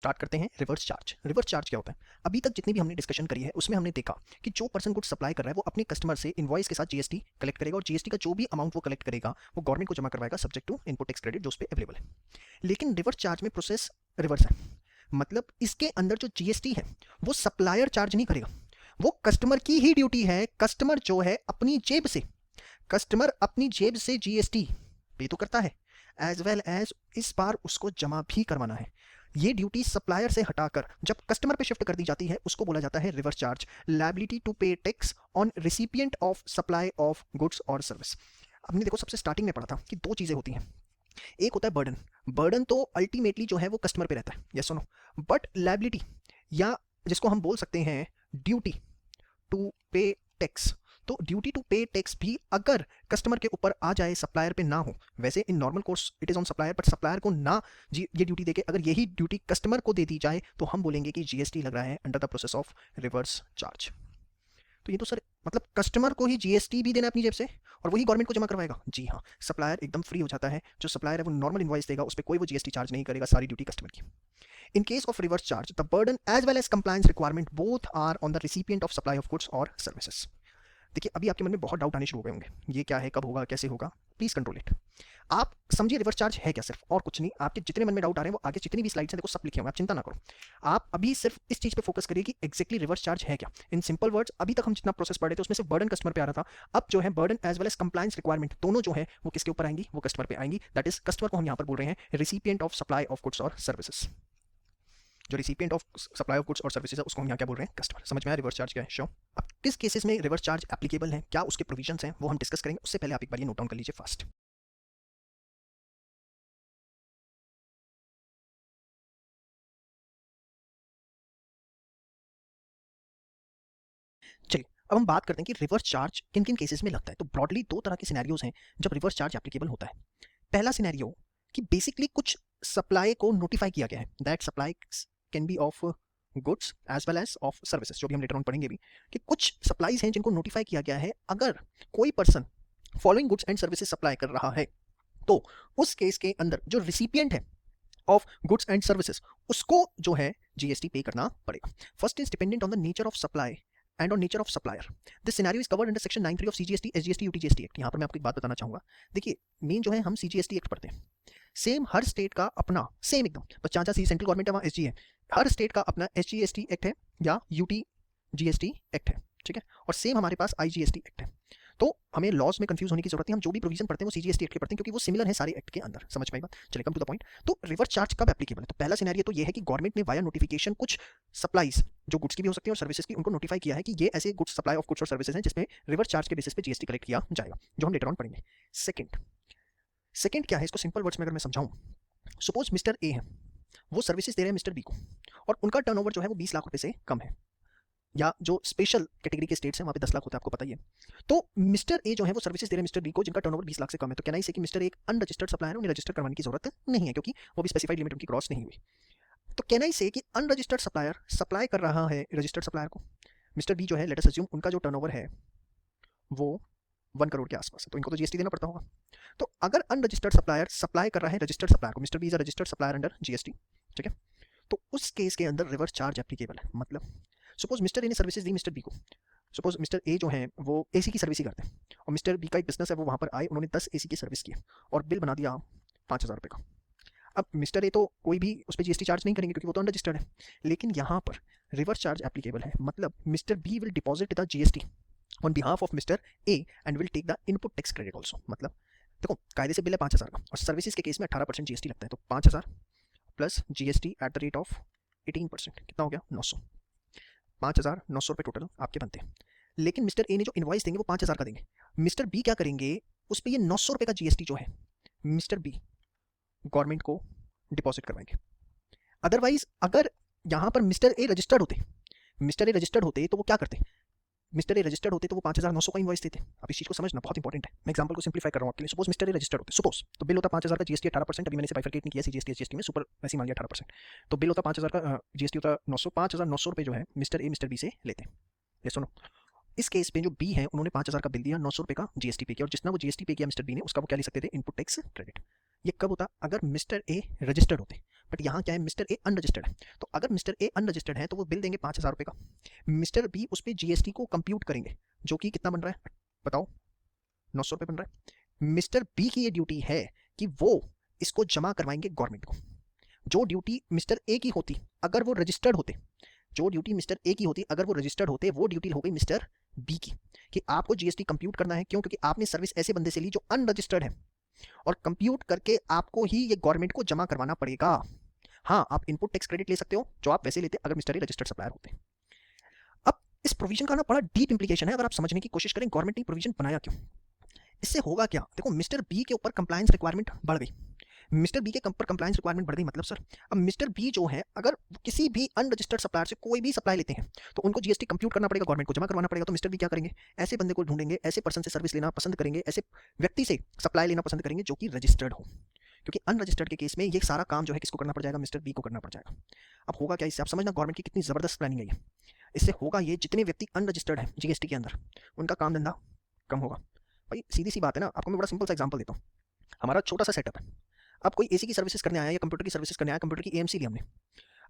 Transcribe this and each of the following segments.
Start करते हैं reverse charge. Reverse charge क्या होता है? अभी तक जितनी भी हमने डिस्कशन करी है उसमें हमने देखा कि जो पर्सन गुड सप्लाई कर रहा है वो अपने कस्टमर से इनवॉइस के साथ जीएसटी कलेक्ट करेगा और जीएसटी का जो भी अमाउंट वो कलेक्ट करेगा वो गवर्नमेंट को जमा करवाएगा subject to input tax credit जो उस पर अवेलेबल है। लेकिन रिवर्स चार्ज में प्रोसेस रिवर्स है, मतलब इसके अंदर जो जीएसटी है वो सप्लायर चार्ज नहीं करेगा, वो कस्टमर की ही ड्यूटी है। कस्टमर जो है अपनी जेब से, कस्टमर अपनी जेब से जीएसटी पे तो करता है, एज वेल एज इस बार उसको जमा भी करवाना है। ये ड्यूटी सप्लायर से हटाकर जब कस्टमर पे शिफ्ट कर दी जाती है उसको बोला जाता है reverse charge, liability to pay tax on recipient of supply of goods और सर्विस। हमने देखो सबसे स्टार्टिंग में पढ़ा था कि दो चीजें होती हैं, एक होता है बर्डन। बर्डन तो अल्टीमेटली जो है वो कस्टमर पे रहता है, यस सुनो, बट लायबिलिटी या जिसको हम बोल सकते हैं ड्यूटी टू पे टैक्स, तो ड्यूटी टू पे टैक्स भी अगर कस्टमर के ऊपर आ जाए सप्लायर पे ना हो, वैसे in normal course it is on supplier, but supplier को ना जी ये ड्यूटी देके अगर यही ड्यूटी कस्टमर को दे दी जाए तो हम बोलेंगे कि जीएसटी लग रहा है under the process of reverse charge. तो ये तो सर मतलब कस्टमर को ही जीएसटी भी देना है अपनी जेब से और वही गवर्नमेंट को जमा करवाएगा। जी हाँ, सप्लायर एकदम फ्री हो जाता है, जो सप्लायर है वो नॉर्मल इनवॉइस देगा, उस पर कोई वो जीएसटी चार्ज नहीं करेगा, सारी ड्यूटी कस्टमर की। In case of reverse charge, the burden as well as compliance requirement both are on the recipient of supply of goods or services. देखिए अभी आपके मन में बहुत डाउट आने शुरू हो गए होंगे, ये क्या है, कब होगा, कैसे होगा, प्लीज कंट्रोल इट। आप समझिए रिवर्स चार्ज है क्या, सिर्फ और कुछ नहीं। आपके जितने मन में डाउट आ रहे हैं वो आगे जितनी भी स्लाइड्स हैं देखो सब लिखे होंगे, आप चिंता ना करो। आप अभी सिर्फ इस चीज पे फोकस करिए कि एक्जैक्टली रिवर्स चार्ज है क्या। इन सिंपल वर्ड्स अभी तक हम जितना प्रोसेस पढ़े थे उसमें सिर्फ बर्डन कस्टमर पे आ रहा था, अब जो है burden as well as compliance requirement दोनों जो है वो किसके ऊपर आएंगी, वो कस्टमर पे आएंगी। दैट इज कस्टमर को हम यहाँ पर बोल रहे हैं recipient of supply of goods और सर्विसेज। जो recipient of supply of goods और सर्विसेज है उसको हम यहाँ क्या बोल रहे हैं, कस्टमर। समझ में आया रिवर्स चार्ज क्या है? शो अब किस केसेस में रिवर्स चार्ज एप्लीकेबल है, क्या उसके प्रोविजंस हैं, वो हम डिस्कस करेंगे। उससे पहले आप एक बार ये नोट डाउन कर लीजिए फास्ट। चलिए अब हम बात करते हैं कि रिवर्स चार्ज किन किन केसेस में लगता है। तो ब्रॉडली दो तरह के सिनेरियोज हैं जब रिवर्स चार्ज एप्लीकेबल होता है। पहला सिनेरियो कि बेसिकली कुछ सप्लाई को नोटिफाई किया गया है, that supply can be of goods as well as of services, जो भी हम लेटर ऑन पढ़ेंगे भी, कि कुछ सप्लाईज हैं जिनको नोटिफाई किया गया है। अगर कोई person following goods and services supply कर रहा है तो उस केस के अंदर जो रिसिपिएंट है ऑफ गुड्स एंड सर्विसेज उसको जो है जीएसटी पे करना पड़ेगा। First is dependent on the nature of supply and on nature of supplier. This scenario is covered under section 93 of CGST, SGST, UTGST act. यहाँ पर मैं आपको एक बात बताना चाहूंगा, देखिए मेन जो है हम सीजीएसटी एक्ट पढ़ते हैं, सेम हर स्टेट का अपना सेम एकदम, बस जहाँ जहाँ सेंट्रल गवर्नमेंट है वहाँ एसजी है, हर स्टेट का अपना एसजीएसटी एक्ट है या यूटीजीएसटी एक्ट है, ठीक है, और सेम हमारे पास आईजीएसटी एक्ट है। तो हमें लॉज में कंफ्यूज होने की जरूरत नहीं, हम जो भी प्रोविजन पढ़ते हैं वो सीजीएसटी एक्ट के पढ़ते हैं क्योंकि वो सिमिलर है सारे एक्ट के अंदर। समझ में आई बात? चलिए कम टू द पॉइंट। तो रिवर्स चार्ज कब एप्लीकेबल है? तो पहला सिनेरियो तो ये है कि गवर्नमेंट ने वाया नोटिफिकेशन कुछ सप्लाईज जो गुड्स की भी हो सकती है और सर्विसेज की, उनको नोटिफाई किया है कि ये ऐसे गुड्स सप्लाई ऑफ गुड्स और सर्विसेज हैं जिसमें रिवर्स चार्ज के बेसिस पे जीएसटी कलेक्ट किया जाएगा, जो हम लेटर ऑन पढ़ेंगे। सेकंड क्या है, इसको सिंपल वर्ड्स में अगर मैं समझाऊं, सपोज मिस्टर ए है, वो सर्विसेज दे रहे हैं मिस्टर बी को और उनका टर्नओवर जो है वो 20 लाख रुपए से कम है, या जो स्पेशल कैटेगरी के स्टेट्स हैं वहाँ पे 10 लाख होता है, आपको पता ही है। तो मिस्टर ए जो है वो सर्विसेज दे रहे हैं मिस्टर बी को जिनका टर्नओवर 20 लाख से कम है, तो कहना ही से कि मिस्टर एक अनरजिस्टर्ड सप्लायर है, उन्हें रजिस्टर करवाने की जरूरत नहीं है क्योंकि वो भी स्पेसिफाइड लिमिट उनकी क्रॉस नहीं हुई। तो कहना ही से कि अनरजिस्टर्ड सप्लायर सप्लाई कर रहा है रजिस्टर्ड सप्लायर को, मिस्टर बी जो है लेट अस अज्यूम उनका जो टर्नओवर है वो 1 करोड़ के आसपास है, तो इनको तो जीएसटी देना पड़ता होगा। तो अगर अनरजिस्टर्ड सप्लायर सप्लाई कर रहा है रजिस्टर्ड सप्लायर को, mister B is a registered supplier under GST, ठीक है, तो उस केस के अंदर रिवर्स चार्ज एप्लीकेबल है। मतलब सपोज मिस्टर ए ने सर्विसेज दी मिस्टर बी को, सपोज मिस्टर ए जो है वो एसी की सर्विस ही करते हैं और मिस्टर बी का एक बिजनेस है, वो वहाँ पर आए, उन्होंने 10 एसी की सर्विस की और बिल बना दिया 5,000 रुपये का। अब मिस्टर ए तो कोई भी उस पर जीएसटी चार्ज नहीं करेंगे क्योंकि वो तो अनरजिस्टर्ड है, लेकिन यहाँ पर रिवर्स चार्ज एप्लीकेबल है। मतलब mister B will deposit the GST on behalf of mister A and will take the input tax credit also. मतलब देखो कायदे से बिल है 5,000 का और सर्विसेज के केस में 18% जीएसटी लगता है, तो 5,000 plus GST at the rate of 18%, कितना हो गया 900, 5,900 रुपये टोटल आपके बनते हैं। लेकिन मिस्टर ए ने जो इनवॉइस देंगे वो 5,000 का देंगे, मिस्टर बी क्या करेंगे उस पर ये 900 रुपये का जीएसटी जो है मिस्टर बी गवर्नमेंट को डिपॉजिट करवाएंगे। अदरवाइज अगर यहाँ पर मिस्टर ए रजिस्टर्ड होते तो वो क्या करते, मिस्टर ए रजिस्टर्ड होते तो वो 5,900 का इनवॉइस देते। अब इस चीज को समझना बहुत इंपॉर्टेंट है, मैं एग्जांपल को सिंप्लीफाई कर रहा हूं आपके लिए। सपोज मिस्टर ए रजिस्टर्ड होते, सपोज तो बिल होता 5,000 का, जीएसटी 18%, अभी मैंने इसे बाइफरकेट नहीं किया जीएसटी में, सुपर वैसे मान लिया 18%, तो बिल होता 5,000 का, जीएसटी होता 900, 5,900 रुपये जो है मिस्टर ए मिस्टर बी से लेते हैं। ये सुनो, इस केस पे जो बी है उन्होंने 5,000 का बिल दिया, 900 रुपये का जीएसटी पे किया, और जितना वो जीएसटी पे किया मिस्टर बी ने उसका वो क्या ले सकते थे, इनपुट टैक्स क्रेडिट। ये कब होता, अगर मिस्टर ए रजिस्टर्ड होते, बट यहाँ क्या है, मिस्टर ए अनरजिस्टर्ड है। तो अगर मिस्टर ए अनरजिस्टर्ड है तो वो बिल देंगे 5,000 रुपये का। मिस्टर बी उस पर जीएसटी को कंप्यूट करेंगे, जो कि कितना बन रहा है बताओ, 900 रुपये बन रहा है। मिस्टर बी की ये ड्यूटी है कि वो इसको जमा करवाएंगे गवर्नमेंट को। जो ड्यूटी मिस्टर ए की होती अगर वो रजिस्टर्ड होते, जो ड्यूटी मिस्टर ए की होती अगर वो रजिस्टर्ड होते, वो ड्यूटी हो गई मिस्टर बी की, कि आपको जीएसटी कंप्यूट करना है। क्यों? क्योंकि आपने सर्विस ऐसे बंदे से ली जो अनरजिस्टर्ड है, और कंप्यूट करके आपको ही ये गवर्नमेंट को जमा करवाना पड़ेगा। हाँ, आप इनपुट टैक्स क्रेडिट ले सकते हो जो आप वैसे लेते अगर मिस्टर ए रजिस्टर्ड सप्लायर होते। अब इस प्रोविजन का ना बड़ा डीप इंप्लीकेशन है, अगर आप समझने की कोशिश करें गवर्नमेंट ने प्रोविजन बनाया क्यों। इससे होगा क्या, देखो मिस्टर बी के ऊपर कंप्लायंस रिक्वायरमेंट बढ़ गई। मिस्टर बी के ऊपर कंप्लायंस रिक्वायरमेंट बढ़ गई मतलब सर, अब मिस्टर बी जो है अगर किसी भी अनरजिस्टर्ड सप्लायर से कोई भी सप्लाई लेते हैं तो उनको जीएसटी कंप्यूट करना पड़ेगा, गवर्नमेंट को जमा करवाना पड़ेगा। तो मिस्टर बी क्या करेंगे, ऐसे बंदे को ढूंढेंगे, ऐसे पर्सन से सर्विस लेना पसंद करेंगे, ऐसे व्यक्ति से सप्लाई लेना पसंद करेंगे जो कि रजिस्टर्ड हो। क्योंकि अनरजिस्टर्ड के केस में ये सारा काम जो है किसको करना पड़ जाएगा, मिस्टर बी को करना पड़ जाएगा। अब होगा क्या, इससे आप समझना गवर्नमेंट की कितनी जबरदस्त प्लानिंग है ये। इससे होगा ये, जितने व्यक्ति अनरजिस्टर्ड है जीएसटी के अंदर उनका काम धंधा कम होगा। भाई सीधी सी बात है ना, आपको मैं बड़ा सिंपल सा एग्जांपल देता हूँ। हमारा छोटा सा सेटअप है, अब कोई एसी की सर्विसेज करने आया या कंप्यूटर की सर्विसेज करने आया, कंप्यूटर की एएमसी ली हमने। अब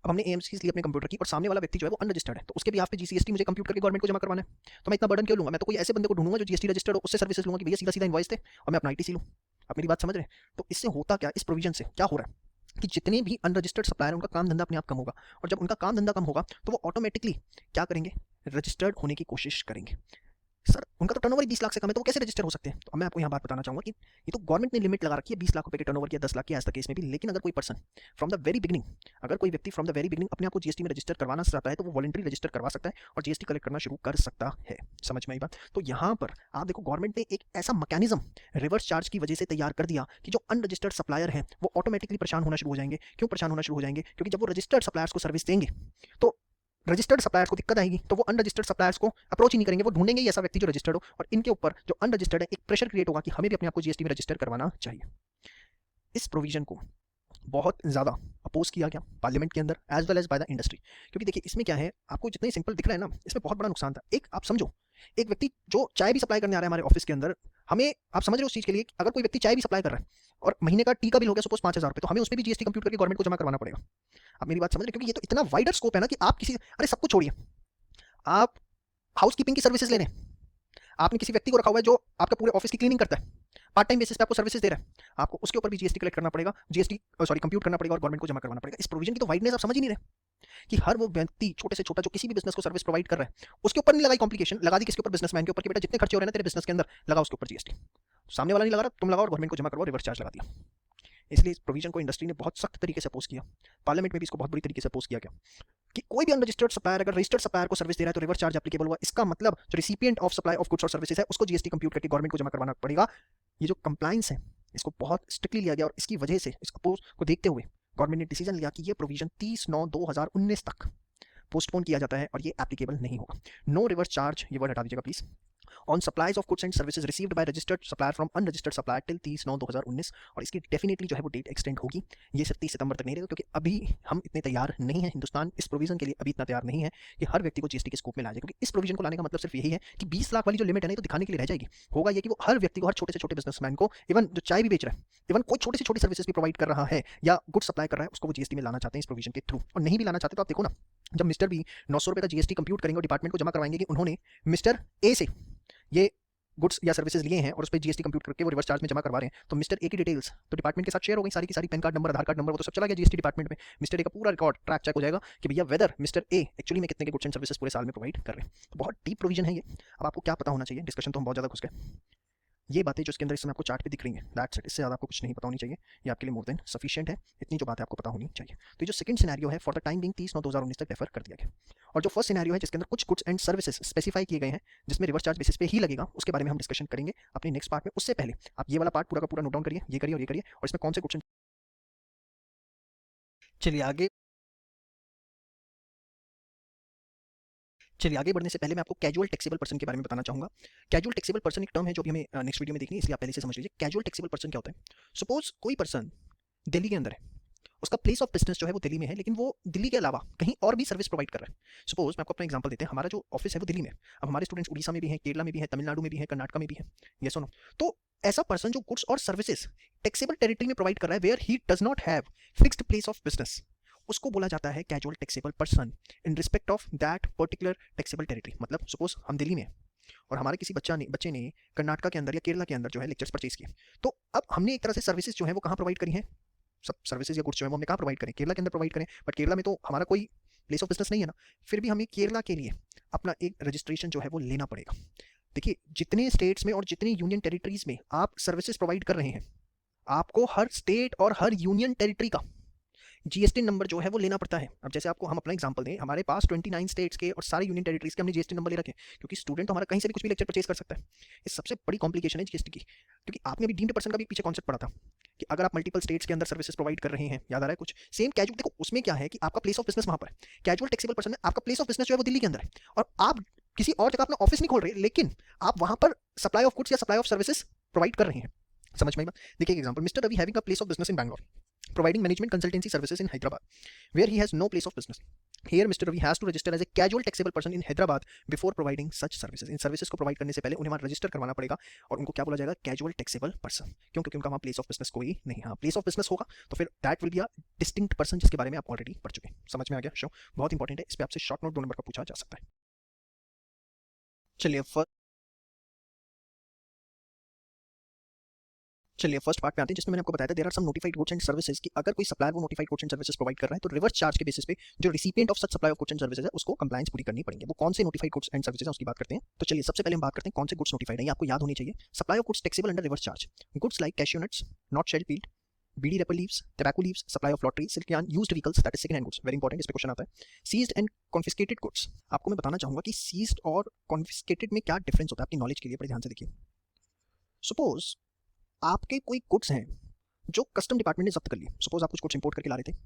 हमने एएमसी ली अपने कंप्यूटर की, और सामने वाला व्यक्ति जो है वो अनरजिस्टर्ड है, तो उसके भी पे जीएसटी मुझे कंप्यूट करके गवर्नमेंट को जमा करवाना है। तो मैं इतना बर्डन क्यों लूंगा, मैं तो कोई ऐसे बंदे को ढूंढूंगा जो जीएसटी रजिस्टर्ड हो, उससे सर्विसेज लूंगा कि भैया सीधा सीधा इनवॉइस दे और मैं अपना आईटीसी लूँ। आप मेरी बात समझ रहे हैं। तो इससे होता क्या, इस प्रोविजन से क्या हो रहा है कि जितने भी अनरजिस्टर्ड सप्लायर हैं उनका काम धंधा अपने आप कम होगा, और जब उनका काम धंधा कम होगा तो वो ऑटोमेटिकली क्या करेंगे, रजिस्टर्ड होने की कोशिश करेंगे। सर उनका तो टर्नओवर ही 20 लाख से कम है, तो वो कैसे रजिस्टर हो सकते हैं। तो अब मैं आपको यहाँ बात बताना चाहूँगा कि ये तो गवर्नमेंट ने लिमिट लगा रखी है 20 लाख रुपए के टर्नओवर की या 10 लाख की, आज तक केस में भी। लेकिन अगर कोई person from the very beginning, अगर कोई व्यक्ति फ्रॉम द वेरी बिगनिंग अपने आप को जीएसटी में रजिस्टर करवाना चाहता है तो वो वॉलंटरी रजिस्टर करवा सकता है और जीएसटी कलेक्ट करना शुरू कर सकता है। समझ में आई बात। तो यहाँ पर आप देखो गवर्नमेंट ने एक ऐसा मैकेनिज्म रिवर्स चार्ज की वजह से तैयार कर दिया कि जो अनरजिस्टर्ड सप्लायर हैं वो ऑटोमेटिकली परेशान होना शुरू हो जाएंगे। क्यों परेशान होना शुरू हो जाएंगे, क्योंकि जब वो रजिस्टर्ड सप्लायर्स को सर्विस देंगे तो रजिस्टर्ड सप्लायर्स को दिक्कत आएगी, तो वो अनरजिस्टर्ड सप्लायर्स को अप्रोच ही नहीं करेंगे, वो ढूंढेंगे ऐसा व्यक्ति जो रजिस्टर्ड हो, और इनके ऊपर जो अनरजिस्टर्ड है एक प्रेशर क्रिएट होगा कि हमें भी अपने आप को जीएसटी में रजिस्टर करवाना चाहिए। इस प्रोविजन को बहुत ज़्यादा अपोज किया गया पार्लियामेंट के अंदर as well as by the industry. क्योंकि देखिए इसमें क्या है, आपको जितना ही सिंपल दिख रहा है ना, इसमें बहुत बड़ा नुकसान था। एक आप समझो, एक व्यक्ति जो चाय भी सप्लाई करने आ रहा है हमारे ऑफिस के अंदर, हमें आप समझ रहे हो उस चीज़ के लिए, अगर कोई व्यक्ति चाय भी सप्लाई कर रहा है और महीने का टी का बिल हो गया सपोज 5,000 रुपये, तो हमें उस पर भी जीएसटी कंप्यूट करके गवर्नमेंट को जमा करवाना पड़ेगा। आप मेरी बात समझ रहे, क्योंकि ये तो इतना वाइडर स्कोप है ना कि आप किसी, अरे सब कुछ छोड़िए, आप हाउस कीपिंग की सर्विसेज ले रहे हैं, आपने किसी व्यक्ति को रखा हुआ है जो आपका पूरे ऑफिस की क्लीनिंग करता है, पार्ट टाइम बेसिस पे आपको सर्विसेज दे रहा है, आपको उसके ऊपर भी जीएसटी कलेक्ट करना पड़ेगा, जीएसटी सॉरी कंप्यूट करना पड़ेगा और गवर्नमेंट को जमा करवाना पड़ेगा। इस प्रोविजन की तो वाइडनेस आप समझ ही नहीं रहे कि हर वो व्यक्ति छोटे से छोटा जो किसी भी बिजनेस को सर्विस प्रोवाइड कर रहा है उसके ऊपर नहीं लगाई कॉम्प्लिकेशन, लगा दी किसके ऊपर, बिजनेसमैन के ऊपर कि बेटा जितने खर्चे हो रहे हैं तेरे बिजनेस के अंदर लगा उसके ऊपर जीएसटी। सामने वाला नहीं लगा रहा, तुम लगाओ और गवर्नमेंट को जमा करवाओ, रिवर्स चार्ज लगा दिया। इसलिए इस प्रोविजन को इंडस्ट्री ने बहुत सख्त तरीके से अपोज किया, पार्लियामेंट में भी इसको बहुत बुरी तरीके से अपोज किया गया कि कोई भी अनरजिस्टर्ड सप्लायर अगर रजिस्टर्ड सप्लायर को सर्विस दे रहा है तो रिवर्स चार्ज एप्लीकेबल हुआ। इसका मतलब जो recipient of supply of goods और सर्विसेज है उसको जीएसटी कंप्यूट करके गवर्नमेंट को जमा करवाना पड़ेगा। ये जो कंप्लायंस है इसको बहुत स्ट्रिक्टली लिया गया, और इसकी वजह से इस अपोज को देखते हुए गवर्नमेंट ने डिसीजन लिया कि ये प्रोविजन 30/9/2019 तक पोस्टपोन किया जाता है और ये एप्लीकेबल नहीं होगा। नो रिवर्स चार्ज, ये वर्ड हटा दीजिएगा please, on supplies of goods and services received by registered supplier from unregistered supplier till 30/9/2019। और इसकी डेफिनेटली जो है वो डेट एक्सटेंड होगी, ये सिर्फ 30 सितंबर तक नहीं रहेगा, क्योंकि अभी हम इतने तैयार नहीं है, हिंदुस्तान इस प्रोविजन के लिए अभी इतना तैयार नहीं है कि हर व्यक्ति को जीएसटी के स्कोप में ला जाए। क्योंकि इस प्रोविजन को लाने का मतलब सिर्फ यही है कि 20 लाख वाली जो लिमिट है ना तो दिखाने के लिए रह जाएगी। होगा ये कि वो हर व्यक्ति को, हर छोटे से छोटे बिजनेसमैन को, इवन जो चाय भी बेच रहा है, इवन कोई छोटी से छोटी सर्विसेज भी प्रोवाइड कर रहा है या गुड सप्लाई कर रहा है, उसको वो जीएसटी में लाना चाहते हैं इस प्रोविजन के थ्रू। और नहीं भी लाना चाहते तो आप देखो ना, जब मिस्टर बी 900 रुपये का जीएसटी कंप्यूट करेंगे और डिपार्टमेंट को जमा करवाएंगे कि उन्होंने मिस्टर ए से ये गुड्स या सर्विसेज लिए हैं और उस पर जीएसटी कंप्यूट करके वो रिवर्स चार्ज में जमा करवा रहे हैं, तो मिस्टर ए की डिटेल्स तो डिपार्टमेंट के साथ शेयर हो गई सारी की सारी, पैन कार्ड नंबर, आधार कार्ड नंबर, वो तो सब चला गया जीएसटी डिपार्टमेंट में। मिस्टर ए का पूरा रिकॉर्ड ट्रैक चेक हो जाएगा कि भैया वेदर मिस्टर ए एक्चुअली में कितने के गुड्स एंड सर्विसेज पूरे साल में प्रोवाइड कर रहे हैं। तो बहुत डीप प्रोविजन है ये। अब आपको क्या पता होना चाहिए, डिस्कशन तो हम बहुत ज़्यादा घुस गए, ये बातें जो इसके अंदर इस समय आपको चार्ट पे दिख रही हैं, दैट्स इट, इससे ज़्यादा आपको कुछ नहीं पता होनी चाहिए, ये आपके लिए मोर देन सफिशिएंट है, इतनी जो बातें आपको पता होनी चाहिए। तो ये जो सेकंड सिनेरियो है फॉर द टाइम बिंग 30/9/2019 तक रेफर कर दिया गया, और जो फर्स्ट सिनेरियो है जिसके अंदर कुछ गुड्स एंड सर्विसेज स्पेसिफाई किए गए हैं जिसमें रिवर्स चार्ज बेसिस पे ही लगेगा, उसके बारे में हम डिस्कशन करेंगे अपने नेक्स्ट पार्ट में। उससे पहले आप ये वाला पार्ट पूरा का पूरा नोट डाउन करिए, ये करिए और ये करिए, और इसमें कौन से क्वेश्चन। चलिए आगे बढ़ने से पहले मैं आपको कैजुअल टैक्सेबल पर्सन के बारे में बताना चाहूंगा। कैजुअल टैक्सेबल पर्सन एक टर्म है जो भी हमें नेक्स्ट वीडियो में देखनी है, इसलिए आप पहले से समझ लीजिए। कैजुअल टैक्सेबल पर्सन क्या होता है। सपोज कोई पर्सन दिल्ली के अंदर है उसका प्लेस ऑफ बिजनेस जो है वो दिल्ली में है, लेकिन वो दिल्ली के अलावा कहीं और भी सर्विस प्रोवाइड कर रहा है। सपोज मैं आपको अपना एग्जांपल देते हैं, हमारा जो ऑफिस है वो दिल्ली में है। अब हमारे स्टूडेंट्स उड़ीसा में भी हैं, केरला में भी हैं, तमिलनाडु में भी हैं, कर्नाटक में भी हैं, यस और नो। तो ऐसा पर्सन जो गुड्स और सर्विसेज टैक्सेबल टेरिटरी में प्रोवाइड कर रहा है where he does not have fixed place of business, उसको बोला जाता है casual taxable person in respect of that particular taxable territory. मतलब सपोज हम दिल्ली में हैं और हमारे किसी बच्चे ने कर्नाटक के अंदर या केरला के अंदर जो है लेक्चर्स परचेज किए, तो अब हमने एक तरह से सर्विसेज जो है वो कहाँ प्रोवाइड करी हैं, सब सर्विसेज या गुड्स जो है वो हमने कहाँ प्रोवाइड करें, केरला के अंदर प्रोवाइड करें, बट केरला में तो हमारा कोई प्लेस ऑफ बिजनेस नहीं है ना, फिर भी हमें केरला के लिए अपना एक रजिस्ट्रेशन जो है वो लेना पड़ेगा। देखिए, जितने स्टेट्स में और जितनी यूनियन टेरिटरीज में आप सर्विसेज प्रोवाइड कर रहे हैं, आपको हर स्टेट और हर यूनियन टेरिटरी का जीएसटी नंबर जो है वो लेना पड़ता है। अब जैसे आपको हम अपना एग्जांपल दें, हमारे पास 29 स्टेट्स के और सारे यूनियन टेरिटरीज के हमने जीएसटी नंबर ले रखे, क्योंकि स्टूडेंट तो हमारा कहीं से भी कुछ भी लेक्चर परचेज कर सकता है। ये सबसे बड़ी कॉम्प्लिकेशन है जीएसटी की, क्योंकि आपने अभी डीम्ड पर्सन का भी पीछे कॉन्सेप्ट पढ़ा था कि अगर आप मल्टीपल स्टेट्स के अंदर सर्विसेज प्रोवाइड कर रहे हैं, याद आ रहा है कुछ सेम कैजुअल। देखो उसमें क्या है कि आपका प्लेस ऑफ बिजनेस वहां पर है, कैजुअल टैक्सेबल पर्सन में आपका प्लेस ऑफ बिजनेस जो है वो दिल्ली के अंदर है, और आप किसी और जगह अपना ऑफिस नहीं खोल रहे, लेकिन आप वहां पर सप्लाई ऑफ गुड्स या सप्लाई ऑफ सर्विसेज प्रोवाइड कर रहे हैं। समझ में? देखिए example, mister Ravi having a place of business in Bangalore, providing management consultancy services in Hyderabad, where he has no place of business. Here, Mr. Ravi has to register as a casual taxable person in Hyderabad before providing such services. In services को provide करने से पहले उन्हें वहाँ register करवाना पड़ेगा, और उनको क्या बोला जाएगा, कैजुअल टैक्सेबल पर्सन। क्यों? क्योंकि उनका वहाँ प्लेस ऑफ बिजनेस कोई नहीं। हाँ, प्लेस ऑफ बिजनेस होगा तो फिर that will be a distinct person, जिसके बारे में आप ऑलरेडी पढ़ चुके हैं। समझ में आ गया? शो बहुत इंपॉर्टेंट है, इस पर आपसे शॉर्ट नोट 2 नंबर का पूछा जा सकता है। चलिए फर्स्ट पार्ट पे आते हैं, जिसमें मैंने आपको बताया था there are some notified goods and services कि अगर कोई सप्लायर वो notified goods and services provide कर रहा है तो रिवर्स चार्ज के बेसिस पे जो recipient of such supply of goods and services है उसको कंप्लायंस पूरी करनी पड़ेगी। वो कौन से नोटिफाइड गुड्स एंड सर्विसेज है उसकी बात करते हैं। तो चलिए सबसे पहले हम बात करते हैं कौन से गुड्स नोटिफाइड है, ये आपको याद होनी चाहिए। Supply of goods taxable under reverse charge, goods like cashew nuts, not shell peeled, bidi wrapper leaves, tobacco leaves, supply of lottery, silk yarn, used vehicles that is second hand goods. Very important, इस पे question आता है। Seized and confiscated goods, आपको मैं बताना चाहूंगा कि seized और कॉन्फिस्केटेड में क्या डिफरेंस होता है, आपकी नॉलेज के लिए बड़े ध्यान से देखिए। सपोज आपके कोई गुड्स हैं जो कस्टम डिपार्टमेंट ने जब्त कर लिए। सपोज आप कुछ गुड्स इंपोर्ट करके ला रहे थे,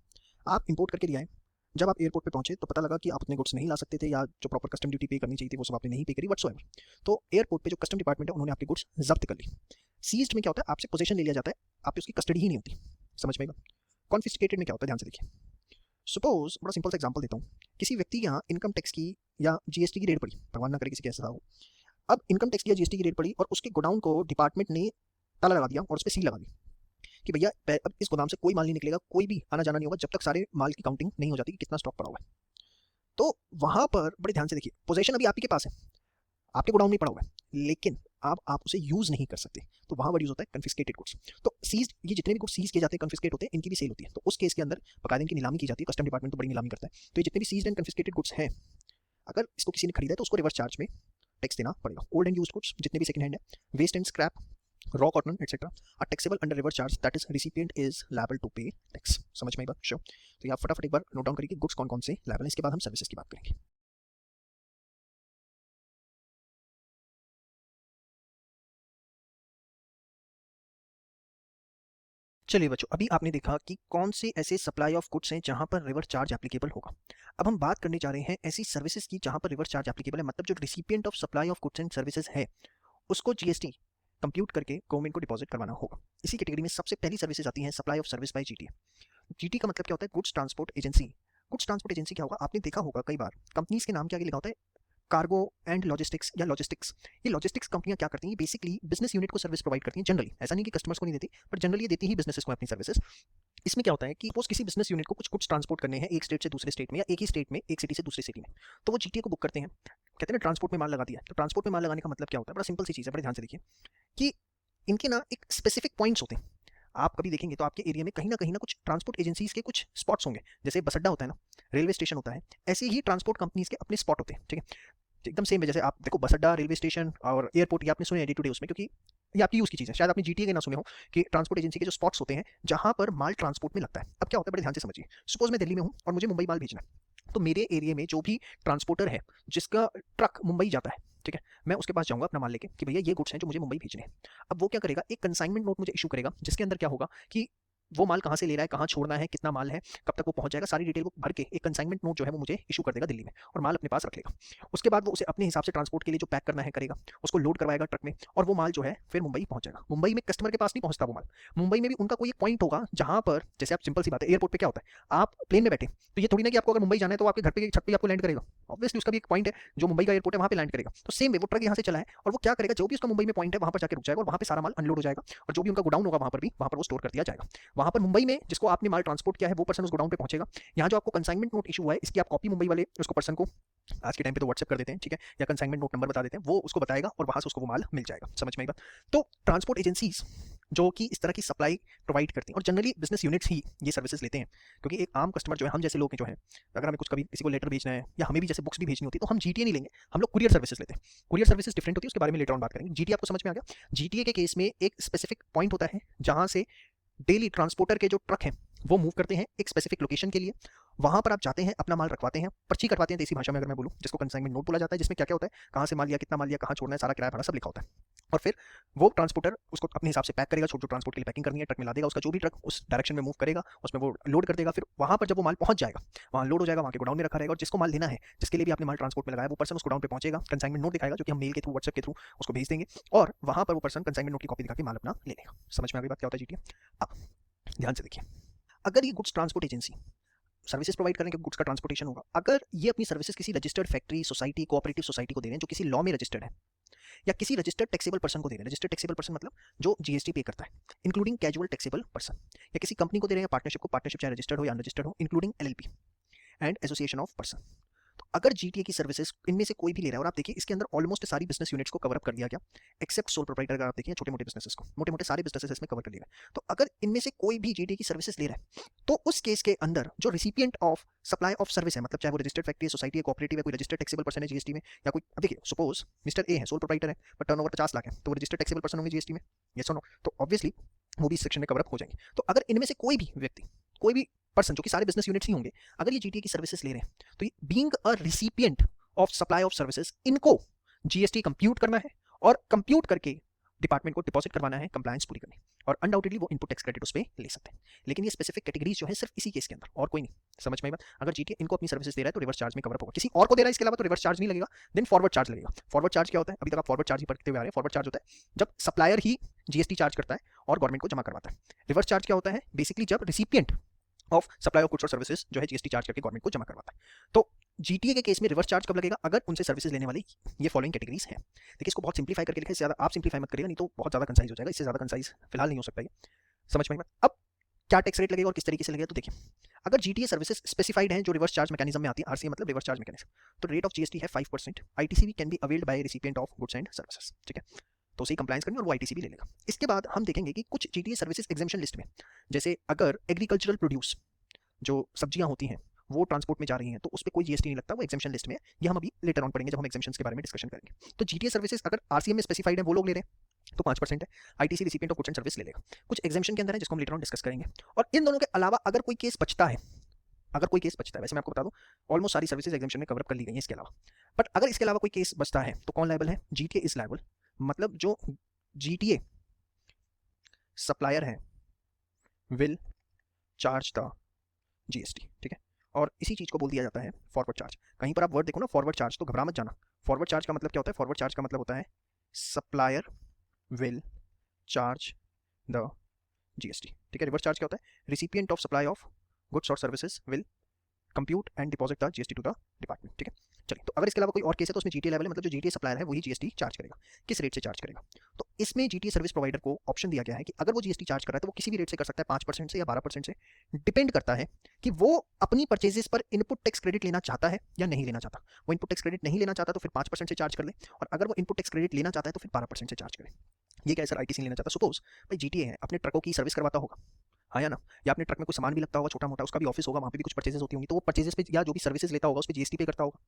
आप इंपोर्ट करके दिया है, जब आप एयरपोर्ट पे पहुंचे तो पता लगा कि आप अपने गुड्स नहीं ला सकते थे, या जो प्रॉपर कस्टम ड्यूटी पे करनी चाहिए थी वो सब आपने नहीं पे करी व्हाटसोएवर। तो एयरपोर्ट पे जो कस्टम डिपार्टमेंट है उन्होंने आपके गुड्स जब्त कर ली। सीज्ड में क्या होता है, आपसे पोजेशन ले लिया जाता है, आपकी उसकी कस्टडी ही नहीं होती। समझ में? कॉन्फिस्केटेड में क्या होता है, ध्यान से देखिए। सपोज बड़ा सिंपल सा एग्जांपल देता हूँ, किसी व्यक्ति के यहाँ इनकम टैक्स की या जीएसटी की रेड पड़ी, भगवान ना करे किसी के ऐसा हो। अब इनकम टैक्स की या जीएसटी की रेड पड़ी और उसके गोडाउन को डिपार्टमेंट ने ताला लगा दिया और उस पर सील लगा दी कि भैया अब इस गोदाम से कोई माल नहीं निकलेगा, कोई भी आना जाना नहीं होगा जब तक सारे माल की काउंटिंग नहीं हो जाती कि कितना स्टॉक पड़ा हुआ है। तो वहां पर बड़े ध्यान से देखिए, पोजीशन अभी आपके पास है, आपके गोडाउन में पड़ा हुआ है, लेकिन आप उसे यूज नहीं कर सकते, तो वहां वर्ड यूज होता है कन्फिस्केटेड गुड्स। तो सीज, ये जितने भी गुड्स सीज किए जाते हैं, कन्फिस्केट होते हैं, इनकी भी सेल होती है। तो उस केस के अंदर बकायदे इनकी नीलामी की जाती है, कस्टम डिपार्टमेंट तो बड़ी नीलामी करता है। तो ये जितने भी सीज्ड एंड कन्फिस्केटेड गुड्स हैं, अगर इसको किसी ने खरीदा है तो उसको रिवर्स चार्ज में टैक्स देना पड़ेगा। ओल्ड एंड यूज्ड गुड्स जितने भी सेकंड हैंड है, waste and scrap, raw cotton etc are taxable under reverse charge, that is recipient is liable to pay tax। समझ में आई बात? श्योर। तो ये आप फटाफट एक बार नोट डाउन करिए गुड्स कौन कौन से लायबल है, इसके बाद हम सर्विसेज की बात करेंगे। चलिए बच्चों, अभी आपने देखा कि कौन से ऐसे सप्लाई ऑफ गुड्स हैं जहां पर रिवर्स चार्ज एप्लीकेबल होगा। अब हम बात करने जा रहे हैं ऐसी सर्विसेज की जहां पर रिवर्स चार्ज एप्लीकेबल है, मतलब जो recipient of supply of goods and services है उसको जीएसटी कंप्यूट करके गवर्नमेंट को डिपॉजिट करवाना होगा। इसी कैटेगरी में सबसे पहली सर्विसेज आती है supply of service bye GT. GT का मतलब क्या होता है, goods transport agency. Goods transport agency क्या होगा, आपने देखा होगा कई बार कंपनीज के नाम के आगे लिखा होता है कार्गो एंड लॉजिस्टिक्स या लॉजिस्टिक्स। ये लॉजिस्टिक्स कंपनियां क्या करती हैं, बेसिकली बिजनेस यूनिट को सर्विस प्रोवाइड करती हैं जनरली, ऐसा नहीं कि कस्टमर्स को नहीं देती, बट जनरली ये देती ही बिजनेसेस को अपनी सर्विसेज। इसमें क्या होता है कि सपोज किसी बिजनेस यूनिट को कुछ गुड्स ट्रांसपोर्ट करने हैं एक स्टेट से दूसरे स्टेट में, या एक ही स्टेट में एक सिटी से दूसरी सिटी में, तो वो जीटीए को बुक करते हैं। कहते हैं ना ट्रांसपोर्ट में माल लगा दिया। तो ट्रांसपोर्ट में माल लगाने का मतलब क्या होता है, बड़ा सिंपल सी चीज़ है, बड़े ध्यान से देखिए कि इनके ना एक स्पेसिफिक पॉइंट्स होते हैं। आप कभी देखेंगे तो आपके एरिया में कहीं ना कुछ ट्रांसपोर्ट एजेंसीज के कुछ स्पॉट्स होंगे, जैसे बस अड्डा होता है ना, रेलवे स्टेशन होता है, ऐसे ही ट्रांसपोर्ट कंपनीज के अपने स्पॉट होते हैं। ठीक है, एकदम सेम है, जैसे आप देखो बस अड्डा, रेलवे स्टेशन और एयरपोर्ट, ये आपने सुने डे टू डे उसमें, क्योंकि ये आपकी यूज़ की चीज़ है। शायद आपने जीटीए के ना सुने हो कि ट्रांसपोर्ट एजेंसी के जो स्पॉट्स होते हैं जहां पर माल ट्रांसपोर्ट में लगता है। अब क्या होता है, बड़े ध्यान से समझिए। सपोज मैं दिल्ली में हूँ और मुझे मुंबई माल भेजना है, तो मेरे एरिया में जो भी ट्रांसपोर्टर है जिसका ट्रक मुंबई जाता है, ठीक है, मैं उसके पास जाऊंगा अपना माल लेके कि भैया ये गुड्स हैं जो मुझे मुंबई भेजने हैं। अब वो क्या करेगा, एक कंसाइनमेंट नोट मुझे इशू करेगा, जिसके अंदर क्या होगा कि वो माल कहाँ से ले रहा है, कहाँ छोड़ना है, कितना माल है, कब तक वो पहुंच जाएगा, सारी डिटेल वो भर के एक कंसाइनमेंट नोट जो है वो मुझे इशू कर देगा दिल्ली में, और माल अपने पास रख लेगा। उसके बाद वो उसे अपने हिसाब से ट्रांसपोर्ट के लिए जो पैक करना है करेगा, उसको लोड करवाएगा ट्रक में, और वो माल जो है फिर मुंबई पहुंच जाएगा। मुंबई में कस्टमर के पास नहीं पहुंचता वो माल, मुंबई में भी उनका कोई एक पॉइंट होगा जहां पर, जैसे आप सिंपल सी बात है, एयरपोर्ट पे क्या होता है, आप प्लेन में बैठे तो ये थोड़ी ना कि आपको अगर मुंबई जाना है तो आपके घर पे छत पे आपको लैंड करेगा, ऑब्वियसली उसका भी एक पॉइंट है जो मुंबई का एयरपोर्ट है वहां पे लैंड करेगा। तो सेम वे वो ट्रक यहाँ से चला है और वो क्या करेगा, जो भी उसका मुंबई में पॉइंट है वहां पर जाकर रुक जाएगा और वहां पे सारा माल अनलोड हो जाएगा, और जो भी उनका गोडाउन होगा वहां पर भी वहां पर वो स्टोर कर दिया जाएगा। वहां पर मुंबई में जिसको आपने माल ट्रांसपोर्ट किया है वो पर्सन उस गोडाउन पे पहुंचेगा। यहाँ जो आपको कंसाइनमेंट नोट इशू हुआ है इसकी आप कॉपी मुंबई वाले उसको पर्सन को आज के टाइम पे तो व्हाट्सएप कर देते हैं, ठीक है, या कंसाइनमेंट नोट नंबर बता देते हैं, वो उसको बताएगा और वहां से उसको वो माल मिल जाएगा। समझ में आई बात? तो ट्रांसपोर्ट एजेंसीज जो कि इस तरह की सप्लाई प्रोवाइड करती हैं, और जनरली बिजनेस यूनिट्स ही ये सर्विसेज लेते हैं, क्योंकि एक आम कस्टमर जो है, हम जैसे लोग जो है, अगर हमें कुछ कभी किसी को लेटर भेजना है या हमें भी जैसे बुक्स भी भेजनी होती है तो हम जीटीए नहीं लेंगे, हम लोग कुरियर सर्विसेज लेते हैं। कुरियर सर्विसेज डिफरेंट होती है, उसके बारे में लेटर ऑन बात करेंगे। जीटीए आपको समझ में आ गया? जीटीए के केस में एक स्पेसिफिक पॉइंट होता है जहां से डेली ट्रांसपोर्टर के जो ट्रक हैं वो मूव करते हैं एक स्पेसिफिक लोकेशन के लिए, वहां पर आप जाते हैं, अपना माल रखवाते हैं, पर्ची कटवाते हैं देसी भाषा में अगर मैं बोलूं, जिसको कंसाइनमेंट नोट बोला जाता है, जिसमें क्या क्या होता है, कहां से माल लिया, कितना माल लिया, कहां छोड़ना है, सारा किराया भाड़ा सब लिखा होता है। और फिर वो ट्रांसपोर्टर उसको अपने हिसाब से पैक करेगा, छोटे ट्रांसपोर्ट के लिए पैकिंग करनी है ट्रक में ला देगा, उसका जो भी ट्रक उस डायरेक्शन में मूव करेगा उसमें वो लोड कर देगा। फिर वहां पर जब वो माल पहुंच जाएगा, वहां लोड हो जाएगा, वहां के गोडाउन में रखा रहेगा, और जिसको माल लेना है, जिसके लिए भी आपने माल ट्रांसपोर्ट में लगाया, वो पर्सन उस गोडाउन पे पहुंचेगा, कंसाइनमेंट नोट दिखाएगा जो कि हम मेल के थ्रू, व्हाट्सएप के थ्रू उसको भेज देंगे, और वहां पर वो पर्सन कंसाइनमेंट नोट की कॉपी दिखा के माल अपना ले लेगा। समझ में आ गई बात क्या होता है जीटीए? अब ध्यान से देखिए, अगर ये goods transport agency services provide करेंगे, गुड्स का ट्रांसपोर्टेशन होगा, अगर ये अपनी सर्विसेज किसी registered factory, society, cooperative society को दे रहे हैं जो किसी लॉ में रजिस्टर्ड है, या किसी रजिस्टर्ड टैक्सेबल पर्सन को दे रहे हैं, रजिस्टर्ड टैक्सेबल पर्सन मतलब जो जीएसटी पे करता है, इंक्लूडिंग कैजुअल टैक्सेबल पर्सन, या किसी कंपनी को दे रहे हैं पार्टनरशिप को, पार्टनरशिप चाहे रजिस्टर्ड हो या अनरजिस्टर्ड हो, including LLP and association of person. तो अगर जीटीए की सर्विसेज इनमें से कोई भी ले रहा है, और आप देखिए इसके अंदर ऑलमोस्ट सारी बिजनेस यूनिट्स को कवर अप कर दिया गया, एक्सेप्ट सोल प्रोप्राइटर, अगर आप देखिए छोटे मोटे बिजनेसेस को, मोटे मोटे सारे बिजनेसेस इसमें कवर कर लिए गए। तो अगर इनमें से कोई भी जीटीए की सर्विसेज ले रहा है तो उस केस के अंदर जो recipient of supply of service है, मतलब चाहे वो रजिस्टर्ड फैक्ट्री, सोसाइटी है, कोऑपरेटिव है, कोई रजिस्टर्ड टैक्सेबल पर्सन है जीएसटी में, या कोई, अब देखिए सपोज मिस्टर ए है, सोल प्रोप्राइटर है, बट टर्नओवर 50 लाख है, तो वो रजिस्टर्ड टैक्सेबल पर्सन होंगे जीएसटी में, यस और नो? तो ऑब्वियसली वो भी इस सेक्शन में कवर अप हो जाएंगे। तो अगर इनमें से कोई भी व्यक्ति, कोई भी पर्सन, जो कि सारे बिजनेस यूनिट्स ही होंगे, अगर ये जीटीए की सर्विसेज ले रहे हैं तो being a recipient of supply of services, इनको जीएसटी कंप्यूट करना है, और कंप्यूट करके डिपार्टमेंट को डिपॉजिट करवाना है, कंप्लायंस पूरी करनी, और अनडाउटेडली वो इनपुट टैक्स क्रेडिट उस पर ले सकते हैं। लेकिन ये स्पेसिफिक कैटेगरीज जो है सिर्फ इसी केस के अंदर, और कोई नहीं। समझ में आई बात? अगर जीटीए इनको अपनी सर्विसेज दे रहा है तो रिवर्स चार्ज में कवर अप होगा, किसी और को दे रहा है इसके अलावा तो रिवर्स चार्ज नहीं लगेगा, देन फॉरवर्ड चार्ज लगेगा। फॉरवर्ड चार्ज क्या होता है? अभी तक आप फॉरवर्ड चार्ज ही पढ़ते हुए आ रहे हैं। फॉरवर्ड चार्ज होता है जब सप्लायर ही जीएसटी चार्ज करता है और गवर्नमेंट को जमा करवाता है। रिवर्स चार्ज क्या होता है? बेसिकली जब recipient of supply of goods और सर्विसेज जो है जीएसटी चार्ज करके गवर्नमेंट को जमा करवाता है। तो जीटीए के केस में रिवर्स चार्ज कब लगेगा? अगर उनसे सर्विसेज लेने वाली ये फॉलोइंग कैटेगरीज हैं। देखिए इसको बहुत सिंप्लीफाई करके लिखा है, ज़्यादा आप सिंप्लीफाई मत करिएगा, नहीं तो बहुत ज़्यादा कंसाइज हो जाएगा, इससे ज़्यादा कंसाइज फिलहाल नहीं हो सकता ये। समझ में आई बात? अब क्या टैक्स रेट लगेगा और किस तरीके से लगेगा, तो देखिए अगर जीटीए सर्विसेज स्पेसिफाइड हैं जो रिवर्स चार्ज मैकेनिज्म में आती है, आरसीए मतलब रिवर्स चार्ज मैकेनिज्म, तो रेट ऑफ जीएसटी है 5%। ITCB can be availed by recipient of goods and services, ठीक है, तो उसे कंप्लायंस करनी और वो आईटीसी भी ले लेगा। इसके बाद हम देखेंगे कि कुछ जीटीए सर्विसेज एग्जेम्पशन लिस्ट में, जैसे अगर एग्रीकल्चरल प्रोड्यूस जो सब्जियां होती हैं वो ट्रांसपोर्ट में जा रही हैं तो उस पर कोई जीएसटी नहीं लगता, वो एग्जेम्पशन लिस्ट में है। ये हम अभी लेटर ऑन पढ़ेंगे जब हम एग्जेम्पशंस के बारे में डिस्कशन करेंगे। तो जीटीए सर्विसेज अगर आरसीएम में स्पेसिफाइड है वो लोग ले रहे हैं तो 5% है, ITC recipient of goods and service ले लेगा। कुछ एग्जेम्पशन के अंदर है जिसको हम लेटर ऑन डिस्कस करेंगे। और इन दोनों के अलावा अगर कोई केस बचता है, अगर कोई केस बचता है, वैसे मैं आपको बता दूं ऑलमोस्ट सारी सर्विसेज एग्जेम्पशन में कवर अप कर ली गई हैं इसके अलावा, बट अगर इसके अलावा कोई केस बचता है तो कौन लायबल है? जीटीए इज लायबल, मतलब जो जीटीए सप्लायर है विल चार्ज द जीएसटी, ठीक है। और इसी चीज को बोल दिया जाता है फॉरवर्ड चार्ज। कहीं पर आप वर्ड देखो ना फॉरवर्ड चार्ज, तो घबरा मत जाना। फॉरवर्ड चार्ज का मतलब क्या होता है? फॉरवर्ड चार्ज का मतलब होता है supplier will charge the GST, ठीक है। रिवर्स चार्ज क्या होता है? Recipient of supply of goods और services will compute and deposit the GST to the department, ठीक है। चलिए, तो अगर इसके अलावा कोई और केस है तो उसमें जीटीए लेवल है, मतलब जो जीटीए सप्लायर है वही जीएसटी चार्ज करेगा। किस रेट से चार्ज करेगा? तो इसमें जीटीए सर्विस प्रोवाइडर को ऑप्शन दिया गया है कि अगर वो जीएसटी चार्ज कर रहा है तो वो किसी भी रेट से कर सकता है, 5% से या 12% से, डिपेंड करता है कि वो अपनी परचेजेस पर इनपुट टैक्स क्रेडिट लेना चाहता है या नहीं लेना चाहता। वो इनपुट टैक्स क्रेडिट नहीं लेना चाहता तो फिर 5% से चार्ज कर ले, और अगर वो इनपुट टैक्स क्रेडिट लेना चाहता है तो फिर 12% से चार्ज करे। ये क्या है सर? आईटीसी लेना चाहता है। सपोज भाई जीटीए है, अपने ट्रकों की सर्विस करवाता होगा, हाँ या ना, या अपने ट्रक में कोई सामान भी लगता होगा छोटा मोटा, उसका भी ऑफिस होगा, वहाँ पे भी कुछ परचेजेस होती होंगी, तो वो परचेजेस पे या जो भी सर्विसेज लेता होगा उस पर जीएसटी पे करता होगा।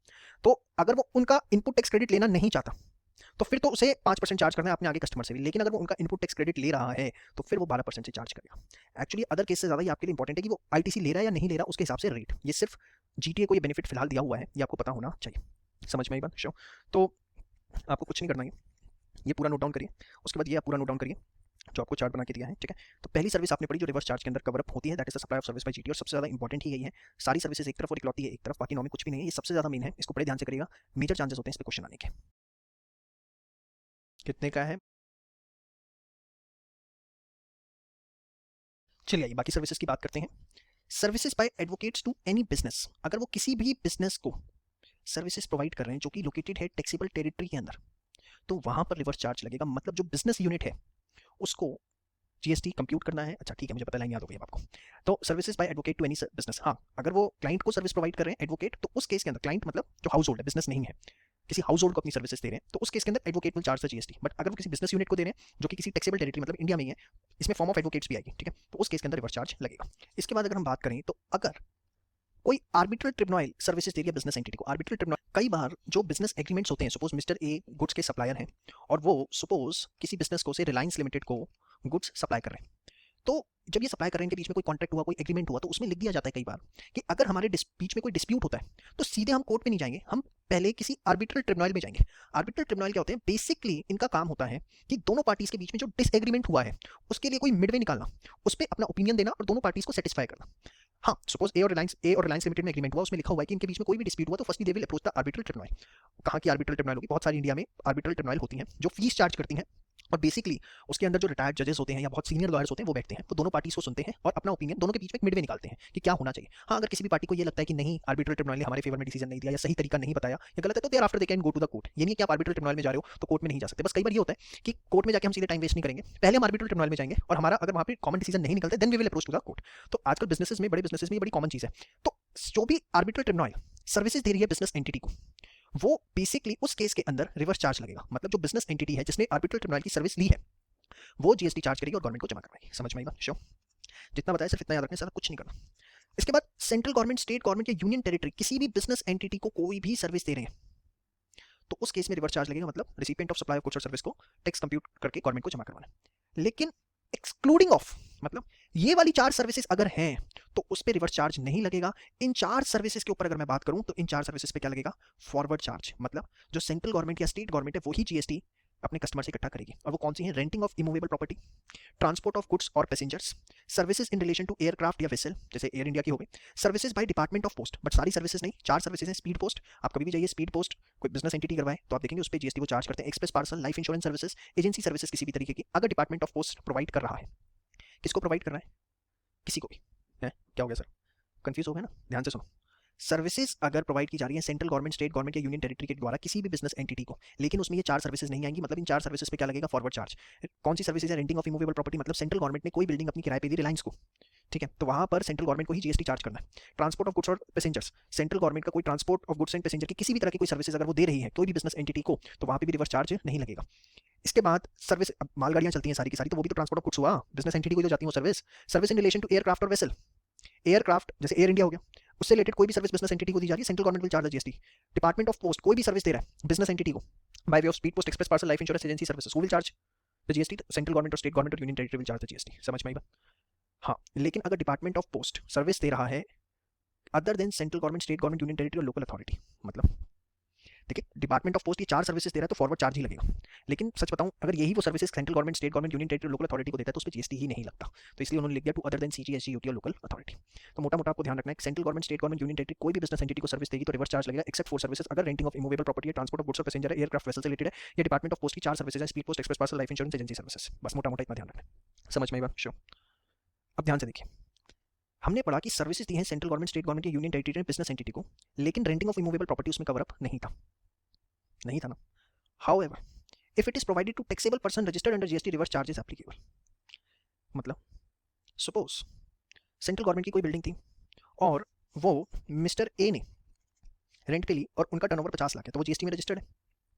तो अगर वो उनका इनपुट टैक्स क्रेडिट लेना नहीं चाहता तो फिर तो उसे 5% चार्ज करना है अपने आगे कस्टमर से भी, लेकिन अगर वो उनका इनपुट टैक्स क्रेडिट ले रहा है तो फिर वो 12% से चार्ज करेगा। एक्चुअली अदर केस से ज़्यादा ये आपके लिए इंपॉर्टेंट है कि वो आईटीसी ले रहा है या नहीं ले रहा, उसके हिसाब से रेट। ये सिर्फ जीटीए को ये बेनिफिट फिलहाल दिया हुआ है, ये आपको पता होना चाहिए। समझ में आई बात? शो तो आपको कुछ नहीं करना है, ये पूरा नोट डाउन करिए। उसके बाद ये आप पूरा नोट डाउन करिए, जो आपको चार्ट बना के दिया है, ठीक है। तो पहली सर्विस आपने पढ़ी जो रिवर्स चार्ज के अंदर कवर अप होती है, that is the supply of service bye GT, और सबसे ज़्यादा इंपॉर्टेंट ही यही है। सारी सर्विसेज एक तरफ और इकलौती है एक तरफ, बाकी नौ में कुछ भी नहीं है। ये सबसे ज़्यादा मेन है, इसको बड़े ध्यान से करिएगा, मेजर चांसेस होते हैं इस पे क्वेश्चन आने के। कितने का है? चलिए आइए बाकी सर्विसेज की बात करते हैं। Services by advocates to any business, अगर वो किसी भी बिजनेस को सर्विसेज प्रोवाइड कर रहे हैं जो कि लोकेटेड है टैक्सेबल टेरिटरी के अंदर, तो वहां पर रिवर्स चार्ज लगेगा। मतलब जो बिजनेस यूनिट है उसको जीएसटी कंप्यूट करना है। अच्छा ठीक है, मुझे पता लाइन याद हो गई अब आपको। तो services by advocate to any business, हाँ अगर वो क्लाइंट को सर्विस प्रोवाइड कर रहे हैं एडवोकेट, तो उस केस के अंदर क्लाइंट मतलब जो हाउस होल्ड है, बिजनेस नहीं है, किसी हाउस होल्ड को अपनी सर्विसेज दे रहे हैं, तो उस केस के अंदर advocate will charge the GST. But अगर वो किसी बिजनेस यूनिट को दे रहे हैं जो कि किसी टैक्सेबल टेरिटरी मतलब इंडिया में ही है, इसमें फॉर्म ऑफ एडवोकेट्स भी आएगी, ठीक है, तो उस केस के अंदर रिवर्स चार्ज लगेगा। इसके बाद अगर हम बात करें तो अगर कोई आर्बिट्रल ट्रिब्यूनल सर्विसेज दे रही है बिजनेस एंटिटी को, आर्बिट्रल ट्रिब्यूनल कई बार जो बिजनेस एग्रीमेंट्स होते हैं, सपोज मिस्टर ए गुड्स के सप्लायर हैं और वो सपोज किसी बिजनेस को से रिलायंस लिमिटेड को गुड्स सप्लाई कर रहे हैं, तो जब ये सप्लाई कर रहे हैं इनके बीच में कोई कॉन्ट्रैक्ट हुआ, कोई एग्रीमेंट हुआ, तो उसमें लिख दिया जाता है कई बार कि अगर हमारे बीच में कोई डिस्प्यूट होता है तो सीधे हम कोर्ट में नहीं जाएंगे, हम पहले किसी आर्बिट्रल ट्रिब्यूनल में जाएंगे। आर्बिट्रल ट्रिब्यूनल क्या होते हैं? बेसिकली इनका काम होता है कि दोनों पार्टीज के बीच में जो डिसएग्रीमेंट हुआ है उसके लिए कोई मिडवे निकालना, उस पर अपना ओपिनियन देना और दोनों पार्टीज को सेटिस्फाई करना। हाँ सपोज ए और रिलायंस लिमिटेड में एग्रीमेंट हुआ, उसमें लिखा हुआ है कि इनके बीच में कोई भी डिस्प्यूट हुआ तो firstly they will approach the arbitral tribunal. कहाँ की आर्बिट्रल ट्रिब्यूनल होगी? बहुत सारी इंडिया में आर्बिट्रल ट्रिब्यूनल होती हैं जो फीस चार्ज करती हैं, और बेसिकली उसके अंदर जो रिटायर्ड जजेस होते हैं या बहुत सीनियर लॉयर्स होते हैं वो बैठते हैं, वो दोनों पार्टीज को सुनते हैं और अपना ओपिनियन दोनों के बीच में एक मिडवे निकालते हैं कि क्या होना चाहिए। हाँ अगर किसी भी पार्टी को ये लगता है कि नहीं आर्बिट्रल ट्रिब्यूनल ने हमारे फेवर में डिसीजन नहीं दिया या सही तरीका नहीं बताया या गलत है, तो thereafter they can go to the court. ये नहीं कि आप आर्बिट्रल ट्रिब्यूनल में जा रहे हो तो कोर्ट में नहीं जा सकते। बस कई बार ये होता है कि कोर्ट में जाके हम सीधे टाइम वेस्ट नहीं करेंगे, पहले हम आर्बिट्रल ट्रिब्यूनल में जाएंगे और हमारा अगर वहाँ पे कॉमन डिसीजन नहीं निकलता then we will approach to the court. तो आजकल बिजनेसेस में, बड़े बिजनेसेस में ये बड़ी कॉमन चीज़ है। तो जो भी आर्बिट्रल ट्रिब्यूनल सर्विसेज दे रही है बिजनेस एंटिटी को, वो बेसिकली उस केस के अंदर रिवर्स चार्ज लगेगा। मतलब जो बिजनेस एंटिटी है जिसने आर्बिट्रल ट्रिब्यूनल की सर्विस ली है वो जीएसटी चार्ज करेगी और गवर्नमेंट को जमा करवाएगी। समझ में आएगा? श्योर? जितना बताया सिर्फ इतना याद रखना, सारा कुछ नहीं करना। इसके बाद सेंट्रल गवर्नमेंट, स्टेट गवर्नमेंट या यूनियन टेरिटरी किसी भी बिजनेस एंटिटी को कोई भी सर्विस दे रहे हैं तो उस केस में रिवर्स चार्ज लगेगा। मतलब recipient of supply of goods और सर्विस को टैक्स कंप्यूट करके गवर्नमेंट को जमा करवाना। लेकिन एक्सक्लूडिंग ऑफ, मतलब ये वाली 4 सर्विसेज अगर हैं तो उस पर रिवर्स चार्ज नहीं लगेगा। इन 4 सर्विसेज के ऊपर अगर मैं बात करूं तो इन 4 सर्विसेज पे क्या लगेगा? Forward charge. मतलब जो सेंट्रल गवर्नमेंट या स्टेट गवर्नमेंट है वही जीएसटी अपने कस्टमर से इकट्ठा करेगी। और वो कौन सी है? Renting of immovable property, transport of goods और passengers, services in relation to aircraft या वेसल, जैसे एयर इंडिया की हो गई, services by department of post, but सारी सर्विसेज नहीं, 4 सर्विसेज हैं। स्पीड पोस्ट, आप कभी भी जाइए स्पीड पोस्ट कोई बिजनेस एंटिटी करवाए तो आप देखेंगे उस पर जीएसटी वो चार्ज करते हैं। Express parcel, life insurance services, agency services किसी भी तरीके की अगर डिपार्टमेंट ऑफ पोस्ट प्रोवाइड कर रहा है, किसको प्रोवाइड कर रहा है? किसी को भी है। क्या हो गया सर? कंफ्यूज हो गया ना? ध्यान से सुनो। सर्विसेज अगर प्रोवाइड की जा रही है सेंट्रल गवर्नमेंट, स्टेट गवर्नमेंट या यूनियन टेरिटरी के द्वारा किसी भी बिजनेस एंटिटी को, लेकिन उसमें ये 4 सर्विसेज नहीं आएंगी, मतलब इन 4 सर्विसेज पे क्या लगेगा? Forward charge. कौन सी सर्विसेज है? रेंटिंग ऑफ इमूवेबल प्रॉपर्टी, मतलब सेंट्रल गवर्नमेंट ने कोई बिल्डिंग अपनी किराए पे दी रिलायंस को, ठीक है, तो वहां पर सेंट्रल गवर्नमेंट को ही जीएसटी चार्ज करना है। ट्रांसपोर्ट ऑफ गुड्स और पैसेंजर्स, सेंट्रल गवर्नमेंट का कोई transport of goods and passenger की किसी भी तरह की कोई सर्विसेज अगर वो दे रही है कोई भी बिजनेस एंटिटी को, तो वहां पे भी रिवर्स चार्ज नहीं लगेगा। इसके बाद सर्विस, मालगाड़ियां चलती हैं सारी की सारी, तो वो भी तो ट्रांसपोर्ट ऑफ गुड्स हुआ, बिजनेस एंटिटी को जो जाती है वो service. Service in relation to aircraft और वेसल, एयरक्राफ्ट जैसे एयर इंडिया हो गया, उससे रिलेटेड कोई भी सर्विस बिजनेस एंटिटी को दी जा रही है, central government will charge GST. Department of post कोई भी सर्विस दे रहा है बिजनेस एंटिटी को bye way of speed post, express parcel, life insurance, agency services, who will charge the GST? Central government और स्टेट गवर्नमेंट और union territory will charge the GST. समझ में आई बात? हाँ, लेकिन अगर डिपार्टमेंट ऑफ पोस्ट सर्विस दे रहा है other than central government, state government, union territory और लोकल अथॉरिटी, मतलब देखिए डिपार्टमेंट ऑफ पोस्ट ये 4 सर्विसेज दे रहा है तो फॉरवर्ड चार्ज ही लगेगा। लेकिन सच बताऊं अगर यही वो services central government, state government, union territory, local authority को देता है तो उस पर जीएसटी ही नहीं लगता। तो इसलिए उन्होंने लिख दिया to other than CGST, UT और लोकल अथॉरिटी। तो मोटा मोटा आपको ध्यान रखना है central government, state government, union territory कोई भी बिजनेस एंटिटी को सर्विस देगी तो रिवर्स चार्ज लगेगा, एक्सेप्ट 4 सर्विसेज अगर renting of immovable property, transport of goods और पैसेंजर, एयरक्राफ्ट वेसल से रिलेटेड है, या डिपार्टमेंट ऑफ पोस्ट की 4 सर्विसेज है, speed post, express parcel, life insurance, agency services. बस मोटा मोटा इतना ध्यान रखना है। समझ में आई बात? श्योर? अब ध्यान से देखिए, हमने पढ़ा कि सर्विसेज दी हैं सेंट्रल गवर्नमेंट, स्टेट गवर्नमेंट या यूनियन टेरिटरी ने बिजनेस एंटिटी को, लेकिन रेंटिंग ऑफ इमूवेबल प्रॉपर्टी उसमें कवर अप नहीं था, नहीं था ना। However, if it is provided to taxable person registered under GST, reverse charge is applicable. मतलब suppose सेंट्रल गवर्नमेंट की कोई बिल्डिंग थी और वो मिस्टर ए ने रेंट पे ली और उनका टर्नओवर 50 लाख है, तो वो जीएसटी में रजिस्टर्ड है,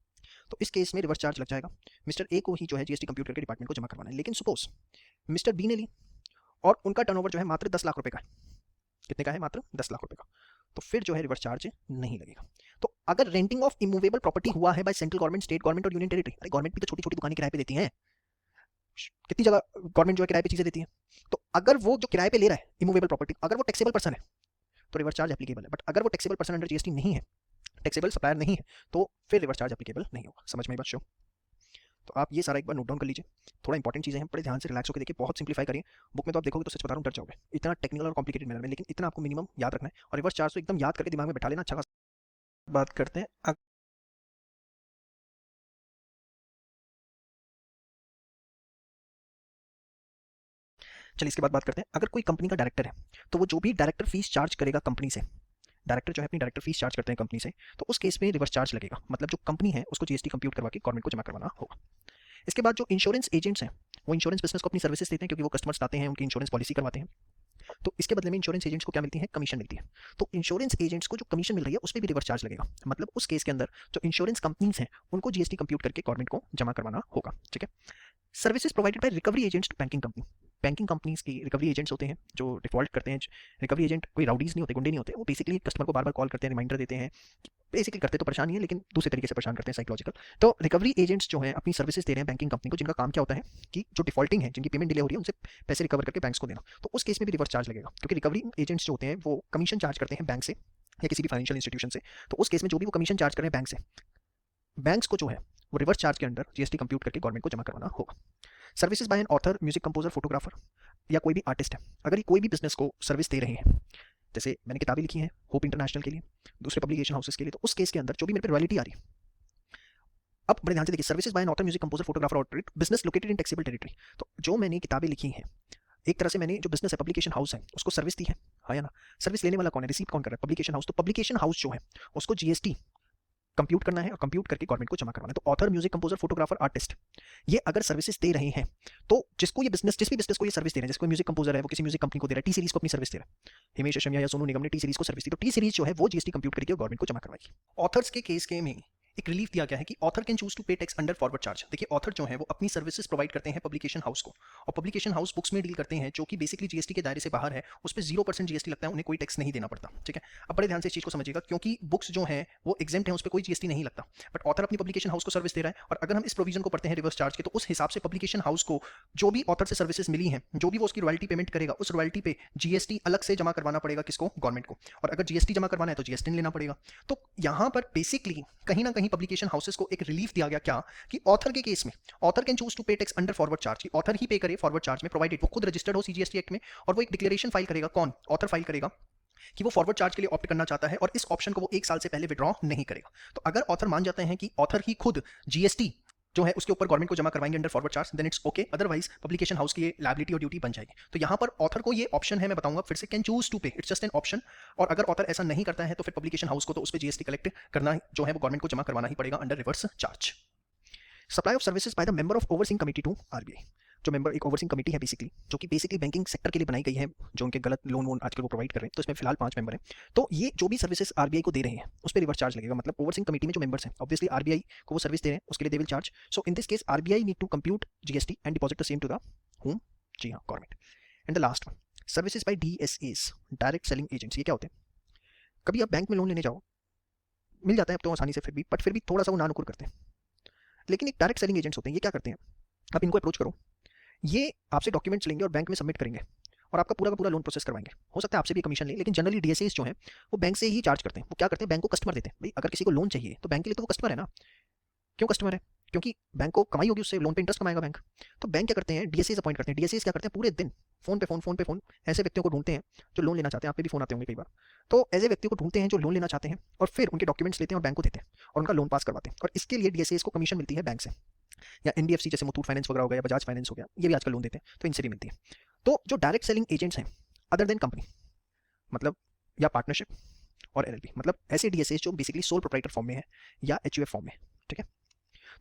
तो इस केस में रिवर्स चार्ज लग जाएगा। मिस्टर ए को ही जो है जीएसटी कंप्यूट करके डिपार्टमेंट को जमा करवाना है। लेकिन सपोज मिस्टर बी ने ली और उनका टर्नओवर जो है मात्र 10 लाख रुपए का है। कितने का है? मात्र 10 लाख रुपए का। तो फिर जो है रिवर्स चार्ज नहीं लगेगा। तो अगर रेंटिंग ऑफ इमूवेबल प्रॉपर्टी हुआ है by central government, state government और यूनियन टेरिटरी, अरे गवर्नमेंट भी तो छोटी छोटी दुकानें किराए पे देती हैं, कितनी जगह गवर्नमेंट जो है किराए पे चीजें देती है। तो अगर वो जो किराए पे ले रहा है इमूवेबल प्रॉपर्टी, अगर वो टैक्सेबल पर्सन है तो रिवर्स चार्ज एप्लीकेबल है। बट अगर वो टैक्सेबल पर्सन अंडर जीएसटी नहीं है, टैक्सेबल सप्लायर नहीं है, तो फिर रिवर्स चार्ज एप्लीकेबल नहीं होगा। समझ में बात? शो तो आप ये सारा एक बार नोट डाउन कर लीजिए। थोड़ा इंपॉर्टेंट चीज़ें हैं, बड़े ध्यान से रिलैक्स होकर देखिए, बहुत सिंप्लीफाई करिए। बुक में तो आप देखोगे तो सच बता रहा हूँ, डर जाओगे, इतना टेक्निकल और कॉम्प्लिकेटेड मैनर में, लेकिन इतना आपको मिनिमम याद रखना है। और रिवर्स चार्ज तो एकदम याद करके दिमाग में बैठा लेना अच्छा खासा। बात करते हैं चलिए इसके बाद बात करते हैं, अगर कोई कंपनी का डायरेक्टर है तो वो जो भी डायरेक्टर फीस चार्ज करेगा कंपनी से, डायरेक्टर जो है अपनी डायरेक्टर फीस चार्ज करते हैं कंपनी से, तो उस केस में रिवर्स चार्ज लगेगा। मतलब जो कंपनी है उसको जीएसटी कंप्यूट करवा के गवर्नमेंट को जमा करवाना होगा। इसके बाद जो इंश्योरेंस एजेंट्स हैं, वो इंश्योरेंस बिजनेस को अपनी सर्विसेज देते हैं, क्योंकि वो कस्टमर्स आते हैं उनकी इंश्योरेंस पॉलिसी करवाते हैं। तो इसके बदले में इंश्योरेंस एजेंट्स को क्या मिलती है? कमीशन मिलती है। तो इंश्योरेंस एजेंट्स को जो कमीशन मिल रही है उस पर भी रिवर्स चार्ज लगेगा। मतलब उस केस के अंदर जो इंश्योरेंस कंपनीज हैं उनको जीएसटी कंप्यूट करके गवर्नमेंट को जमा करवाना होगा। ठीक है। Services provided bye recovery agents banking company, banking companies की रिकवरी एजेंट्स होते हैं जो डिफॉल्ट करते हैं। रिकवरी एजेंट कोई राउडीज नहीं होते, गुंडे नहीं होते, वो बेसिकली कस्टमर को बार बार कॉल करते हैं, रिमाइंडर देते हैं। बेसिकली करते तो परेशान ही है, लेकिन दूसरे तरीके से परेशान करते हैं, साइकोलॉजिकल। तो रिकवरी एजेंट्स जो हैं अपनी सर्विसेज दे रहे हैं बैंकिंग कंपनी को, जिनका काम क्या होता है कि जो डिफॉल्टिंग है, जिनकी पेमेंट डिले हो रही है, उनसे पैसे रिकवर करके बैंक्स को देना। तो उस केस में भी रिवर्स चार्ज लगेगा, क्योंकि रिकवरी एजेंट्स जो होते हैं वो कमीशन चार्ज करते हैं बैंक से या किसी भी फाइनेंशियल इंस्टीट्यूशन से। तो उस केस में जो भी वो कमीशन चार्ज कर रहे हैं बैंक से, बैंक्स को जो है वो रिवर्स चार्ज के अंडर जीएसटी कंप्यूट करके गवर्नमेंट को जमा करवाना होगा। Services by an author, music composer, photographer या कोई भी आर्टिस्ट है, अगर ये कोई भी बिजनेस को सर्विस दे रहे हैं, जैसे मैंने किताबें लिखी हैं होप इंटरनेशनल के लिए, दूसरे पब्लिकेशन हाउसेस के लिए, तो उस केस के अंदर जो भी मेरे पे रॉयल्टी आ रही है, अब बड़े ध्यान से देखिए, services by an author, music composer, photographer और business located in taxable territory. तो जो मैंने किताबें लिखी हैं, एक तरह से मैंने जो बिजनेस है, पब्लिकेशन हाउस है, उसको सर्विस दी है, हाँ या ना? सर्विस लेने वाला कौन है? रिसीव कौन कर रहा है? Publication house. तो पब्लिकेशन हाउस जो है उसको जीएसटी कंप्यूट करना है और कंप्यूट करके गवर्नमेंट को जमा करवाना है। तो author, music composer, photographer, artist, ये अगर सर्विसेज दे रहे हैं, तो जिसको ये बिजनेस, जिस भी बिजनेस को ये सर्विस दे रहे हैं, जिसको म्यूजिक कंपोजर है वो किसी म्यूजिक कंपनी को दे रहा है, टी सीरीज को अपनी सर्विस दे रहा है, हिमेश रेशमिया या सोनू निगम ने टी सीरीज को सर्विस दी, तो टी सीरीज जो है वो जीएसटी कंप्यूट करके गवर्नमेंट को जमा करवाएगी। ऑथर्स के केस के में एक रिलीफ दिया गया है कि author can choose to pay tax under forward charge. देखिए ऑथर जो है वो अपनी सर्विसेज प्रोवाइड करते हैं पब्लिकेशन हाउस को, और पब्लिकेशन हाउस बुक्स में डील करते हैं जो कि बेसिकली जीएसटी के दायरे से बाहर है, उस पर 0% जीएसटी लगता है, उन्हें कोई टैक्स नहीं देना पड़ता। ठीक है। अब बड़े ध्यान से इस चीज को समझिएगा, क्योंकि बुक्स जो है वो एग्जेम्प्ट है, उस पर कोई जीएसटी नहीं लगता, बट ऑथर अपनी पब्लिकेशन हाउस को सर्विस दे रहा है, और अगर हम इस प्रोविजन को पढ़ते हैं रिवर्स चार्ज के, तो उस हिसाब से पब्लिकेशन हाउस को जो भी ऑथर से सर्विसेज मिली हैं, जो भी वो उसकी रॉयल्टी पेमेंट करेगा, उस रॉयल्टी पे जीएसटी अलग से जमा करवाना पड़ेगा, किसको? गवर्नमेंट को। और अगर जीएसटी जमा करवाना है तो जीएसटी लेना पड़ेगा। तो यहां पर बेसिकली कहीं ना कहीं पब्लिकेशन हाउसेस को एक रिलीफ दिया गया, क्या कि ऑथर के केस में author can choose to pay tax under forward charge, author he पे करे फॉरवर्ड चार्ज में, प्रोवाइडेड वो खुद रजिस्टर्ड हो सीजीएसटी एक्ट में, और वो एक डिक्लेरेशन फाइल करेगा। कौन? ऑथर फाइल करेगा कि वो फॉरवर्ड चार्ज के लिए ऑप्ट करना चाहता है, और इस ऑप्शन को वो 1 साल से पहले विड्रॉ नहीं करेगा। तो अगर ऑथर मान जाते हैं कि ऑथर ही खुद जीएसटी जो है उसके ऊपर गवर्नमेंट को जमा करवाएंगे under forward charge, then it's okay, otherwise publication house की ये लायबिलिटी और ड्यूटी बन जाएगी। तो यहाँ पर ऑथर को ये ऑप्शन है, मैं बताऊंगा फिर से, कैन चूज टू पे, इट्स जस्ट एन ऑप्शन। और अगर ऑथर ऐसा नहीं करता है तो फिर पब्लिकेशन हाउस को तो उस पर जीएसटी कलेक्ट करना जो है वो गवर्नमेंट को जमा करवाना ही पड़ेगा under reverse charge. Supply of services by the member of overseeing committee to RBI, जो मेंबर एक ओवरसीइंग कमिटी है बेसिकली, जो कि बेसिकली बैंकिंग सेक्टर के लिए बनाई गई है, जो उनके गलत लोन वोन आजकल वो प्रोवाइड कर रहे हैं, तो इसमें फिलहाल 5 मेंबर हैं। तो ये जो भी सर्विसेज आरबीआई को दे रहे हैं उस पर रिवर्स चार्ज लगेगा। मतलब ओवरसीइंग कमिटी में जो मेंबर्स हैं, ऑब्वियसली आरबीआई को वो सर्विस दे रहे हैं, उसके लिए they will charge. So in this case RBI need to compute GST and deposit the same to the home, जी हाँ, government. And the last one, services by DSS, direct selling agents. ये क्या होते हैं? कभी आप बैंक में loan लेने जाओ, मिल जाता है अब तो आसानी से, फिर भी बट फिर भी थोड़ा सा वो नानुकुर करते हैं। लेकिन एक डायरेक्ट सेलिंग एजेंट्स होते हैं, ये क्या करते हैं? आप इनको अप्रोच करो, ये आपसे डॉक्यूमेंट्स लेंगे और बैंक में सबमिट करेंगे, और आपका पूरा का पूरा लोन प्रोसेस करवाएंगे। हो सकता है आपसे भी कमीशन ले, लेकिन जनरली डीएसएस जो है वो बैंक से ही चार्ज करते हैं। वो क्या करते हैं? बैंक को कस्टमर देते हैं। भाई अगर किसी को लोन चाहिए तो बैंक के लिए तो वो कस्टमर है ना। क्यों कस्टमर है? क्योंकि बैंक को कमाई होगी उससे, लोन पे इंटरेस्ट कमाएगा बैंक। तो बैंक क्या करते हैं? डीएसएस अपॉइंट करते हैं। डीएसएस क्या करते हैं? पूरे दिन फोन पे फोन ऐसे व्यक्तियों को ढूंढते हैं जो लोन लेना चाहते हैं। आप पे भी फोन आते होंगे कई बार। तो ऐसे व्यक्तियों को ढूंढते हैं जो लोन लेना चाहते हैं, और फिर उनके डॉक्यूमेंट्स लेते हैं और बैंक को देते हैं, और उनका लोन पास करवाते हैं। और इसके लिए डीएसएस को कमीशन मिलती है बैंक से, या एनबीएफसी जैसे मुथूट फाइनेंस वगैरह हो गया, या बजाज फाइनेंस हो गया, ये भी आजकल लोन देते हैं, तो इनसे भी मिलती है। तो जो डायरेक्ट सेलिंग एजेंट्स हैं अदर देन कंपनी, मतलब या पार्टनरशिप और एलएलपी, मतलब ऐसे डीएसएस जो बेसिकली सोल प्रोप्राइटर फॉर्म में है या एचयूएफ फॉर्म में, ठीक है।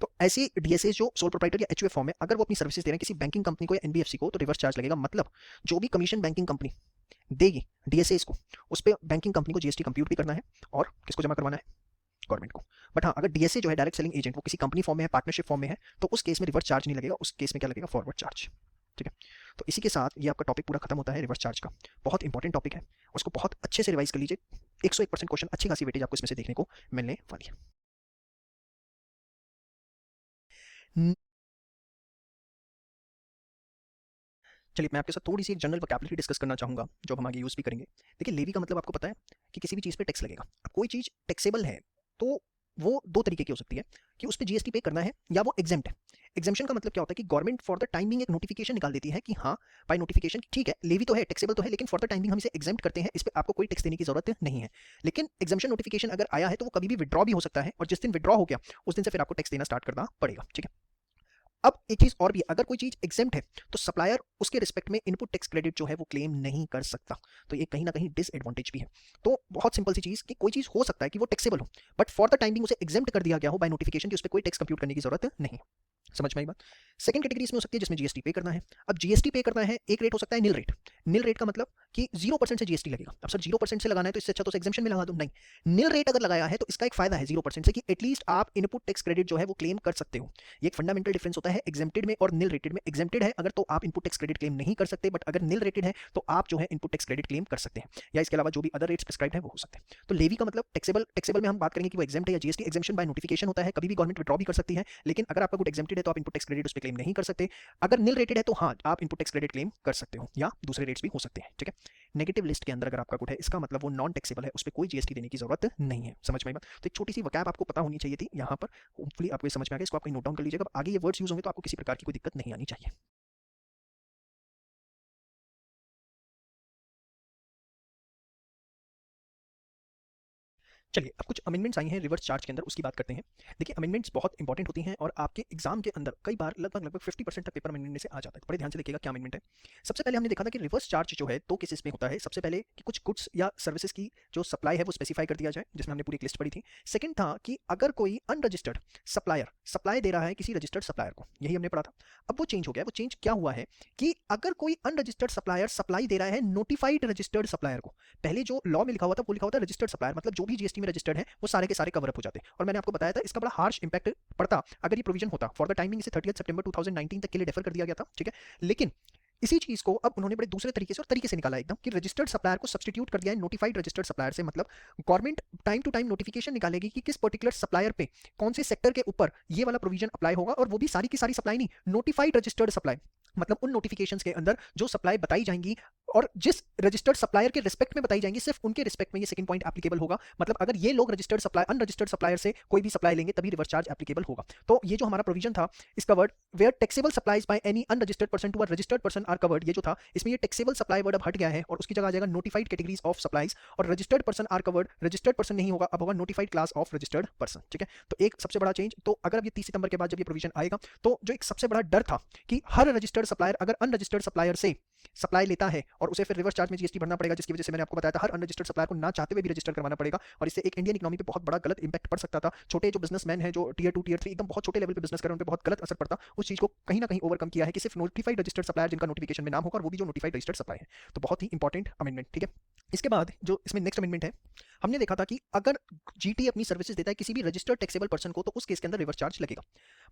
तो ऐसे डीएसएस जो सोल प्रोप्राइटर या एचयूएफ फॉर्म में, अगर वो अपनी सर्विसेज दे रहे हैं किसी बैंकिंग कंपनी को या एनबीएफसी को, तो रिवर्स चार्ज लगेगा। मतलब जो भी कमीशन बैंकिंग कंपनी देगी डीएसएस को, उस पर बैंकिंग कंपनी को जीएसटी कंप्यूट भी करना है, और किसको जमा करवाना है? गवर्नमेंट को। बट हाँ, अगर डीएसए जो है डायरेक्ट सेलिंग एजेंट, वो किसी कंपनी फॉर्म में है, पार्टनरशिप फॉर्म में है, तो उस केस में रिवर्स चार्ज नहीं लगेगा, उस केस में क्या लगेगा? Forward charge. ठीक है। तो इसी के साथ ये आपका टॉपिक पूरा खत्म होता है रिवर्स चार्ज का। बहुत इंपॉर्टेंट टॉपिक है, उसको बहुत अच्छे से रिवाइज कर लीजिए। 101% क्वेश्चन, अच्छी खासी वेटेज आपको इसमें से देखने को मिलने वाली है। चलिए मैं आपके साथ थोड़ी सी एक जनरल वोकैबुलरी डिस्कस करना चाहूँगा, जो हम आगे यूज़ भी करेंगे। देखिए लेवी का मतलब आपको पता है कि किसी भी चीज़ पे टैक्स लगेगा। अब कोई चीज़ टैक्सेबल है तो वो 2 तरीके की हो सकती है, कि उस पे जीएसटी पे करना है या वो एग्जेम्प्ट है। एग्जाम्शन का मतलब क्या होता है कि गवर्नमेंट फॉर द टाइमिंग एक नोटिफिकेशन निकाल देती है कि हाँ बाय नोटिफिकेशन ठीक है लेवी तो है टैक्सेबल तो है लेकिन फॉर द टाइमिंग हम इसे एग्जाम्प्ट करते हैं, इस पे आपको कोई टैक्स देने की जरूरत नहीं है। लेकिन एग्जाम्शन नोटिफिकेशन अगर आया है तो वो कभी भी विड्रॉ भी हो सकता है और जिस दिन विड्रॉ हो गया उस दिन से फिर आपको टैक्स देना स्टार्ट करना पड़ेगा। ठीक है, अब एक चीज और भी है, अगर कोई चीज एग्जेम्प्ट है तो सप्लायर उसके रिस्पेक्ट में इनपुट टैक्स क्रेडिट जो है वो क्लेम नहीं कर सकता, तो ये कहीं ना कहीं डिसएडवांटेज भी है। तो बहुत सिंपल सी चीज कि कोई चीज हो सकता है कि वो टैक्सेबल हो बट फॉर द टाइमिंग उसे एग्जेम्प्ट कर दिया गया हो बाय नोटिफिकेशन कि उस पर कोई टैक्स कंप्यूट करने की जरूरत नहीं। समझ में आई बात। सेकंड कैटेगरी इसमें हो सकती है जिसमें जीएसटी पे करना है। अब जीएसटी पे करना है, एक रेट हो सकता है निल रेट। निल रेट का मतलब कि 0% से जीएसटी लगेगा। अब सर 0% से लगाना है तो इससे अच्छा तो एग्जेम्पशन में लगा दूं, नहीं, निल रेट अगर लगाया है तो इसका एक फायदा है 0% से कि एटलीस्ट आप इनपुट टैक्स क्रेडिट जो है वो क्लेम कर सकते हो। ये एक फंडामेंटल डिफरेंस होता है एग्जेम्प्टेड में और निल रेटेड में। एग्जेम्प्टेड है अगर तो आप इनपुट टैक्स क्रेडिट क्लेम नहीं कर सकते, बट अगर निल रेटेड है तो आप जो है इनपुट टैक्स क्रेडिट क्लेम कर सकते हैं, या इसके अलावा जो भी अदर रेट्स प्रिस्क्राइब्ड है वो हो सकते हैं। तो लेवी का मतलब टैक्सेबल में हम बात करेंगे कि वो एग्जेम्प्ट है या जीएसटी एग्जेम्पशन बाय नोटिफिकेशन होता है, कभी भी गवर्नमेंट विड्रॉ भी कर सकती है, लेकिन अगर आपका गुड एग्जेम्प्टेड है तो आप इनपुट टैक्स क्रेडिट उस पर क्लेम नहीं कर सकते। अगर निल रेटेड है तो हाँ आप इनपुट टैक्स क्रेडिट क्लेम कर सकते हो या दूसरे रेट्स भी हो सकते हैं। ठीक है, नेगेटिव लिस्ट के अंदर अगर आपका गुड है इसका मतलब वो नॉन टैक्सेबल है, उस पर कोई जीएसटी देने की जरूरत नहीं है। समझ में आई बात। तो एक छोटी सी वकैब आपको पता होनी चाहिए थी यहाँ पर, होपफुली आपको ये समझ में आ गया, इसको आप कहीं नोट डाउन कर लीजिएगा, आगे ये वर्ड्स यूज होंगे तो आपको किसी प्रकार की कोई दिक्कत नहीं आनी चाहिए। चलिए अब कुछ अमेंडमेंट्स आई हैं रिवर्स चार्ज के अंदर, उसकी बात करते हैं। देखिए अमेंडमेंट्स बहुत इंपॉर्टेंट होती हैं और आपके एग्जाम के अंदर कई बार लगभग 50% तक पेपर अमेंडमेंट से आ जाता है। बड़े ध्यान से देखिएगा क्या अमेंडमेंट है। सबसे पहले हमने देखा था कि रिवर्स चार्ज जो है दो केसेस में होता है। सबसे पहले कि कुछ गुड्स या सर्विसेज की जो सप्लाई है वो स्पेसिफाई कर दिया जाए, जिसमें हमने पूरी एक लिस्ट पढ़ी थी। सेकंड था कि अगर कोई अनरजिस्टर्ड सप्लायर सप्लाई दे रहा है किसी रजिस्टर्ड सप्लायर को, यही हमने पढ़ा था। अब वो चेंज हो गया। वो चेंज क्या हुआ है कि अगर कोई अनरजिस्टर्ड सप्लायर सप्लाई दे रहा है नोटिफाइड रजिस्टर्ड सप्लायर को, पहले जो लॉ में लिखा हुआ था वो लिखा हुआ था रजिस्टर्ड सप्लायर, मतलब जो भी जीएसटी में रजिस्टर्ड है वो सारे के सारे कवर अप हो जाते हैं। और मैंने आपको बताया था इसका बड़ा हार्श इंपैक्ट पड़ता अगर ये प्रोविजन होता। फॉर द टाइमिंग इसे 30 सितंबर 2019 तक के लिए डेफर कर दिया गया था। ठीक है, लेकिन इसी चीज को अब उन्होंने बड़े दूसरे तरीके से और तरीके से निकाला एकदम कि रजिस्टर्ड सप्लायर को सब्स्टिट्यूट कर दिया है नोटिफाइड रजिस्टर्ड सप्लायर से। मतलब government time to time notification निकालेगी कि किस पर्टिकुलर सप्लायर पे कौन से सेक्टर के ऊपर ये वाला प्रोविजन अप्लाई होगा, और वो भी सारी की सारी सप्लाई नहीं, नोटिफाइड रजिस्टर्ड सप्लाई, मतलब उन नोटिफिकेशंस के अंदर जो सप्लाई बताई जाएंगी और जिस रजिस्टर्ड सप्लायर के रिस्पेक्ट में बताई जाएंगी सिर्फ उनके रिस्पेक्ट में ये सेकंड पॉइंट एप्लीकेबल होगा। मतलब अगर ये लोग रजिस्टर्ड सप्लाई अनरजिस्टर्ड सप्लायर से कोई भी सप्लाई लेंगे तभी रिवर्स चार्ज एप्लीकेबल होगा। तो ये जो हमारा प्रोविजन था इसका word where taxable supplies by any unregistered person to a registered person are covered, ये जो था इसमें ये टैक्सेबल सप्लाई वर्ड अब हट गया है और उसकी जगह आ जाएगा नोटिफाइड कैटेगरीज ऑफ सप्लाईज, और registered person are covered, registered person नहीं होगा, अब होगा notified class of registered person. ठीक है, तो एक सबसे बड़ा चेंज। तो अगर अब ये 30 सितंबर के बाद जब ये प्रोविजन आएगा तो जो एक सबसे बड़ा डर था कि हर रजिस्टर्ड सप्लायर अगर अनरजिस्टर्ड सप्लायर से सप्लाई लेता है और उसे फिर रिवर्स चार्ज में जीएसटी भरना पड़ेगा, जिसकी वजह से मैंने आपको बताया था हर अनरजिस्टर्ड सप्लायर को ना चाहते हुए भी रजिस्टर करवाना पड़ेगा, और इससे एक इंडियन इकोनॉमी पे बहुत बड़ा गलत इंपैक्ट पड़ सकता था। छोटे जो बिजनेसमैन हैं जो टियर 2 टियर 3 एकदम बहुत छोटे लेवल पे बिजनेस कर रहे हैं उन पे बहुत गलत असर पड़ता। उस चीज को कहीं ना कहीं ओवरकम किया है कि सिर्फ नोटिफाइड रजिस्टर्ड सप्लायर जिनका नोटिफिकेशन में नाम होगा और वो भी जो नोटिफाइड रजिस्टर्ड सप्लाई है। तो बहुत ही इंपॉर्टेंट अमेंडमेंट। ठीक है, इसके बाद जो इसमें नेक्स्ट अमेंडमेंट है, हमने देखा था कि अगर जीटी अपनी सर्विसेज देता है किसी भी रजिस्टर्ड टैक्सेबल पर्सन को तो उस केस के अंदर रिवर्स चार्ज लगेगा।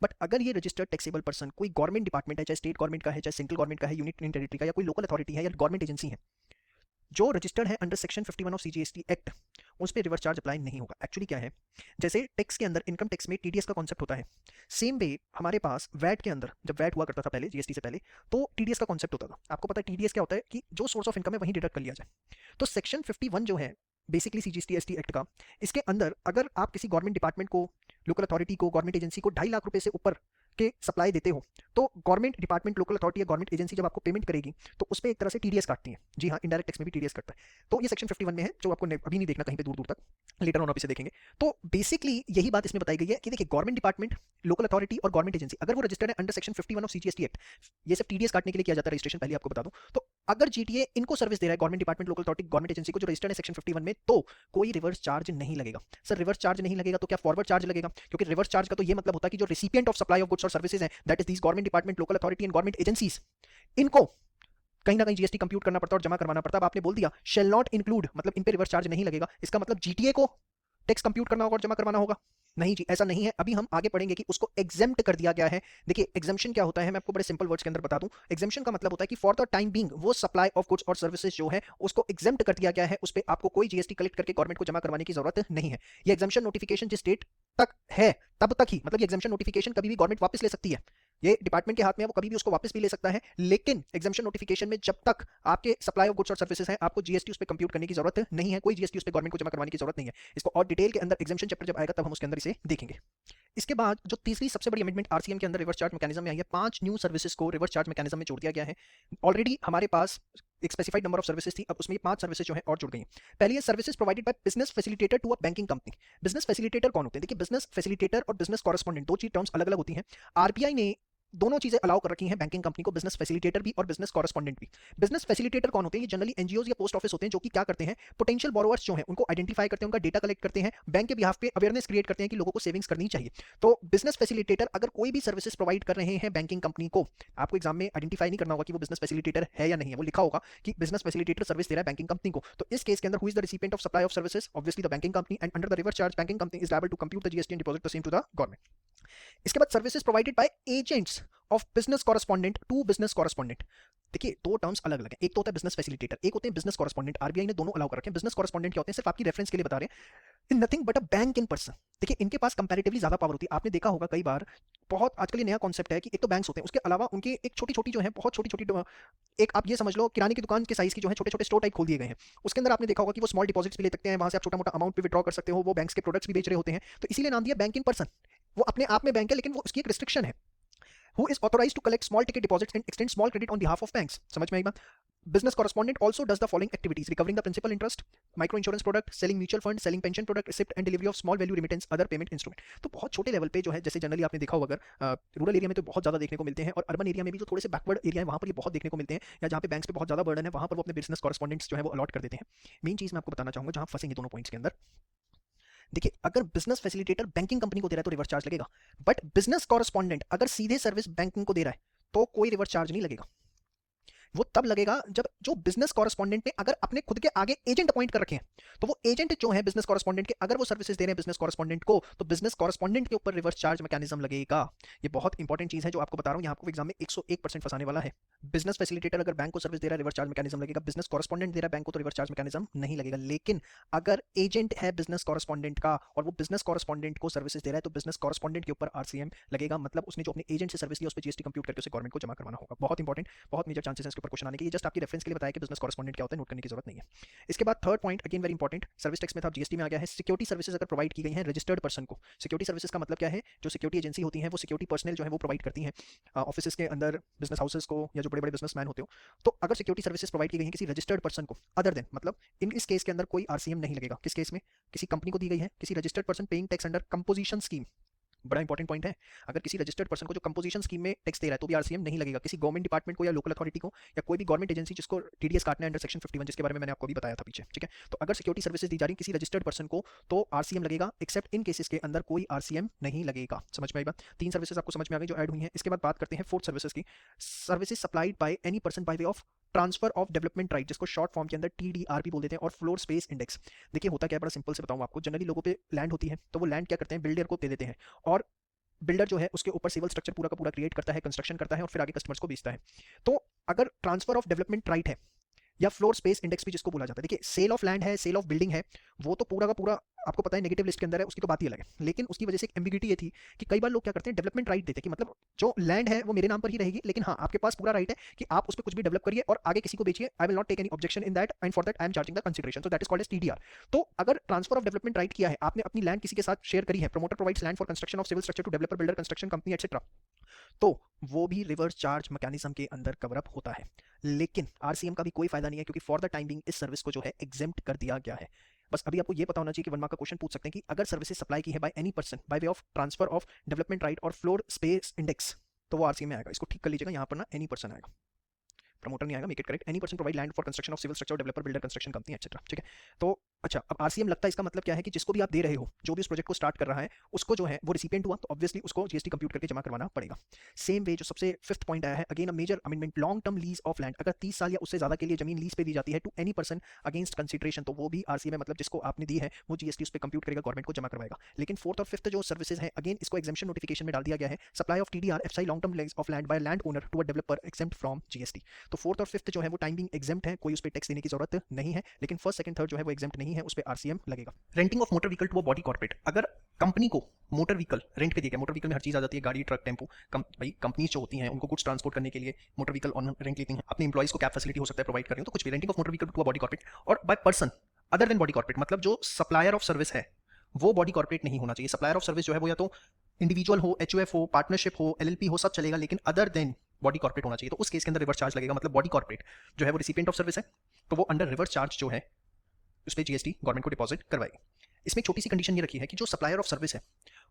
बट अगर ये रजिस्टर्ड टैक्सेबल पर्सन कोई गवर्नमेंट डिपार्टमेंट है, चाहे स्टेट गवर्नमेंट का है, चाहे सेंट्रल गवर्नमेंट का है, यूनियन टेरिटरी का, या कोई लोकल अथॉरिटी है या गवर्नमेंट एजेंसी है जो रजिस्टर्ड है under section 51 of CGST act, उस पर रिवर्स चार्ज अप्लाई नहीं होगा। एक्चुअली क्या है, जैसे टैक्स के अंदर इनकम टैक्स में टीडीएस का कॉन्सेप्ट होता है, सेम वे हमारे पास वैट के अंदर जब वैट हुआ करता था पहले जीएसटी से पहले तो टीडीएस का कॉन्सेप्ट होता था। आपको पता है टीडीएस क्या होता है कि जो सोर्स ऑफ इनकम है वहीं डिडक्ट कर लिया जाए। तो सेक्शन 51 जो है बेसिकली सीजीएसटी एसटी एक्ट का, इसके अंदर अगर आप किसी गवर्नमेंट डिपार्टमेंट को, लोकल अथॉरिटी को, गवर्नमेंट एजेंसी को 2.5 लाख रुपए से ऊपर के सप्लाई देते हो तो गवर्नमेंट डिपार्टमेंट, लोकल अथॉरिटी या गवर्नमेंट एजेंसी जब आपको पेमेंट करेगी तो उस पर एक तरह से टीडीएस काटती है। जी हाँ, इनडायरेक्ट टैक्स में भी टीडीएस कटता है। तो ये सेक्शन 51 में है जो आपको अभी नहीं देखना कहीं पे दूर दूर तक, लेटर ऑन ऑफिस से देखेंगे। तो बेसिकली यही बात इसमें बताई गई है कि देखिए गवर्नमेंट डिपार्टमेंट, लोकल अथॉरिटी और गवर्नमेंट एजेंसी अगर वो रजिस्टर्ड है under section 51 of CGST act, ये सब टीडीएस काटने के लिए किया जाता है रजिस्ट्रेशन, पहले आपको बता दूं। तो अगर जीटीए इनको सर्विस दे रहा है government department, local authority, government agency को जो रजिस्टर्ड है सेक्शन 51 में, तो कोई रिवर्स चार्ज नहीं लगेगा। सर रिवर्स चार्ज नहीं लगेगा तो क्या फॉरवर्ड चार्ज लगेगा? क्योंकि रिवर्स चार्ज का तो ये मतलब होता है कि जो recipient of supply of goods और सर्विसेज हैं, that is these government department, local authority and government agencies, इनको कहीं ना कहीं जीएसटी कंप्यूट करना पड़ता है और जमा करवाना पड़ता है। अब आपने बोल दिया शेल नॉट इंक्लूड, मतलब इन पे रिवर्स चार्ज नहीं लगेगा, इसका मतलब जीटीए को टैक्स कंप्यूट करना होगा और जमा करवाना होगा? नहीं जी, ऐसा नहीं है। अभी हम आगे पढ़ेंगे कि उसको एग्जेम्प्ट कर दिया गया है। देखिए एग्जेम्पशन क्या होता है, मैं आपको बड़े सिंपल वर्ड्स के अंदर बता दूं। एग्जेम्पशन का मतलब होता है कि फॉर द टाइम बीइंग वो सप्लाई ऑफ गुड्स और सर्विसेज जो है उसको एग्जेम्प्ट कर दिया गया है, उस पे आपको कोई जीएसटी कलेक्ट करके गवर्नमेंट को जमा करवाने की जरूरत नहीं है। ये एग्जेम्पशन नोटिफिकेशन जिस डेट तक है तब तक ही, मतलब ये एग्जेम्पशन नोटिफिकेशन कभी भी गवर्नमेंट वापस ले सकती है। ये डिपार्टमेंट के हाथ में है, वो कभी भी उसको वापस भी ले सकता है, लेकिन एग्जामिशन नोटिफिकेशन में जब तक आपके सप्लाई ऑफ गुड्स और सर्विसेज है, आपको जीएसटी उस पर कंप्यूट करने की जरूरत नहीं है, कोई जीएसटी उस पर गवर्नमेंट को जमा करवाने की जरूरत नहीं है। इसको और डिटेल के अंदर एग्जामिशन चैप्टर जब आएगा तब हम उसके अंदर इसे देखेंगे। इसके बाद जो तीसरी सबसे बड़ी अमेंडमेंट आरसीएम के अंदर रिवर्स चार्ज मैकेनिज्म में आई है, 5 न्यू सर्विसेज को रिवर्स चार्ज मैकेनिज्म में जोड़ दिया गया है। ऑलरेडी हमारे पास एक स्पेसिफाइड नंबर ऑफ सर्विसेज थी, अब उसमें 5 सर्विसेज जो है और जुड़ गई हैं। पहली है services provided by business facilitator to a banking company. Business facilitator कौन होते हैं? देखिए, बिजनेस फैसिलिटेटर और बिजनेस कॉरेस्पॉन्डेंट दो चीज टर्म्स अलग अलग होती हैं। आरबीआई ने दोनों चीजें अलाउ कर रखी हैं बैंकिंग कंपनी को, बिजनेस फैसिलिटेटर भी और बिजनेस कॉरेस्पॉन्डेंट भी। बिजनेस फैसिलिटेटर कौन होते हैं? ये जनरली एनजीओज या पोस्ट ऑफिस होते हैं जो कि क्या करते हैं, पोटेंशियल बोरोवर्स जो हैं उनको आइडेंटिफाई करते हैं, उनका डेटा कलेक्ट करते हैं, बैंक के बिहाफ पे अवेयरनेस क्रिएट करते हैं कि लोगों को सेविंग्स करनी चाहिए। तो बिजनेस फैसिलिटेटर अगर कोई भी सर्विसेज प्रोवाइड कर रहे हैं बैंकिंग कंपनी को, आपको एग्जाम में आइडेंटिफाई नहीं करना होगा कि वो बिजनेस फैसिलिटेटर है या नहीं है, वो लिखा होगा कि बिजनेस फैसिलिटेटर सर्विस दे रहा है बैंकिंग कंपनी को। तो इस केस के अंदर who is the recipient of supply of services? Obviously the banking company, and under the reverse charge banking company is liable to compute the GST and deposit the same to the government. इसके बाद services provided by agents of business correspondent to business correspondent. देखिए, दो terms अलग अलग हैं, एक तो होता है बिजनेस फैसिलिटेटर, एक होते हैं बिजनेस कॉरेस्पॉन्डेंट। आरबीआई ने दोनों अलाउ कर रखे हैं। बिजनेस कॉरेस्पॉन्डेंट क्या होते हैं, सिर्फ आपकी रेफरेंस के लिए बता रहे हैं, nothing but a bank in person. देखिए, इनके पास कंपैरेटिवली ज्यादा पावर होती है। आपने देखा होगा कई बार, बहुत आजकल ये नया कॉन्सेप्ट है कि एक तो बैंक्स होते हैं, उसके अलावा उनकी एक छोटी छोटी जो है, बहुत छोटी छोटी, एक आप ये समझ लो किराने की दुकान के साइज की जो है छोटे छोटे स्टोर टाइप खोल दिए गए हैं। उसके अंदर आपने देखा होगा कि वो स्मॉल डिपॉजिट्स भी ले सकते हैं, वहां से आप छोटा मोटा अमाउंट भी विड्रॉ कर सकते हो, वो बैंक्स के प्रोडक्ट्स भी बेच रहे होते हैं। तो इसीलिए नाम दिया बैंक इन पर्सन। वो अपने आप में बैंक है, लेकिन वो उसकी एक रिस्ट्रिक्शन है, who is authorized to collect small ticket deposits and extend small credit on behalf of banks। समझ में आई बात? Business correspondent also does the following activities: recovering the principal interest, micro insurance product, selling mutual fund, selling pension product, receipt and delivery of small value remittance, other payment instrument। तो बहुत छोटे level पे जो है, जैसे generally आपने देखा होगा, अगर रूरल एरिया में तो बहुत ज्यादा देखने को मिलते हैं, और अर्बन एरिया में भी जो थोड़े से बैकवर्ड एरिया है वहां पर ये बहुत देखने को मिलते हैं, या जहाँ पे बैंक्स पे बहुत ज्यादा बर्डन है, वहां पर वो अपने बिजनेस कॉरेस्पॉन्डेंट्स जो है वो अलॉट कर देते हैं। मेन चीज मैं आपको बताना चाहूंगा जहां फंसेंगे दोनों पॉइंट्स के अंदर। देखिए, अगर बिजनेस फैसिलिटेटर बैंकिंग कंपनी को दे रहा है तो रिवर्स चार्ज लगेगा, बट बिजनेस कॉरेस्पॉन्डेंट अगर सीधे सर्विस बैंकिंग को दे रहा है तो कोई रिवर्स चार्ज नहीं लगेगा। वो तब लगेगा जब जो बिजनेस कॉरेस्पॉन्डेंट ने अगर अपने खुद के आगे एजेंट अपॉइंट कर रखे हैं, तो वो एजेंट जो है बिजनेस कॉरेस्पॉन्डेंट के, अगर वो सर्विसेज दे रहे हैं बिजनेस कॉरेस्पॉन्डेंट को, तो बिजनेस कॉरेस्पॉन्डेंट के ऊपर रिवर्स चार्ज मैकेनिज्म लगेगा। ये बहुत इंपॉर्टेंट चीज है जो आपको बता रहा हूं, यहाँ आपको एग्जाम में 101% फंसाने वाला है। बिजनेस फैसिलिटेटर अगर बैंक को सर्विस दे रहा है, रिवर्स चार्ज मैकेनिज्म लगेगा। बिजनेस कॉरेस्पॉन्डेंट दे रहा है बैंक को, तो रिवर्स चार्ज मैकेनिज्म नहीं लगेगा। लेकिन अगर एजेंट है बिजनेस कॉरेस्पॉन्डेंट का और वो बिजनेस कॉरेस्पॉन्डेंट को सर्विसेज दे रहा है, तो बिजनेस कॉरेस्पॉन्डेंट के ऊपर आरसीएम लगेगा। मतलब उसने जो अपने एजेंट से सर्विस लिया उस पर जीएसटी कंप्यूट करके उसे गवर्नमेंट को जमा करवाना होगा। बहुत इंपॉर्टेंट, बहुत मेजर चांसेस हैं इसके ऊपर क्वेश्चन आने के। ये जस्ट आपकी रेफरेंस के लिए बताया कि बिजनेस कॉरेस्पॉन्डेंट क्या होता है, नोट करने की जरूरत नहीं है। इसके बाद third point again very important, service tax में था, जीएसटी में आ गया है। सिक्योरिटी सर्विसेज अगर प्रोवाइड की गई हैं रजिस्टर्ड पर्सन को, सिक्योरिटी सर्विसेज का मतलब क्या है, जो सिक्योरिटी एजेंसी होती हैं वो सिक्योरिटी पर्सनल जो है वो प्रोवाइड करती हैं ऑफिस के अंदर, बिजनेस हाउसेस को, या जो बड़े बड़े बिजनेसमैन होते हो। तो अगर सिक्योरिटी सर्विसेज प्रोवाइड की गई हैं किसी रजिस्टर्ड पर्सन को, अदर देन, मतलब इन इस केस के अंदर कोई आरसीएम नहीं लगेगा। किस केस में? किसी कंपनी को दी गई है, किसी registered person paying tax under composition scheme. बड़ा इंपॉर्टेंट पॉइंट है, अगर किसी रजिस्टर्ड पर्सन को जो कंपोजिशन स्कीम में टैक्स दे रहा है तो भी आरसीएम नहीं लगेगा। किसी गवर्नमेंट डिपार्टमेंट को या लोकल अथॉरिटी को या कोई भी गवर्नमेंट एजेंसी जिसको टीडीएस काटना है अंडर सेक्शन 51, जिसके बारे में मैंने आपको भी बताया था पीछे, ठीक है। तो अगर सिक्योरिटी सर्विसेज दी जा रही किसी रजिस्टर्ड पर्सन को तो आरसीएम लगेगा, एक्सेप्ट इन केसेस के अंदर कोई आरसीएम नहीं लगेगा। समझ में आई बात? 3 सर्विसेज आपको समझ में आ गई जो ऐड हुई हैं। इसके बाद बात करते हैं फोर्थ सर्विसेज की, services supplied by any person by way of transfer of development right, जिसको शॉर्ट फॉर्म के अंदर टीडीआरपी बोल देते हैं, और फ्लोर स्पेस इंडेक्स। देखिए होता क्या है, बड़ा सिंपल से बताऊं आपको, जनरली लोगों पे लैंड होती है तो वो लैंड क्या करते हैं, बिल्डर को दे देते हैं, और बिल्डर जो है उसके ऊपर सिविल स्ट्रक्चर पूरा का पूरा क्रिएट करता है, कंस्ट्रक्शन करता है, और फिर आगे कस्टमर्स को बेचता है। तो अगर ट्रांसफर ऑफ डेवलपमेंट राइट है, या फ्लोर स्पेस इंडेक्स भी जिसको बोला जाता है, देखिए सेल ऑफ लैंड है, सेल ऑफ बिल्डिंग है, वो तो पूरा का पूरा आपको पता है नेगेटिव लिस्ट के अंदर है, उसकी तो बात ही अलग है। लेकिन उसकी वजह से एक एम्बिगिटी ये थी कि कई बार लोग क्या करते हैं, डेवलपमेंट राइट देते हैं कि मतलब जो लैंड है वो मेरे नाम पर ही रहेगी, लेकिन हाँ आपके पास पूरा राइट है कि आप उस पर कुछ भी डेवलप करिए और आगे किसी को बेचिए, I will not take any objection in that, and for that I am charging the consideration, so that is called as TDR. तो अगर ट्रांसफर ऑफ डेवलपमेंट राइट किया है, आपने अपनी लैंड किसी के साथ शेयर करी है, promoter provides land for construction of civil structure to developer, builder, construction company etcetera, तो वो भी रिवर्स चार्ज मैकेनिज्म के अंदर कवर अप होता है। लेकिन आरसीएम का भी कोई फायदा नहीं है, क्योंकि फॉर द टाइम बिंग इस सर्विस को जो है एग्जेम्प्ट कर दिया गया है। बस अभी आपको ये पता होना चाहिए कि 1 मार्क का क्वेश्चन पूछ सकते हैं कि अगर सर्विसेज सप्लाई की है bye any person by way of transfer of development right और फ्लोर स्पेस इंडेक्स, तो वो आरसीएम में आएगा। इसको ठीक कर लीजिएगा, यहाँ पर ना एनी पर्सन आएगा, प्रमोटर नहीं आएगा, make it correct. Any person provide land for construction of civil structure, developer, builder, construction company etcetera, ठीक है। तो अच्छा, अब आरसीएम लगता है, इसका मतलब क्या है कि जिसको भी आप दे रहे हो, जो भी उस प्रोजेक्ट को स्टार्ट कर रहा है, उसको जो है वो रिसिपिएंट हुआ, तो ऑब्वियसली उसको जीएसटी कंप्यूट करके जमा करवाना पड़ेगा। सेम वे जो सबसे फिफ्थ पॉइंट आया है, again a major amendment, long term lease of land, अगर 30 साल या उससे ज्यादा के लिए जमीन लीज पे दी जाती है to any person against consideration, तो वो भी आरसीएम है, मतलब जिसको आपने दी है वो जीएसटी उस पर कंप्यूट करेगा, गवर्नमेंट को जमा करवाएगा। लेकिन फोर्थ और फिफ्थ जो सर्विसेज है, अगेन इसको एग्जेम्पशन नोटिफिकेशन में डाल दिया गया है, supply of TDR FSI long term lease of land by land owner to a developer exempt from GST. तो फोर्थ और फिफ्थ जो है वो टाइम बिंग एग्जेम्प्ट है, कोई उस पर टैक्स देने की जरूरत नहीं है। लेकिन फर्स्ट, सेकंड, थर्ड जो है वो एग्जेम्प्ट नहीं नहीं है उस पर आरसीएम लगेगा। Renting of motor vehicle to a body corporate, अगर कंपनी को मोटर व्हीकल रेंट पे दिया गया, मोटर व्हीकल में हर चीज़ आ जाती है, गाड़ी, ट्रक, टेम्पो, भाई कंपनीज जो होती हैं उनको कुछ ट्रांसपोर्ट करने के लिए मोटर व्हीकल ऑन रेंट लेती हैं, अपने इंप्लॉइज को कैब फैसिलिटी हो सकता है प्रोवाइड कर रही हो, तो कुछ भी renting of motor vehicle to a body corporate और by person other than body corporate, मतलब जो सप्लायर ऑफ सर्विस है वो बॉडी कॉर्पोरेट नहीं होना चाहिए। सप्लायर ऑफ सर्विस जो है वो या तो इंडिविजुअल हो, एचयूएफ हो, पार्टनरशिप हो, एलएलपी हो, सब चलेगा, लेकिन अदर देन बॉडी कॉर्पोरेट होना चाहिए। तो उस केस के अंदर रिवर्स चार्ज लगेगा, मतलब बॉडी कॉर्पोरेट जो है वो रिसिपिएंट ऑफ सर्विस है तो वो अंडर रिवर्स चार्ज जो है उस पर जीएसटी गवर्नमेंट को डिपॉजिट करवाएगी। इसमें छोटी सी कंडीशन ये रखी है कि जो सप्लायर ऑफ सर्विस है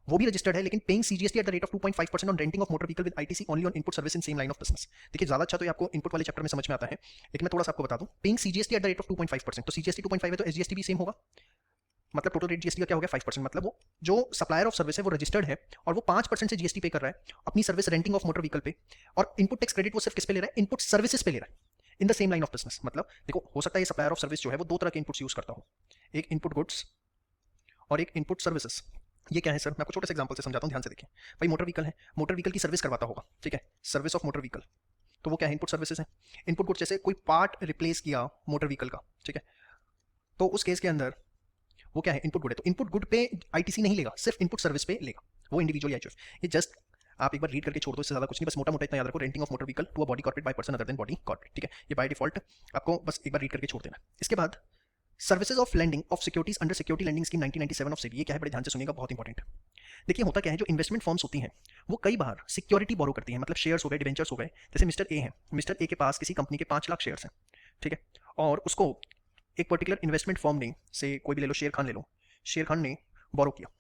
वो भी रजिस्टर्ड है, लेकिन paying CGST at the rate of 2.5% on renting of motor vehicle with ITC only on input service in same line of business. देखिए ज्यादा अच्छा तो ये आपको इनपुट वाले चैप्टर में समझ में आता है, लेकिन मैं थोड़ा सा आपको बता दूं, paying CGST at the rate of 2.5%, तो सीजीएसटी 2.5 है तो एसजीएसटी भी सेम होगा, मतलब टोटल रेट जीएसटी का क्या हो गया 5%, मतलब वो जो सप्लायर ऑफ सर्विस है वो रजिस्टर्ड है और वो 5% से जीएसटी पे कर रहा है अपनी service renting of motor vehicle पे, और इनपुट टैक्स क्रेडिट वो सिर्फ किस पे ले रहा है, इनपुट सर्विसेज पे ले रहा है in the same line of business. मतलब देखो हो सकता है ये सप्लायर ऑफ सर्विस जो है वो दो तरह के इनपुट्स यूज करता हो, एक इनपुट गुड्स और एक इनपुट सर्विसेज। ये क्या है सर, मैं आपको छोटे से एग्जांपल से समझाता हूँ, ध्यान से देखिए। भाई मोटर व्हीकल है, मोटर व्हीकल की सर्विस करवाता होगा, ठीक है, सर्विस ऑफ मोटर व्हीकल, तो वो क्या है, इनपुट सर्विसेज है। इनपुट गुड्स जैसे कोई पार्ट रिप्लेस किया मोटर व्हीकल का, ठीक है, तो उस केस के अंदर वो क्या है, इनपुट गुड है, तो इनपुट गुड पे आईटीसी नहीं लेगा, सिर्फ इनपुट सर्विस पे लेगा वो इंडिविजुअल एचयूएफ। ये जस्ट आप एक बार रीड करके छोड़ दो, इससे ज्यादा कुछ नहीं, बस मोटा मोटा इतना याद रखो, renting of motor vehicle to a body corporate by person other than body corporate, ठीक है, ये बाय डिफॉल्ट आपको बस एक बार रीड करके छोड़ देना। इसके बाद services of lending of securities under security lending scheme 1997 of SEBI, ये क्या है बड़े ध्यान से सुनिएगा, बहुत इंपॉर्टेंट। देखिए होता क्या है, जो इन्वेस्टमेंट फर्म्स होती हैं वो कई बार सिक्योरिटी बोरो करती हैं, मतलब शेयर्स हो गए, डिवेंचर्स हो गए। जैसे मिस्टर ए हैं, मिस्टर ए के पास किसी कंपनी के 5 लाख शेयर्स हैं, ठीक है, और उसको एक पर्टिकुलर इन्वेस्टमेंट फर्म ने, से कोई भी ले लो, शेर खान ले लो, शेर खान ने बोरो किया।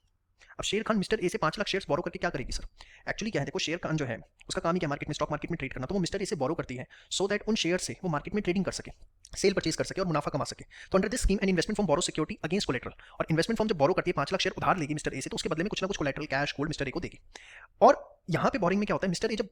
अब शेर खान मिस्टर ए से 5 लाख शेयर्स बोरो करके क्या करेगी सर, एक्चुअली क्या है, देखो शेर खान जो है उसका काम ही क्या, मार्केट में, स्टॉक मार्केट में ट्रेड करना, तो वो मिस्टर ए से बोरो करती है सो दैट उन शेयर से वो मार्केट में ट्रेडिंग कर सके, सेल परचेज कर सके और मुनाफा कमा सके। तो under this scheme an investment firm borrow security against collateral, और इन्वेस्टमेंट फर्म जब बोरो करती है 5 लाख शेयर उधार लेगी मिस्टर ए से, तो उसके बदले में कुछ ना कुछ collateral, cash, gold mister A को देगी। और यहाँ पे बोरिंग में क्या होता है, मिस्टर ए जब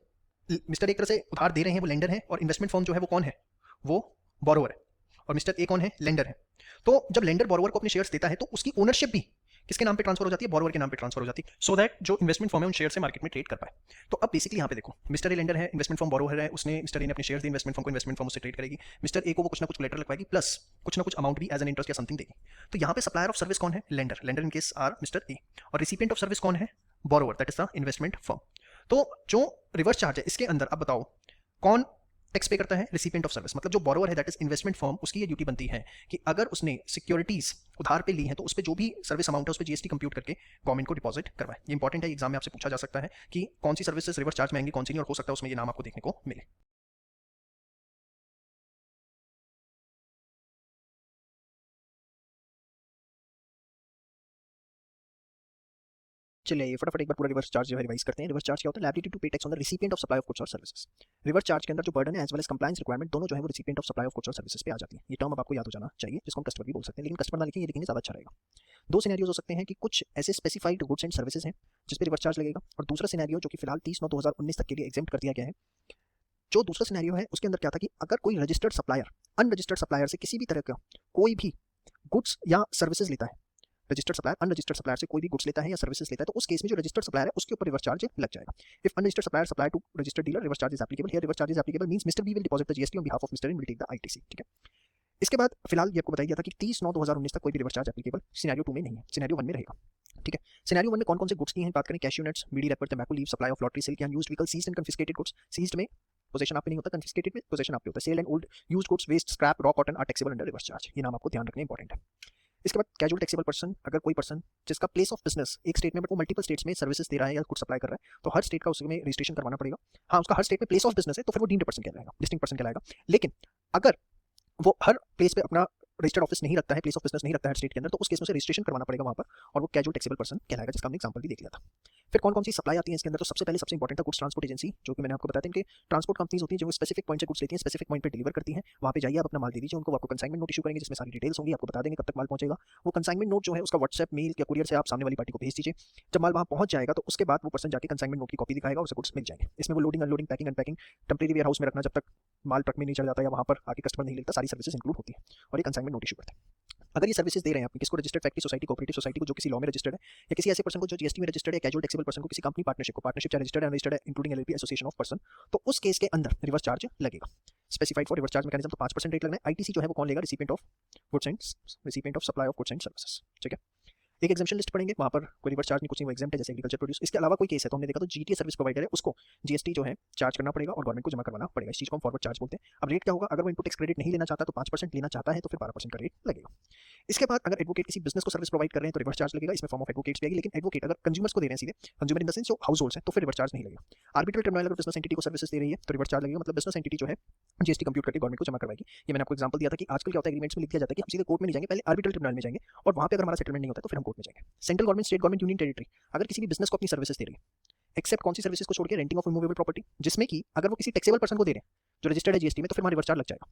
मिस्टर ए एक तरह से उधार दे रहे हैं, वो लेंडर है, और इन्वेस्टमेंट फर्म जो है वो कौन है, वो बोरोवर है, और मिस्टर ए कौन है, लेंडर है। तो जब लेंडर बोरोवर को अपने शेयर्स देता है तो उसकी ओनरशिप भी किसके नाम पे ट्रांसफर हो जाती है, बोरोवर के नाम पे ट्रांसफर हो जाती है, सो दैट जो इन्वेस्टमेंट फर्म है उन शेयर से मार्केट में ट्रेड कर पाए। तो अब बेसिकली यहाँ पे देखो, मिस्टर ए लेंडर है, इन्वेस्टमेंट फर्म बोरोवर है, उसने मिस्टर ए ने अपने शेयर्स दिए इन्वेस्टमेंट फर्म को, इन्वेस्टमेंट फर्म उससे ट्रेड करेगी, मिस्टर ए को वो कुछ ना कुछ लेटर लगवाएगी, प्लस कुछ ना कुछ अमाउंट भी एज एन इंटरेस्ट या समथिंग देगी। तो यहाँ पे सप्लायर ऑफ सर्विस कौन है, lender, lender in case are mister A, और रिसिपिएंट ऑफ सर्विस कौन है, borrower, that is the investment firm. तो जो रिवर्स चार्ज है इसके अंदर अब बताओ कौन टैक्स पे करता है, रिसिपिएंट ऑफ सर्विस, मतलब जो बोरोवर है दैट इज इन्वेस्टमेंट फर्म, उसकी ये ड्यूटी बनती है कि अगर उसने सिक्योरिटीज उधार पे ली हैं तो उस पे जो भी सर्विस अमाउंट है उस पे जीएसटी कंप्यूट करके गवर्नमेंट को डिपॉजिट करवाए। ये इंपॉर्टेंट है, एग्जाम में आपसे पूछा जा सकता है कि कौन सी सर्विसेज रिवर्स चार्ज में आएंगी, कौन सी नहीं, और हो सकता है उसमें ये नाम आपको देखने को मिले। चलिए फटाफट एक बार पूरा रिवर्स चार्ज जो है रिवाइज करते हैं। रिवर्स चार्ज क्या होता है, liability to pay tax on the recipient of supply of goods और सर्विसेज। रिवर्स चार्ज के अंदर जो बर्डन है as well as compliance requirement दोनों जो है वो recipient of supply of goods और सर्विसेज पे आ जाती है। ये टर्म अब आपको याद हो जाना चाहिए, जिसको हम कस्टमर भी बोल सकते हैं, लेकिन कस्टमर ना लिखें, ये लिखेंगे ज़्यादा अच्छा रहेगा। दो सिनेरियोज हो सकते हैं कि कुछ ऐसे स्पेसिफाइड गुड्स एंड सर्विसेज हैं जिस पे रिवर्स चार्ज लगेगा, और दूसरा सिनेरियो जो कि फिलहाल 30/9/2019 तक के लिए एग्जेम्प्ट कर दिया गया है। जो दूसरा सिनेरियो है उसके अंदर क्या था कि अगर कोई रजिस्टर्ड सप्लायर अनरजिस्टर्ड सप्लायर से किसी भी तरह का कोई भी गुड्स या सर्विसेज लेता है, रजिस्टर्ड सप्लायर अनरजिस्टर्ड सप्लायर से कोई भी गुड्स लेता है या सर्विसेज लेता है, तो उस केस में जो रजिस्टर्ड सप्लायर है उसके ऊपर रिवर्स चार्ज लग जाएगा। If unregistered supplier supply to registered dealer, reverse charge is applicable here. Reverse charge is applicable means mister B will deposit the GST on behalf of mister in, will take the ITC, ठीक है। इसके बाद फिलहाल ये आपको बताया गया था कि 30/9/2019 तक कोई भी रिवर्स चार्ज एप्लीकेबल सिनेरियो 2 में नहीं है, सिनेरियो 1 में रहेगा, ठीक है। सिनेरियो 1 में कौन कौन से गुड्स की हैं बात करें, कैश्यू नट्स, बीड़ी रैपर, तंबाकू leave, supply of lottery, silk, unused vehicle, seized and confiscated goods. Seized में पोजेशन आप पे नहीं होता, कन्फिस्केटेड में पोजेशन आप पे होता है। Sale and old used goods, waste, scrap, raw cotton are taxable under reverse charge, ये नाम आपको ध्यान रखना इंपॉर्टेंट है। इसके बाद कैजुअल टैक्सेबल पर्सन, अगर कोई पर्सन जिसका प्लेस ऑफ बिजनेस एक स्टेट में बट वो मल्टीपल स्टेट्स में सर्विसेज दे रहा है या गुड सप्लाई कर रहा है, तो हर स्टेट का उसमें रजिस्ट्रेशन करवाना पड़ेगा। हाँ, उसका हर स्टेट में प्लेस ऑफ बिजनेस है तो फिर वो डीम्ड पर्सन कहलाएगा, डिस्टिंक्ट पर्सन कहलाएगा। लेकिन अगर वो हर प्लेस पे अपना रजिस्टर्ड ऑफिस नहीं रखता है, प्लेस ऑफ बिजनेस नहीं रखता है स्टेट के अंदर, तो उस केस में से रजिस्ट्रेशन करवाना पड़ेगा वहाँ पर, और वो कैजुअल टैक्सेबल पर्सन कहलाएगा, जिसका हमने एग्जांपल भी देख लिया था। फिर कौन कौन सी सप्लाई आती है इसके अंदर, तो सबसे पहले सबसे इंपॉर्टेंट था गुड्स ट्रांसपोर्ट एजेंसी, जो कि मैंने आपको बताया था, इनके ट्रांसपोर्ट कंपनीज होती हैं जो स्पेसिफिक पॉइंट से गुड्स लेती हैं, स्पेसिफिक पॉइंट पे डिलीवर करती हैं। वहाँ पे जाइए, आप अपना माल दे दीजिए उनको, आपको कंसाइनमेंट नोट इशू करेंगे जिसमें सारी डिटेल्स होंगी, आपको बता देंगे कब तक माल पहुंचेगा। वो कंसाइनमेंट नोट जो है उसका व्हाट्सएप, मेल या कुरियर से आप सामने वाली पार्टी को भेज दीजिए। जब माल वहाँ पहुंच जाएगा तो उसके बाद वो पर्सन जाके कंसाइनमेंट नोट की कॉपी दिखाएगा, उसे गुड्स मिल जाएंगे। इसमें वो loading, unloading, packing, unpacking, temporary warehouse में रखना जब तक माल ट्रक में नहीं चढ़ जाता या वहाँ पर आके कस्टमर नहीं लेता, सारी सर्विसेज इंक्लूड होती है, और ये कंसाइनमेंट गवर्नमेंट नोट इशू करता है। अगर ये सर्विसेज दे रहे हैं आप किसको, registered factory society, cooperative society को जो किसी लॉ में रजिस्टर्ड है, या किसी ऐसे पर्सन को जो जीएसटी में रजिस्टर्ड है, कैजुअल टैक्सेबल पर्सन को, किसी कंपनी पार्टनरशिप को, पार्टनरशिप चाहे रजिस्टर्ड है अनरजिस्टर्ड है including LLP association of person, तो उस केस के अंदर रिवर्स चार्ज लगेगा। Specified for reverse charge mechanism तो 5% रेट लगना है। आईटीसी जो है वो कौन लेगा, recipient of goods and recipient of supply of goods and services. ठीक है, एक एग्जेम्पशन लिस्ट पढ़ेंगे, वहाँ पर कोई रिवर्स चार्ज नहीं, कुछ नहीं, वो एग्जेम्प्ट है, जैसे एग्रीकल्चर प्रोड्यूस। इसके अलावा कोई केस है तो हमने देखा तो जीटीए सर्विस प्रोवाइडर है, उसको जीएसटी जो है चार्ज करना पड़ेगा और गवर्नमेंट को जमा करवाना पड़ेगा। इस चीज को हम फॉरवर्ड चार्ज बोलते हैं। अब रेट क्या होगा, अगर वो इनपुट टैक्स क्रेडिट नहीं लेना चाहता तो 5%, लेना चाहता है तो फिर 12% का रेट लगेगा। इसके बाद अगर एडवोकेट किसी बिजनेस को सर्विस प्रोवाइड कर रहे हैं तो रिवर्स चार्ज लगेगा, इसमें फॉर्म ऑफ एडवोकेट्स भी आएगी। लेकिन एडवोकेट अगर कंज्यूमर्स को दे रहे हैं, सीधे कंज्यूमर इन द सेंस जो हाउस होल्ड्स है, तो फिर रिवर्स चार्ज नहीं लगेगा। आर्बिट्रल ट्रिब्यूनल अगर बिजनेस एंटिटी को सर्विसेज दे रही है तो रिवर्स चार्ज लगेगा, मतलब बिजनेस एंटिटी जो है जीएसटी कंप्यूट करके गवर्नमेंट को जमा करवाएगी। ये मैंने आपको एग्जांपल दिया था कि आजकल क्या होता है, एग्रीमेंट्स में लिख दिया जाता है कि हम सीधे कोर्ट में नहीं जाएंगे, पहले आर्बिट्रल ट्रिब्यूनल में जाएंगे, और वहां पे अगर हमारा सेटलमेंट नहीं होता तो फिर हम कोर्ट में जाएंगे। Central government, state government, union territory अगर किसी भी बिजनेस को अपनी सर्विसेज दे रही है, एक्सेप्ट कौन सी सर्विसेज को छोड़ के, रेंटिंग ऑफ रिमूवेबल प्रॉपर्टी, जिसमें कि अगर वो किसी टैक्सेबल पर्सन को दे रहे हैं जो रजिस्टर्ड है जीएसटी में, तो फिर हमारा रिवर्स चार्ज लग जाएगा।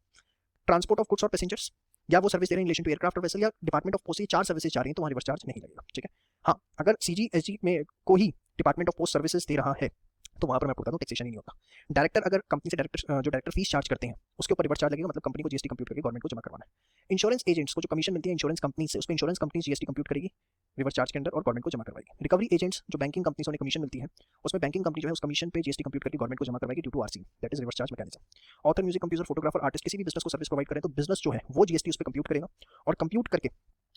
ट्रांसपोर्ट ऑफ गुड्स और पैसेंजर्स, या वो सर्विस दे रहे हैं रिलेशन टू एयरक्राफ्ट और वेसल, या डिपार्टमेंट ऑफ पोस्ट, ये 4 सर्विसेज जा रही हैं तो वहाँ रिवर्स चार्ज नहीं लगेगा। ठीक है, हाँ अगर सीजी एसजी में को ही डिपार्टमेंट ऑफ पोस्ट सर्विसेज दे रहा है तो वहाँ पर मैं आपको बता दूं टैक्सेशन ही नहीं होता। डायरेक्टर अगर कंपनी से डायरेक्टर जो डायरेक्टर फीस चार्ज करते हैं उसके ऊपर रिवर्स चार्ज लगेगा, मतलब कंपनी को जीएसटी कंप्यूट करके गवर्नमेंट को जमा करवाना है। इंश्योरेंस एजेंट्स को जो कमीशन मिलती है इंश्योरेंस कंपनी से, उस पर इंश्योरेंस कंपनी जीएसटी कंप्यूट करेगी रिवर्स चार्ज के अंदर और गवर्नमेंट को जमा करवाएगी। रिकवरी एजेंट्स जो बैंकिंग कंपनी से उन्हें कमीशन मिलती है, उसमें बैंकिंग कंपनी जो है उस कमीशन पे जीएसटी कंप्यूट करके गवर्नमेंट को जमा करवाएगी due to RC, that is reverse charge mechanism. Author, music composer, photographer, artist किसी भी बिजनेस को सर्विस प्रोवाइड करें तो बिजनेस जो है वो जीएसटी उस पर कंप्यूट करेगा और कंप्यूट करके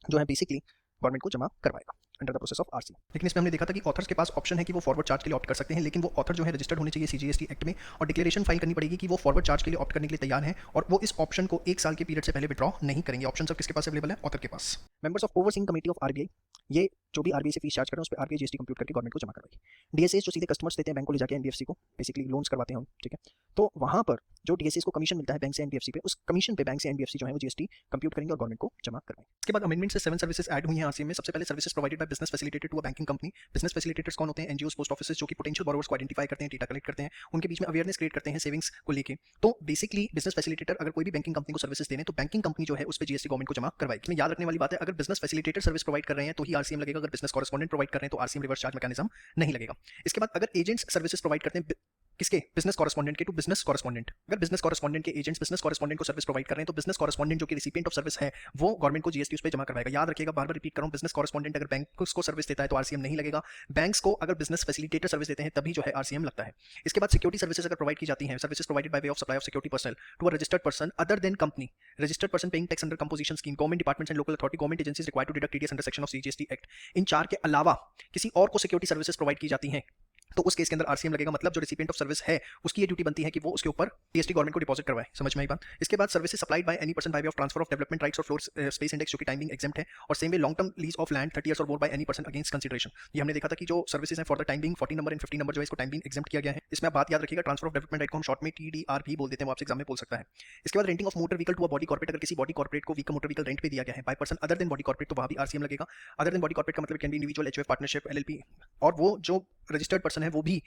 जो है बेसिकली गवर्नमेंट को जमा करवाएगा under the process of RC. लेकिन इसमें हमने देखा था कि ऑथर्स के पास ऑप्शन है कि वो फॉरवर्ड चार्ज के लिए ऑप्ट कर सकते हैं, लेकिन वो ऑथर जो है रजिस्टर्ड होने चाहिए सीजीएसटी एक्ट में और डिक्लेरेशन फाइल करनी पड़ेगी कि वो फॉरवर्ड चार्ज के लिए ऑप्ट करने के लिए तैयार हैं और वो इस ऑप्शन को 1 साल के पीरियड से पहले विड्रॉ नहीं करेंगे। ऑप्शन सब किसके पास अवेलेबल है, ऑथर के पास। Members of overseeing committee of RBI, ये जो भी आरबीआई से फीस चार्ज कर रहे हैं उस पर आरबीआई जीएसटी कंप्यूट करके गवर्नमेंट को जमा करवाएगी। डीएसएस जो सीधे कस्टमर्स देते हैं बैंक को ले जाके एनबीएफसी को, बेसिकली लोन्स करवाते हैं हम, ठीक है, तो वहां पर जो डीएसएस को कमीशन मिलता है बैंक से एनबीएफसी पे, उस कमीशन पे बैंक से एनबीएफसी जो है वो जीएसटी कंप्यूट करेंगे और गवर्नमेंट को जमा करवाएंगे। इसके बाद अमेंडमेंट से 7 सर्विसेज ऐड हुई हैं आरसीएम में। सबसे पहले services provided by business facilitated to a banking company. Business facilitators कौन होते हैं, एनजीओस, पोस्ट ऑफिस जो कि पोटेंशियल बोरोवर्स को आइडेंटिफाई करते हैं, डेटा कलेक्ट करते हैं, उनके बीच में अवेयरनेस क्रिएट करते हैं सेविंग्स को लेके। तो बेसिकली बिजनेस फैसिलिटेटर अगर कोई भी बैंकिंग कंपनी को सर्विसेज दे रहे हैं तो बैंकिंग कंपनी जो है उस पर जीएसटी गवर्नमेंट को जमा करवाएगी। इसमें याद रखने वाली बात है, अगर बिजनेस फैसिलिटेटर सर्विस प्रोवाइड कर रहे हैं तो ही आरसीएम लगेगा, अगर बिजनेस कॉरेस्पॉन्डेंट प्रोवाइड कर रहे हैं तो आरसीएम रिवर्स चार्ज मैकेनिज्म नहीं लगेगा। इसके बाद अगर एजेंट्स सर्विसेज प्रोवाइड करते हैं किसके, बिजनेस कॉरेस्पॉन्डेंट के, टू बिजनेस कॉरेस्पॉन्डेंट, अगर बिजनेस कॉरेस्पॉन्डेंट के एजेंट्स बिजनेस कॉरेस्पॉन्डेंट को सर्विस प्रोवाइड कर रहे हैं तो बिजनेस कॉरेस्पॉन्डेंट जो कि रिसिपिएंट ऑफ सर्विस है वो गवर्नमेंट को जीएसटी उस पर जमा करवाएगा। याद रखिएगा, बार बार रिपीट कर रहा हूं, बिजनेस कॉरेस्पॉन्डेंट अगर बैंक को सर्विस देता है तो आरसीएम नहीं लगेगा, बैंक्स को अगर बिजनेस फैसिलिटेटर सर्विस देते हैं तभी जो है आरसीएम लगता है। इसके बाद सिक्योरिटी सर्विसेज अगर प्रोवाइड की जाती हैं, services provided by way of supply of security personal to a registered person other than company, registered person paying tax under composition scheme, government departments and local authority, government agencies required to deduct TDS under section of CGST act, इन 4 के अलावा किसी और को security services provide की जाती हैं तो उस केस के अंदर आरसीएम लगेगा। मतलब जो रिसिपिएंट ऑफ सर्विस है उसकी ये ड्यूटी बनती है कि वो उसके ऊपर टीएसटी गवर्नमेंट को डिपॉजिट करवाए। समझ में आई बात। इसके बाद services supplied by any person by way of transfer of development rights और फ्लोर स्पेस इंडेक्स जो कि टाइमिंग एग्जेम्प्ट है, और same way long term lease of land 30 years और more by any person against consideration. ये हमने देखा था कि जो सर्विसेज है for the timing 40 number and 50 number जो है इसको टाइमिंग एग्जेम्प्ट किया गया है। इसमें आप बात याद रखिएगा, ट्रांसफर ऑफ डेवलपमेंट राइट को हम शॉर्ट में टीडीआर भी बोल देते हैं, वो आपसे एग्जाम में बोल सकता है। इसके बाद renting of motor vehicle to a body corporate, अगर किसी बॉडी कॉर्पोरेट को व्हीकल मोटर व्हीकल रेंट पे दिया गया है by person other than body corporate तो वहां भी आरसीएम लगेगा। अदर देन बॉडी कॉर्पोरेट का मतलब can be individual, HUF, partnership, LLP, और वो जो रजिस्टर्ड पर्सन है वो भी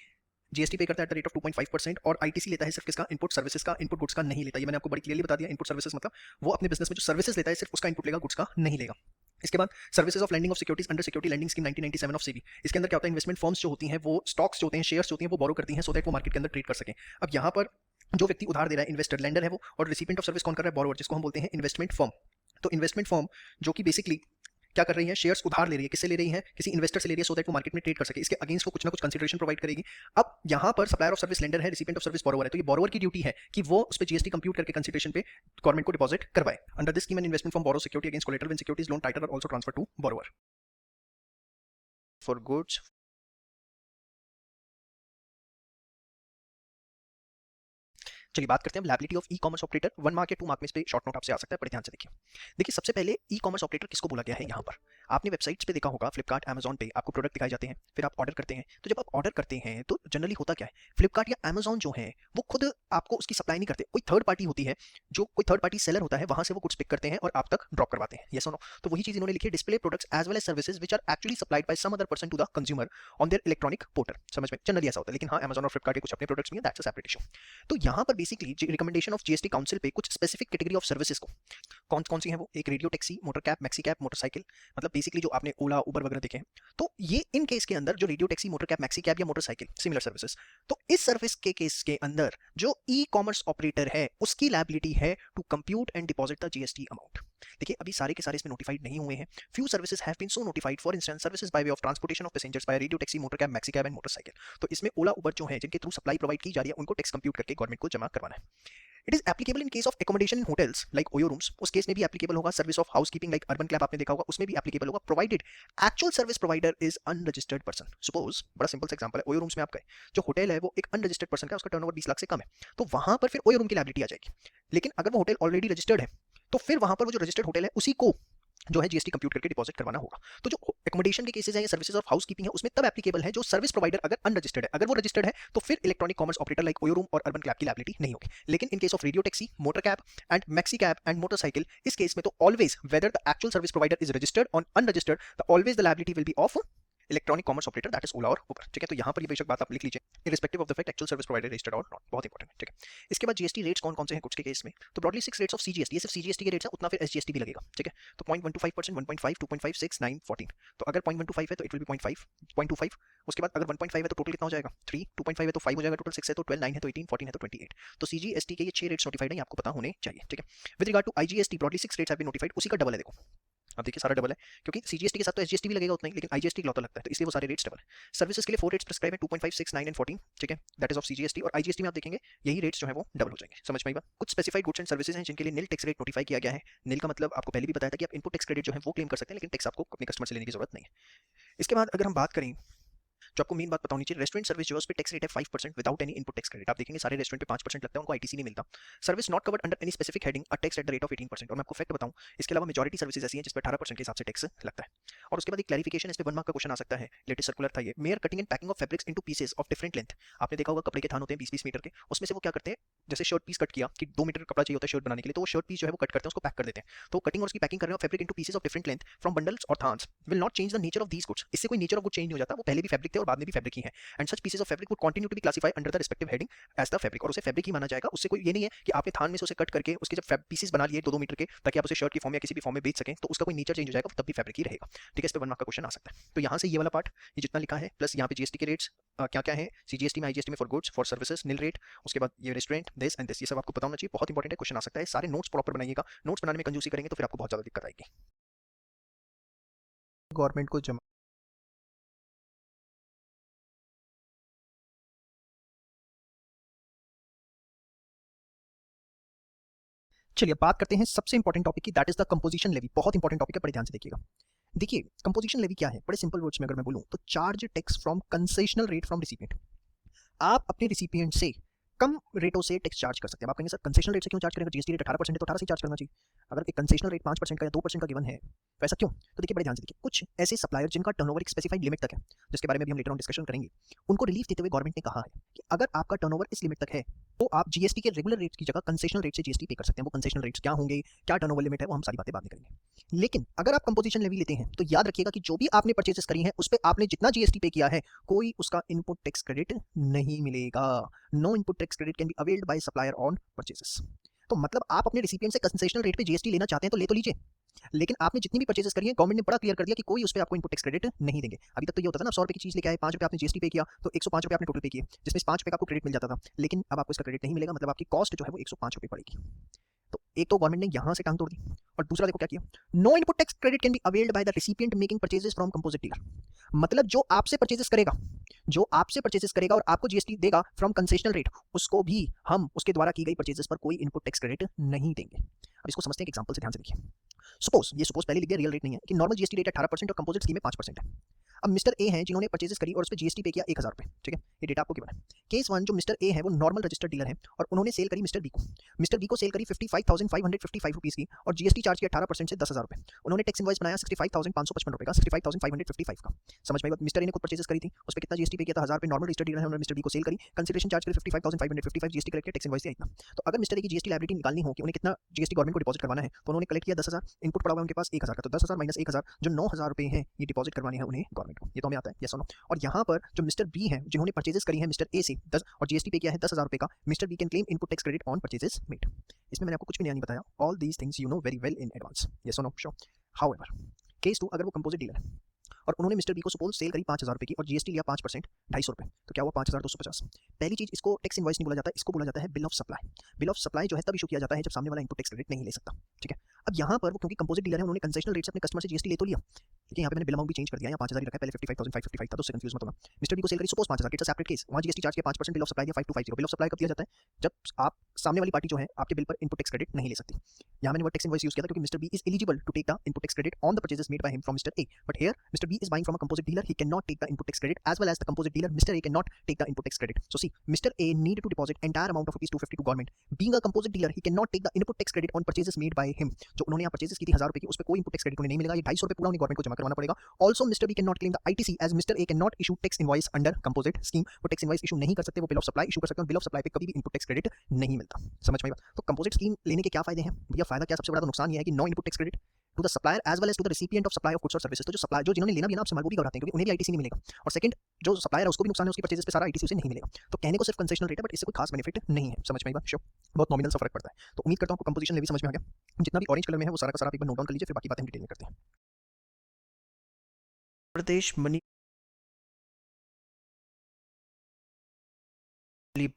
जीएसटी पे करता है एट द रेट ऑफ 2.5% और आईटीसी लेता है सिर्फ किसका, इनपुट सर्विसेज का, इनपुट गुड्स का नहीं लेता। ये मैंने आपको बड़ी क्लियरली बता दिया। इनपुट सर्विसेज मतलब वो अपने बिजनेस में जो सर्विसेज लेता है सिर्फ उसका इनपुट लेगा, गुड्स का नहीं लेगा। इसके बाद services of lending of securities under security lending scheme 1997 of SEBI. इसके अंदर क्या होता है, इन्वेस्टमेंट फर्म्स जो होती हैं वो स्टॉक्स जो होते हैं, शेयर्स जो होती हैं वो बोरो करती हैं सो दैट वो मार्केट के अंदर ट्रेड कर सकें। अब यहाँ पर जो व्यक्ति उधार दे रहा है इन्वेस्टर, लेंडर है वो, और रिसिपिएंट ऑफ सर्विस कौन कर रहा है, बोरोवर, जिसको हम बोलते हैं इन्वेस्टमेंट फर्म। तो इन्वेस्टमेंट फर्म जो कि बेसिकली क्या कर रही है, शेयर्स उधार ले रही है, किससे ले रही है, किसी इन्वेस्टर से ले रही है सो दैट वो मार्केट में ट्रेड कर सके। इसके अगेंस्ट वो कुछ ना कुछ कंसीडरेशन प्रोवाइड करेगी। अब यहाँ पर सप्लायर ऑफ सर्विस लेंडर है, रिसिपिएंट ऑफ सर्विस बोरोवर है, तो ये बोरोवर की ड्यूटी है कि वो उस पर जीएसटी कंप्यूट करके कंसीडरेशन पे गवर्नमेंट को डिपॉजिट करवाए। Under this scheme an investment form borrow security against collateral when securities loan title are also transfer to borrower for goods. चलिए बात करते हैं liability of e commerce operator. 1 mark या 2 mark में इस पे शॉर्ट नोट आपसे आ सकता है, बड़े ध्यान से देखिए। देखिए सबसे पहले ई कॉमर्स ऑपरेटर किसको बोला गया है। यहाँ पर आपने वेबसाइट्स पे देखा होगा, फ्लिपकार्ट, अमेजॉन पे आपको प्रोडक्ट दिखाए जाते हैं, फिर आप ऑर्डर करते हैं। तो जब आप ऑर्डर करते हैं तो जनरली होता क्या है, फ्लिपकार्ट या अमेजॉन जो है वो खुद आपको उसकी सप्लाई नहीं करते, कोई थर्ड पार्टी होती है, जो कोई थर्ड पार्टी सेलर होता है, वहां से वो गुड्स पिक करते हैं और आप तक ड्रॉप करवाते हैं। यस और नो। तो वही चीज इन्होंने लिखी है, display products as well as services which are actually supplied by some other person to the consumer on their electronic portal. समझ में जनरली ऐसा होता है, लेकिन हाँ अमेजॉन और फ्लिपकार्ट के कुछ अपने प्रोडक्ट्स भी हैं, दैट्स अ सेपरेट इशू। तो यहाँ पर basically recommendation of GST council पे कुछ स्पेसिफिक कैटेगरी ऑफ सर्विसेज को कौन कौन सी है वो, एक radio taxi, motor cab, maxi cab, motorcycle, मतलब बेसिकली जो आपने ओला उबर वगैरह देखे हैं, तो ये इन केस के अंदर जो radio taxi, motor cab, maxi cab या मोटरसाइकिल सिमिलर सर्विसेज, तो इस सर्विस के केस के अंदर जो ई कॉमर्स ऑपरेटर है उसकी लायबिलिटी है to compute and deposit the GST amount. देखिए अभी सारे के सारे इसमें नोटिफाइड नहीं हुए हैं, few services have been so notified, for instance services by way of transportation of passengers by radio taxi, motor cab, maxi cab and motorcycle. तो इसमें ओला उबर जो है जिनके थ्रू सप्लाई प्रोवाइड की जा रही है उनको टैक्स कंप्यूट करके गवर्नमेंट को जमा करवाना है। It is applicable in case of accommodation in hotels like OYO rooms, उस केस में भी एप्लीकेबल होगा। Service of housekeeping like urban क्लैब आपने देखा होगा, उसमें भी एप्लीकेबल होगा, provided actual service provider is unregistered person. Suppose बड़ा सिंपल सा एग्जांपल है, ओयो रूम्स में आप गए, जो होटल है वो एक अनरजिस्टर्ड पर्सन का, उसका टर्नओवर 20 लाख से कम है, तो वहां पर फिर ओयो रूम की लायबिलिटी आ जाएगी। लेकिन अगर वो होटल ऑलरेडी रजिस्टर्ड है तो फिर वहां पर वो जो रजिस्टर्ड होटल है उसी को जो है जीएसटी कंप्यूट करके डिपॉजिट करवाना होगा। तो जो एकोमोडेशन के केसेस हैं या सर्विसेज ऑफ हाउसकीपिंग है उसमें तब एप्लीकेबल है जो सर्विस प्रोवाइडर अगर अनरजिस्टर्ड है। अगर वो रजिस्टर्ड है तो फिर electronic commerce operator like OYO room और अर्बन क्लैब की लायबिलिटी नहीं होगी। लेकिन in case of radio taxi, motor cab and maxi cab and motorcycle, इस केस में तो always whether the actual service provider is registered और unregistered, the always the liability will be of electronic commerce operator that is Ola और Uber. ठीक है, तो यहाँ पर ये बेशक बात आप लिख लीजिए, irrespective of the fact actual service provider registered और नॉट, बहुत इंपॉर्टेंट है। ठीक है, इसके बाद जीएसटी रेट्स कौन कौन से हैं कुछ के केस में, तो ब्रॉडली 6 रेट्स ऑफ सीजीएसटी, ये सिर्फ सीजीएसटी के रेट्स है, उतना फिर एसजीएसटी भी लगेगा। ठीक है, तो 0.125%, 1.5, 2.5, 6, 9, 14। तो अगर 0.125 है तो इट विल बी 0.5, 0.25। उसके बाद अगर 1.5 है तो टोटल कितना हो जाएगा 3, 2.5 है तो 5 हो जाएगा टोटल, 6 है तो 12, 9 है तो 18, 14 है तो 28। तो सीजीएसटी के ये 6 रेट्स नोटिफाइड है, ये आपको पता होने चाहिए। ठीक है, with regard to IGST broadly 6 rates have been notified, उसी का डबल है। देखो अब देखिए सारा डबल है, क्योंकि सीजीएसटी के साथ तो एसजीएसटी भी लगेगा उतना ही, लेकिन आईजीएसटी इकलौता लगता है, तो इसलिए वो सारे रेट्स डबल है। सर्विसेज के लिए 4 रेट्स प्रिस्क्राइब है, 2.5, 6, 9 एंड 14। ठीक है, दैट इज ऑफ सीजीएसटी। और आईजीएसटी में आप देखेंगे यही रेट्स जो है वो डबल हो जाएंगे। समझ में आई बात। कुछ स्पेसिफाइड गुड्स एंड सर्विसेज हैं जिनके लिए निल टैक्स रेट नोटिफाई किया गया है। निल का मतलब आपको पहले भी बताया था कि आप इनपुट टैक्स क्रेडिट जो है वो क्लेम कर सकते हैं, लेकिन टैक्स आपको अपने कस्टमर से लेने की जरूरत नहीं है। इसके बाद अगर हम बात करें, जो आपको मेन बात पता होनी चाहिए, रेस्टोरेंट सर्विस जो है उस पे टैक्स रेट है 5% without any input tax credit. आप देखेंगे सारे रेस्टोरेंट पे 5% लगता है, उनको आईटीसी नहीं मिलता। Service not covered under any specific heading, a tax at the rate of 18%। और मैं आपको फैक्ट बताऊं, इसके अलावा मेजॉरिटी सर्विसेज ऐसी हैं जिस पर 18% के हिसाब से टैक्स लगता है। और उसके बाद एक क्लैरिफिकेशन, इस पे 1 मार्क का क्वेश्चन आ सकता है, लेटेस्ट सर्कुलर था ये, mayor cutting and packing of fabrics into pieces of different length. आपने देखा होगा कपड़े के थान होते हैं 20-20 मीटर के, उसमें से वो क्या करते हैं, जैसे शर्ट पीस कट किया कि 2 मीटर कपड़ा चाहिए होता है शर्ट बनाने के लिए, तो वो शर्ट पीस जो है वो कट करते हैं, उसको पैक कर देते हैं। तो कटिंग और उसकी पैकिंग कर रहे हो fabric into pieces of different length from bundles और थान्स will not change the nature of these goods. इससे कोई नेचर ऑफ गुड चेंज नहीं हो जाता, वो पहले भी फैब्रिक थे और बाद में भी फैब्रिक ही है। And such pieces of fabric would continue to be classified under the respective heading as the fabric, और उसे फैब्रिक ही माना जाएगा। उससे कोई ये नहीं है कि आपने थान में से उसे कट करके उसके जब पीसेस बना लिए 2-2 मीटर के ताकि आप उसे शर्ट की फॉर्म या किसी भी फॉर्म में बेच सकें, तो उसका कोई नेचर चेंज हो जाएगा, तब भी फैब्रिक ही रहेगा। ठीक है, इस पे 1 मार्क का क्वेश्चन आ सकता है। तो यहाँ से ये वाला पार्ट ये जितना लिखा है, प्लस यहाँ पे जीएसटी के रेट्स क्या क्या है, सीजीएसटी में, आईजीएसटी में for goods, for services nil rate, उसके बाद ये रेस्टोरेंट दिस एंड दिस, ये सब आपको पता होना चाहिए, बहुत इंपॉर्टेंट है, क्वेश्चन आ सकता है। सारे नोट्स प्रॉपर बनाइएगा, नोट्स बनाने में कंजूसी करेंगे तो फिर आपको बहुत ज्यादा दिक्कत आएगी। गवर्नमेंट को जमा, चलिए बात करते हैं सबसे इंपॉर्टेंट टॉपिक की, that is the composition levy. बहुत इंपॉर्टेंट टॉपिक है, बड़े ध्यान से देखिएगा। देखिए कंपोजिशन लेवी क्या है, बड़े सिंपल वर्ड्स में अगर मैं बोलूं तो charge tax from concessional rate from recipient. आप अपने रिसिपिएंट से कम रेटों से टैक्स चार्ज कर सकते हैं। आप कहेंगे सर कंसेशनल रेट से क्यों चार्ज करेंगे, जीएसटी रेट 18% है तो 18 से चार्ज करना चाहिए। अगर एक कंसेशनल रेट 5% का या 2% का गिवन है तो ऐसा क्यों, तो देखिए बड़े ध्यान से देखिए, कुछ ऐसे सप्लायर जिनका टर्नओवर एक स्पेसिफाइड लिमिट तक है, जिसके बारे में भी हम लेटर ऑन डिस्कशन करेंगे, उनको रिलीफ देते हुए गवर्नमेंट ने कहा है कि अगर आपका टर्नओवर इस लिमिट तक है तो आप जीएसटी के रेगुलर रेट की जगह कंसेशनल रेट से जीएसटी पे कर सकते हैं। वो कंसेशनल रेट्स क्या होंगे, क्या टर्नओवर लिमिट है, वो हम सारी बातें बाद में करेंगे। लेकिन अगर आप कंपोजिशन लेवी लेते हैं तो याद रखिएगा कि जो भी आपने परचेजेस करी है उस पर आपने जितना जीएसटी पे किया है कोई उसका इनपुट टैक्स क्रेडिट नहीं मिलेगा। No input tax credit can be availed by supplier on purchases. तो मतलब आप अपने रिसिपिएंट से कंसेशनल रेट पे जीएसटी लेना चाहते हैं तो ले तो लीजिए, लेकिन आपने जितनी भी परचेजेस करी है गवर्नमेंट ने बड़ा क्लियर कर दिया कि कोई उस पर आपको इनपुट टैक्स क्रेडिट नहीं देंगे। अभी तक तो ये होता था ना, 100 रुपए की चीज लेके आए, 5 रुपए आपने जीएसटी पे किया तो 105 रुपए आपने टोटल पे किए, जिसमें 5 रुपए का आपको क्रेडिट मिल जाता था। लेकिन अब आपको इसका क्रेडिट नहीं मिलेगा, मतलब आपकी कॉस्ट जो है वो 105 रुपए पड़ेगी। तो एक तो गवर्नमेंट ने यहां से टांग तोड़ दी, और दूसरा देखो क्या किया, no input tax credit can be availed by the recipient making purchases from composite dealer. मतलब जो आपसे परचेजेस करेगा, जो आपसे परचेजेस करेगा और आपको जीएसटी देगा फ्रॉम कंसेशनल रेट, उसको भी हम उसके द्वारा की गई परचेजेस पर कोई इनपुट टैक्स क्रेडिट नहीं देंगे। अब इसको समझते हैं एक एग्जांपल से, ध्यान से देखिए। सपोज पहले लिख दिया, रियल रेट नहीं है, कि नॉर्मल जीएसटी रेट 18% और कंपोजिट स्कीम में 5% है। अब मिस्टर ए हैं जिन्होंने परचेजेस करी और उस पर जीएसटी पे किया 1000 रुपए। ठीक है, ये डेटा आपको गिवन है। केस 1 जो मिस्टर ए है वो नॉर्मल रजिस्टर्ड डीलर है और उन्होंने सेल करी मिस्टर बी को। मिस्टर बी को सेल करी 55,555 रुपीस की और जीएसटी चार्ज किया 18% से 10,000 रुपए। उन्होंने टैक्स इनवॉइस बनाया 65,555 रुपए का, 65,555 का। समझ में आई बात। मिस्टर ए ने खुद परचेजेस करी थी, उस पर कितना जीएसटी पे किया था, 1000 रुपए। नॉर्मल रजिस्टर्ड डीलर है, उन्होंने मिस्टर बी को सेल करी, कंसीडरेशन चार्ज करी 55,555, जीएसटी कलेक्ट किया, टैक्स इनवॉइस दिया इतना। तो अगर मिस्टर ए की जीएसटी लायबिलिटी निकालनी हो कि उन्हें कितना जीएसटी गवर्नमेंट को डिपॉजिट करवाना है, तो उन्होंने कलेक्ट किया 10,000, इनपुट पड़ा हुआ उनके पास 1000 का, तो 10,000 माइनस 1000 जो 9,000 रुपए हैं ये डिपॉजिट करवाने हैं उन्हें गवर्नमेंट को। ये तो हमें आता है, यस और नो। और यहाँ पर जो मिस्टर बी हैं जिन्होंने परचेजेस करी है मिस्टर ए से 10 और जीएसटी पे किया है 10,000 रुपए का, mister B can claim input tax credit on purchases made. इसमें मैंने आपको कुछ भी नया नहीं बताया, all these things you know very well in advance, yes और नो, श्योर। हाउएवर केस 2, अगर वो कंपोजिट डीलर है और उन्होंने मिस्टर बी को सपोज सेल करी 5,000 रुपये की और जीएसटी लिया 5%, 250 रुपये, तो क्या हुआ 5,250। पहली चीज, इसको टैक्स इनवॉइस नहीं बोला जाता, इसको बोला जाता है bill of supply. Bill of supply जो है तब इशू किया जाता है जब सामने वाला इनपुट टैक्स क्रेडिट नहीं ले सकता, ठीक है। अब यहाँ पर वो क्योंकि कंपोजिट डीलर है, उन्होंने कंसेशनल रेट से अपने कस्टमर से जीएसटी ले तो लिया, लेकिन यहाँ पे मैंने बिल अमाउंट भी चेंज कर दिया, यहाँ 5,000 ही रखा है, पहले 55,555 था, तो उससे कंफ्यूज मत होना। मिस्टर बी को सेल करी suppose 5,000, it's a separate case, वहाँ जीएसटी चार्ज के 5%, बिल ऑफ सप्लाई दिया 5250। बिल ऑफ सप्लाई कब दिया जाता है? जब आप सामने वाली पार्टी जो है आपके बिल पर इनपुट टैक्स क्रेडिट नहीं ले सकती। यहाँ मैंने वर्ड टैक्स इनवॉइस यूज किया था क्योंकि mister B is eligible to take the input tax credit on the purchases made by him from mister A, but here mister B is buying from a composite dealer, he cannot take the input tax credit, as well as the composite dealer Mr. A cannot take the input tax credit. So see, Mr. A need to deposit entire amount of rupees 250 to government. Being a composite dealer, he cannot take the input tax credit on purchases made by him. जो उन्होंने यहाँ purchases की थी 1,000 रुपये की, उस पर कोई input tax credit उन्हें नहीं मिलेगा, ये 250 रुपये पूरा उन्हें गवर्नमेंट को जमा करवाना पड़ेगा। Also, Mr. B cannot claim the ITC as Mr. A cannot issue tax invoice under composite scheme. वो tax invoice issue नहीं कर सकते, वो bill of supply issue कर सकते हैं, bill of supply पे कभी भी input tax credit नहीं मिलता। समझ में आई बात? तो composite scheme लेने के क्या फायदे हैं भैया? फायदा क्या, सबसे बड़ा तो नुकसान ये है कि no input tax credit to the supplier as well as to the recipient of supply of goods or services। तो जो सप्लाई, जो जिन्होंने लेना भी है ना आपसे माल, वो भी घबराते हैं क्योंकि उन्हें भी आईटीसी नहीं मिलेगा, और सेकंड जो सप्लायर है उसको भी नुकसान है, उसकी परचेजेस पे सारा आईटीसी उसे नहीं मिलेगा। तो कहने को सिर्फ कंसेशनल रेट है, बट इससे कोई खास बेनिफिट नहीं है। समझ में आई बात? श्योर, बहुत नॉमिनल सा फर्क पड़ता है। तो उम्मीद करता हूं आपको कंपोजिशन ले भी समझ में आ गया। जितना भी ऑरेंज कलर में है वो सारा का सारा आप एक बार नोट डाउन कर लीजिए, फिर बाकी बातें हम डिटेल में करते हैं। प्रदेश मनी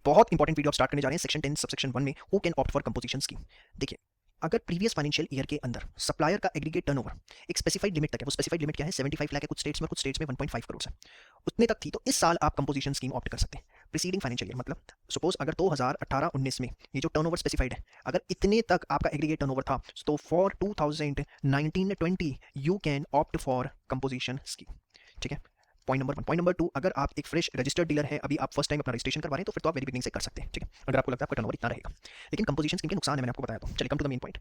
बहुत इंपॉर्टेंट वीडियो आप स्टार्ट करने जा रहे हैं सेक्शन 10 सबसेक्शन 1 में, who can opt for composition scheme. देखिए, अगर प्रीवियस फाइनेंशियल ईयर के अंदर सप्लायर का एग्रीगेट टर्नओवर एक स्पेसिफाइड लिमिट तक है, वो स्पेसिफाइड लिमिट क्या है? 75 लाख है कुछ स्टेट्स में, कुछ स्टेट्स में 1.5 करोड़ है, उतने तक थी, तो इस साल आप कंपोजिशन स्कीम ऑप्ट कर सकते हैं। प्रीसीडिंग फाइनेंशियल ईयर मतलब सपोज अगर 2018-19 में ये जो टर्नओवर स्पेसिफाइड है, अगर इतने तक आपका एग्रीगेट टर्नओवर था, तो for 2019-20 you can opt for composition scheme, ठीक है। Point number 1। पॉइंट नंबर 2, अगर आप एक फ्रेश रजिस्टर्ड डीलर है, अभी आप फर्स्ट टाइम अपना रजिस्ट्रेशन करवा रहे हैं, तो फिर तो आप वेरी बिगिनिंग से कर सकते हैं, ठीक है, अगर आपको लगता है आपका टर्नओवर इतना रहेगा। लेकिन कंपोजिशन स्कीम के नुकसान है, मैंने आपको बताया। तो चलिए come to the main point.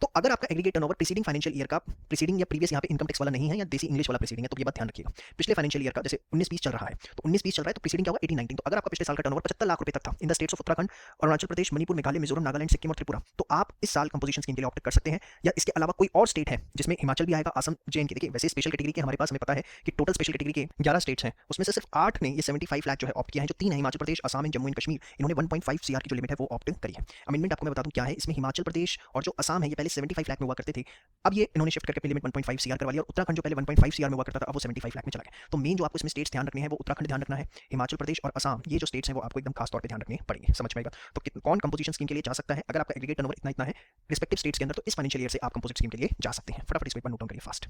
तो अगर आपका aggregate turnover preceding financial year का प्रीसीडिंग या प्रीवियस यहाँ पे इनकम टैक्स वाला नहीं है या देसी इंग्लिश वाला प्रीसीडिंग है, तो ये बात ध्यान रखिएगा। पिछले फाइनेंशियल ईयर का जैसे 19-20 चल रहा है, तो 19-20 चल रहा है तो प्रीसीडिंग क्या होगा? 18-19। तो अगर आपका पिछले साल का टर्नओवर 75 लाख रुपए तक था in the states of Uttarakhand, Arunachal Pradesh, Manipur, Meghalaya, Mizoram, Nagaland, Sikkim और त्रिपुरा, तो आप इस साल कंपोजिशन स्कीम के लिए ऑप्ट कर सकते हैं। या इसके अलावा कोई और स्टेट है जिसमें हिमाचल भी आएगा, असम, जे&के। देखिए वैसे स्पेशल कैटेगरी के हमारे पास हमें पता है कि टोटल स्पेशल कैटेगरी के 11 स्टेट्स हैं, उसमें से सिर्फ 8 ने ये 75 लाख जो है ऑप्ट किया है। जो 3 है हिमाचल प्रदेश, असम एंड जम्मू एंड कश्मीर, इन्होंने 1.5 सीआर की जो लिमिट है वो ऑप्ट करी है। अमेंडमेंट आपको मैं बता दूं क्या है इसमें। हिमाचल प्रदेश और जो असम है ये पहले 75 लाख में हुआ करते थे, अब ये इन्होंने शिफ्ट करके अपनी लिमिट 1.5 सीआर करवा लिया, और उत्तराखंड जो पहले 1.5 सीआर में हुआ करता था अब वो 75 लाख में चला गया। तो मेन जो आपको इसमें स्टेट्स ध्यान रखने हैं वो उत्तराखंड ध्यान रखना है, हिमाचल प्रदेश और असम, ये जो स्टेट्स हैं वो आपको एकदम खास तौर पे ध्यान रखने पड़ेंगे। समझ में आएगा? तो कौन कंपोजिशन स्कीम के लिए जा सकता है? अगर आपका एग्रीगेट टर्नओवर इतना इतना है रिस्पेक्टिव स्टेट्स के अंदर, तो इस फाइनेंशियल ईयर से आप कंपोजिट स्कीम के लिए जा सकते हैं। फटाफट इसको एक बार नोट डाउन करिए फास्ट।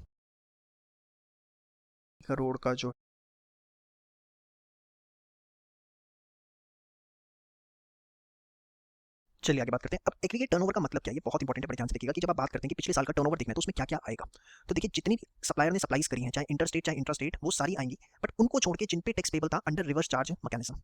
करोड़ का जो चलिए आगे बात करते हैं। अब एग्रीगेट टर्नओवर का मतलब क्या है? ये बहुत इंपॉर्टेंट है, बड़े ध्यान से देखिएगा कि जब आप बात करते हैं कि पिछले साल का टर्नओवर देखना है तो उसमें क्या क्या आएगा। तो देखिए जितनी भी सप्लायर ने सप्लाईज करी हैं, चाहे इंटर स्टेट चाहे इंट्रा स्टेट, वो सारी आएंगी, बट उनको छोड़ के जिन पे टैक्स पेबल था अंडर रिवर्स चार्ज मैकेनिज्म,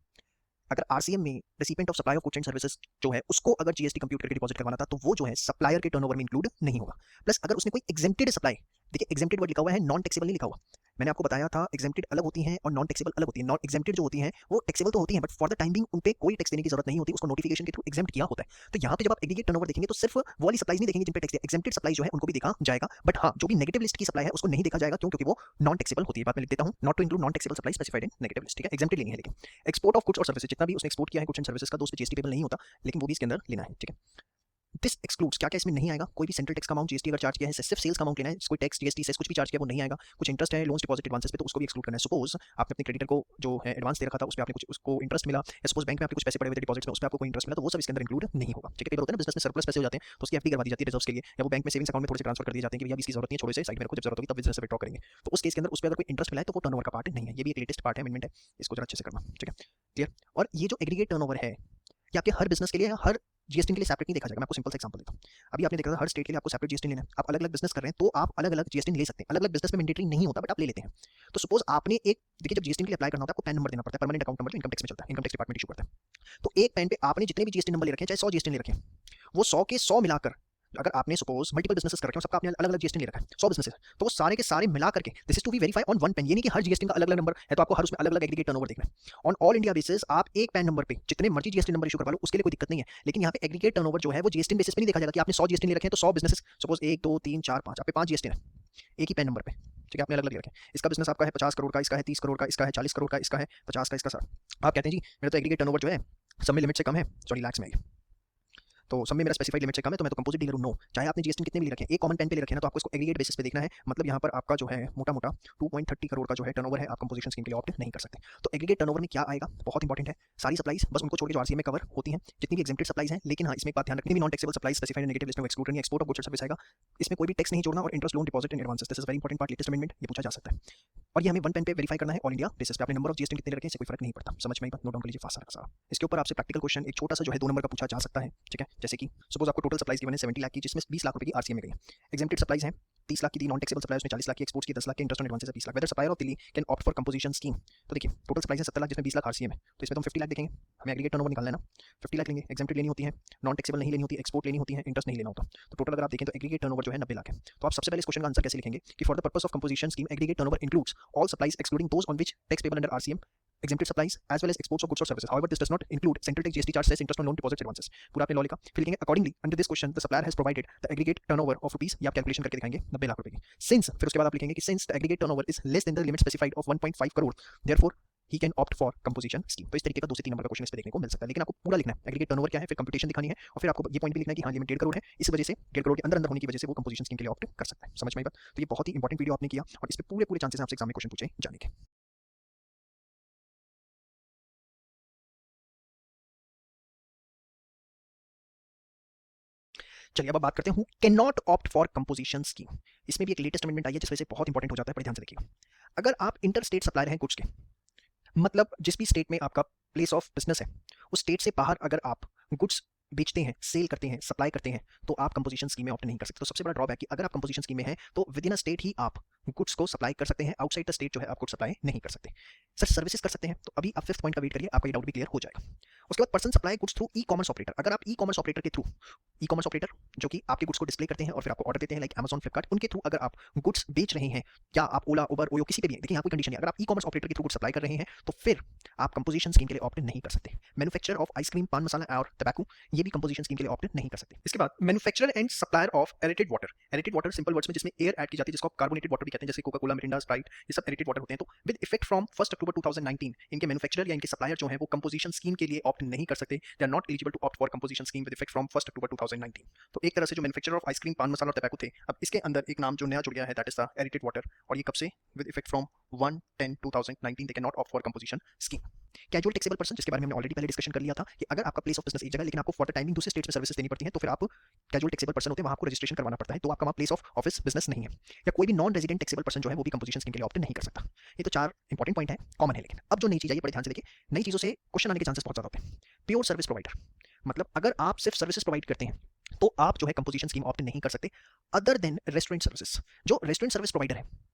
अगर आरसीएम में recipient of supply of goods and services जो है उसको अगर जीएसटी कंप्यूट करके डिपॉजिट करवाना था, तो वो जो है सप्लायर के टर्नओवर में इंक्लूड नहीं होगा। प्लस अगर उसने कोई एग्जेम्प्टेड सप्लाई, देखिए एग्जेम्प्टेड वर्ड लिखा हुआ है, नॉन टैक्सेबल नहीं लिखा हुआ। मैंने आपको बताया था एग्जेम्प्टेड अलग होती हैं और नॉन टैक्सेबल अलग होती है। नॉन एग्जेम्प्टेड जो होती हैं वो टैक्सेबल तो होती हैं, but for the time being उन पे कोई टैक्स देने की जरूरत नहीं होती, उसको नोटिफिकेशन के थ्रू एग्जेम्प्ट किया होता है। तो यहाँ पे जब आप एग्रीगेट टर्नओवर देखेंगे तो सिर्फ वो वाली सप्लाईज नहीं देखेंगे जिन पे टैक्स, एग्जेम्प्टेड सप्लाई जो है उनको भी देखा जाएगा, बट हाँ जो भी नेगेटिव लिस्ट की सप्लाई है उसको नहीं देखा जाएगा। क्यों? क्योंकि वो नॉन टैक्सेबल होती है। बात मैं लिख देता हूँ, not to include non taxable supply specified in negative list, ठीक है, एग्जेम्प्टेड लेनी है। लेकिन एक्सपोर्ट ऑफ गुड्स और सर्विसेज, जितना भी उसने एक्सपोर्ट किया है गुड्स एंड सर्विसेज का, तो उस पे जीएसटी पेबल नहीं होता, लेकिन वो भी इसके अंदर लेना है, ठीक है। दिस एक्सक्लूड्स, क्या क्या इसमें नहीं आएगा? कोई भी सेंट्रल टैक्स का अमाउंट जीएसटी अगर चार्ज किया है, सिर्फ सेल्स का अमाउंट लेना है, कोई टैक्स जीएसटी से कुछ भी चार्ज किया वो नहीं आएगा। कुछ इंटरेस्ट है लोन्स डिपॉजिट एडवांसेस पे, तो उसको भी एक्सक्लूड करना है। सपोज आपने अपने क्रेडिटर को जो है एडवांस दे रखा था, उस पे आपने कुछ उसको इंटरेस्ट मिला, या सपोज बैंक में आपके कुछ पैसे पड़े हुए थे डिपॉजिट्स में, उस पे आपको कोई इंटरेस्ट मिला, तो वो सब इसके अंदर इंक्लूड नहीं होगा, ठीक है। कई होता है ना बिजनेस में सरप्लस पैसे हो जाते हैं तो उसकी एफडी करवा दी जाती है रिजर्व्स के लिए, या वो बैंक में सेविंग्स अकाउंट में थोड़े से ट्रांसफर कर दिए जाते हैं कि भैया इसकी जरूरत नहीं है, छोड़ो इसे साइड में रखो, जब जरूरत होगी तब बिजनेस से विड्रॉ करेंगे। तो उस केस के अंदर उस पे अगर कोई इंटरेस्ट मिला है तो वो टर्नओवर का पार्ट नहीं है। ये भी एक लेटेस्ट पार्ट है, अमेंडमेंट है, इसको जरा अच्छे से करना, ठीक है, क्लियर। और ये जो एग्रीगेट टर्नओवर है ये आपके हर बिजनेस के लिए, हर जीएसटी के लिए सेपरेट नहीं देखा जाएगा। मैं आपको सिंपल सा एग्जांपल देता हूँ। अभी आपने देखा था हर स्टेट के लिए आपको सेपरेट जीएसटी लेना है, आप अलग अलग बिजनेस कर रहे हैं तो आप अलग अलग जीएसटी ले सकते हैं। अलग अलग बिजनेस में मैंडेटरी नहीं होता, बट आप ले लेते हैं। तो सपोज आपने एक, देखिए जब जीएसटी के लिए अप्लाई करना होता है आपको पैन नंबर देना पड़ता है, परमानेंट अकाउंट नंबर जो इनकम टैक्स में चलता है, इनकम टैक्स डिपार्टमेंट इशू करता है। तो एक पैन पे आपने जितने भी जीएसटी नंबर ले रखे हैं, चाहे 100 जीएसटी ले रखे हैं, वो 100 के 100 मिलाकर, अगर आपने सपोज मल्टीपल बिजनेसेस कर रखे हो, सबका आपने अलग अलग जीएसटी ले रखा है 100 बिजनेसेस, तो वो सारे के सारे मिला करके this is to be verify on one PAN. ये नहीं कि हर जीएसटी का अलग अलग नंबर है तो आपको हर उसमें अलग अलग एग्रीगेट टर्नओवर देखना है। ऑन ऑल इंडिया बेसिस आप एक पैन नंबर पे जितने मर्जी जीएसटी नंबर इशू करवा लो, उसके लिए कोई दिक्कत नहीं है। लेकिन यहाँ पे एग्रीगेट टर्नओवर जो है वो जीएसटी बेसिस पे नहीं देखा जाएगा कि आपने 100 जीएसटी ले रखे हैं तो 100 बिजनेसेस, सपोज 1 2 3 4 5, आप पे 5 जीएसटी है एक ही पैन नंबर पे, ठीक है, आपने अलग अलग रखे हैं। इसका बिजनेस आपका है 50 करोड़ का, इसका है 30 करोड़ का, इसका है 40 करोड़ का, इसका है 50 का, इसका 60। आप कहते हैं जी मेरा तो एग्रीगेट टर्नओवर जो है सब में लिमिट से कम है, सॉरी लैक्स में है, तो सब में मेरा स्पेसिफाइड लिमिट से कम है तो मैं तो कंपोजिट डीलर हूँ। नो, चाहे आपने जीएसटी कितने भी रखे हैं, एक कॉमन पेन पे ले रखे हैं ना, तो आपको इसको एग्रीगेट बेसिस पे देखना है। मतलब यहाँ पर आपका जो है मोटा मोटा 2.30 करोड़ का जो है टर्नओवर है, आप कंपोजिशन स्कीम के लिए ऑप्ट नहीं कर सकते। तो एग्रीगेट टर्नओवर में क्या आएगा, बहुत इंपॉर्टेंट है। सारी सप्लाईज बस उनको छोड़ के जो आरसीएम में कवर होती हैं, जितनी भी एग्जेम्प्टेड सप्लाईज हैं। लेकिन हाँ, इसमें एक बात ध्यान रखनी भी, non taxable supplies specified negative list में एक्सक्लूड करनी है। एक्सपोर्ट ऑफ गुड्स सर्विस आएगा, इसमें कोई भी टैक्स नहीं जोड़ना, और interest, loan, deposit and advances, this is very important part, latest amendment, ये पूछा जा सकता है। और ये हमें वन पेन पे वेरीफाई करना है ऑल इंडिया बेसिस पे। आपने नंबर ऑफ जीएसटी कितने रखे हैं इससे कोई फर्क नहीं पड़ता, समझ में आई बात, नोट डाउन कर लीजिए फास्ट सारा। इसके ऊपर आपसे प्रैक्टिकल क्वेश्चन एक छोटा सा जो है 2 नंबर का पूछा जा सकता है, ठीक है। जैसे कि सपोज आपको टोटल सप्लाईज गिवन है 70 लाख की, जिसमें 20 लाख रुपए की आरसीएम में गई है। एग्जेम्प्टेड सप्लाईज हैं 30 लाख की दी, नॉन टैक्सेबल सप्लाईज में 40 लाख की, एक्सपोर्ट्स की 10 लाख की, interest on advances 20 lakh. Whether supplier of Delhi can opt for composition scheme. तो देखिए टोटल सप्लाईज है 70 लाख, जिसमें 20 लाख आरसीएम है, तो इसमें तो हम 50 लाख देखेंगे। हमें एग्रीगेट टर्नओवर निकालना है ना, 50 लाख लेंगे, एग्जेम्प्टेड लेनी होती है, नॉन टैक्सेबल नहीं लेनी होती, एक्सपोर्ट लेनी होती है, इंटरेस्ट नहीं लेना होता। तो टोटल अगर आप देखें तो एग्रीगेट टर्नओवर जो है 90 लाख है। तो आप सबसे पहले इस क्वेश्चन का आंसर कैसे लिखेंगे कि for the purpose of composition scheme aggregate turnover includes all supplies excluding those on which tax payable under RCM, exempted supplies as well as exports of goods or services. However, this does not include central tax, GST charge, cess, interest on loan, deposits, advances. पूरा आपने law लिखा, फिर लिखेंगे accordingly under this question the supplier has provided the aggregate turnover of rupees, ये आप calculation करके दिखाएंगे 90 लाख रुपए की। Since, फिर उसके बाद आप लिखेंगे कि since the aggregate turnover is less than the limit specified of 1.5 crore, therefore he can opt for composition scheme। तो इस तरीके का 2 से 3 नंबर का क्वेश्चन इस पे देखने को मिल सकता है, लेकिन आपको पूरा लिखना है एग्रीगेट टर्नओवर क्या है, फिर कंप्यूटेशन दिखानी है, और फिर आपको ये पॉइंट भी लिखना है कि हाँ लिमिट 1.5 करोड़ है, इस वजह से 1.5 करोड़ के अंदर अंदर होने की वजह से वो कंपोजिशन स्कीम के लिए ऑप्ट कर सकता है। समझ में आई बात? तो ये बहुत ही इंपॉर्टेंट वीडियो आपने किया, और इस पे पूरे पूरे चांसेस हैं आपसे एग्जाम में क्वेश्चन पूछे जाने के। चलिए अब बात करते हैं who can not opt for composition scheme. इसमें भी एक लेटेस्ट अमेंडमेंट आई है जिस वजह से बहुत इंपॉर्टेंट हो जाता है, बड़े ध्यान से देखिएगा। अगर आप इंटर स्टेट सप्लायर हैं गुड्स के, मतलब जिस भी स्टेट में आपका प्लेस ऑफ बिजनेस है, उस स्टेट से बाहर अगर आप गुड्स बेचते हैं, सेल करते हैं, सप्लाई करते हैं, तो आप कंपोजिशन स्कीम में ऑप्ट नहीं कर सकते। तो सबसे बड़ा ड्रॉबैक कि अगर आप कंपोजिशन स्कीम में हैं तो विद इन अ स्टेट ही आप गुड्स को सप्लाई कर सकते हैं, आउटसाइड द स्टेट जो है आप गुड्स सप्लाई नहीं कर सकते। सर सर्विसेज कर सकते हैं, तो अभी आप 5th पॉइंट का वेट करिए, आपका ये डाउट भी क्लियर हो जाएगा। उसके बाद पर्सन सप्लाई गुड्स थ्रू ई कॉमर्स ऑपरेटर। अगर आप ई कॉमर्स ऑपरेटर के थ्रू, ई कॉमर्स ऑपरेटर जो कि आपके गुड्स को डिस्प्ले करते हैं और फिर आपको ऑर्डर देते हैं, लाइक Amazon, फ्लिपकार्ट, उनके थ्रू अगर आप गुड्स बेच रहे हैं, या आप ओला, उबर, ओयो किसी पे भी है, देखिए यहाँ कोई कंडीशन है, अगर आप ई कॉमर्स ऑपरेटर के थ्रू गुड्स सप्लाई कर रहे हैं तो फिर आप कंपोजिशन स्कीम के लिए ऑप्ट नहीं कर सकते। मैन्युफैक्चरर ऑफ आइसक्रीम, पान मसाला और टबैको, ये भी कंपोजिशन स्कीम के लिए ऑप्ट नहीं कर सकते। इसके बाद manufacturer and supplier of aerated water. Aerated water simple words में जिसमें एयर ऐड की जाती है, जिसको कार्बोनेटेड वाटर भी कहते हैं, जैसे कोका कोला, मिरिंडा, स्प्राइट, ये सब एरेटेड वाटर होते हैं। तो विद इफेक्ट फ्रॉम 1 अक्टूबर 2019 इनके मैन्युफैक्चरर या इनके सप्लायर जो है वो कंपोजिशन स्कीम के लिए ऑप्ट नहीं कर सकते। They are not eligible to opt for composition scheme with effect from 1 October 2019। तो एक तरह से जो मैन्युफैक्चरर ऑफ आइसक्रीम, पान मसाला और टबैको थे, अब इसके अंदर एक नाम जो नया जुड़ गया है, that is the aerated water, और ये कब से, with effect from 1/10/2019 they can not opt for composition scheme. Casual taxable person, जिसके बारे में हमने ऑलरेडी पहले डिस्कशन कर लिया था कि अगर आपका प्लेस ऑफ बिजनेस एक जगह लेकिन आपको फॉर द टाइमिंग दूसरे स्टेट में सर्विसेज देनी पड़ती है, तो फिर आप कैजुअल टैक्सेबल पर्सन होते हैं, वहां आपको रजिस्ट्रेशन करवाना पड़ता है, तो आपका वहां प्लेस ऑफ ऑफिस बिजनेस नहीं है। या कोई भी नॉन रेजिडेंट टैक्सेबल पर्सन जो है वो भी कंपोजिशन स्कीम के लिए ऑप्ट नहीं कर सकता। ये तो 4 इंपॉर्टेंट पॉइंट है, कॉमन है। लेकिन अब जो नई चीज है, बड़े ध्यान से देखिए, नई चीजों से क्वेश्चन आने के चांसेस बहुत ज्यादा होते हैं। प्योर सर्विस प्रोवाइडर, मतलब अगर आप सिर्फ सर्विसेज प्रोवाइड करते हैं तो आप जो है कंपोजिशन स्कीम ऑप्ट नहीं कर सकते, अदर देन रेस्टोरेंट सर्विसेज। जो रेस्टोरेंट सर्विस प्रोवाइडर है,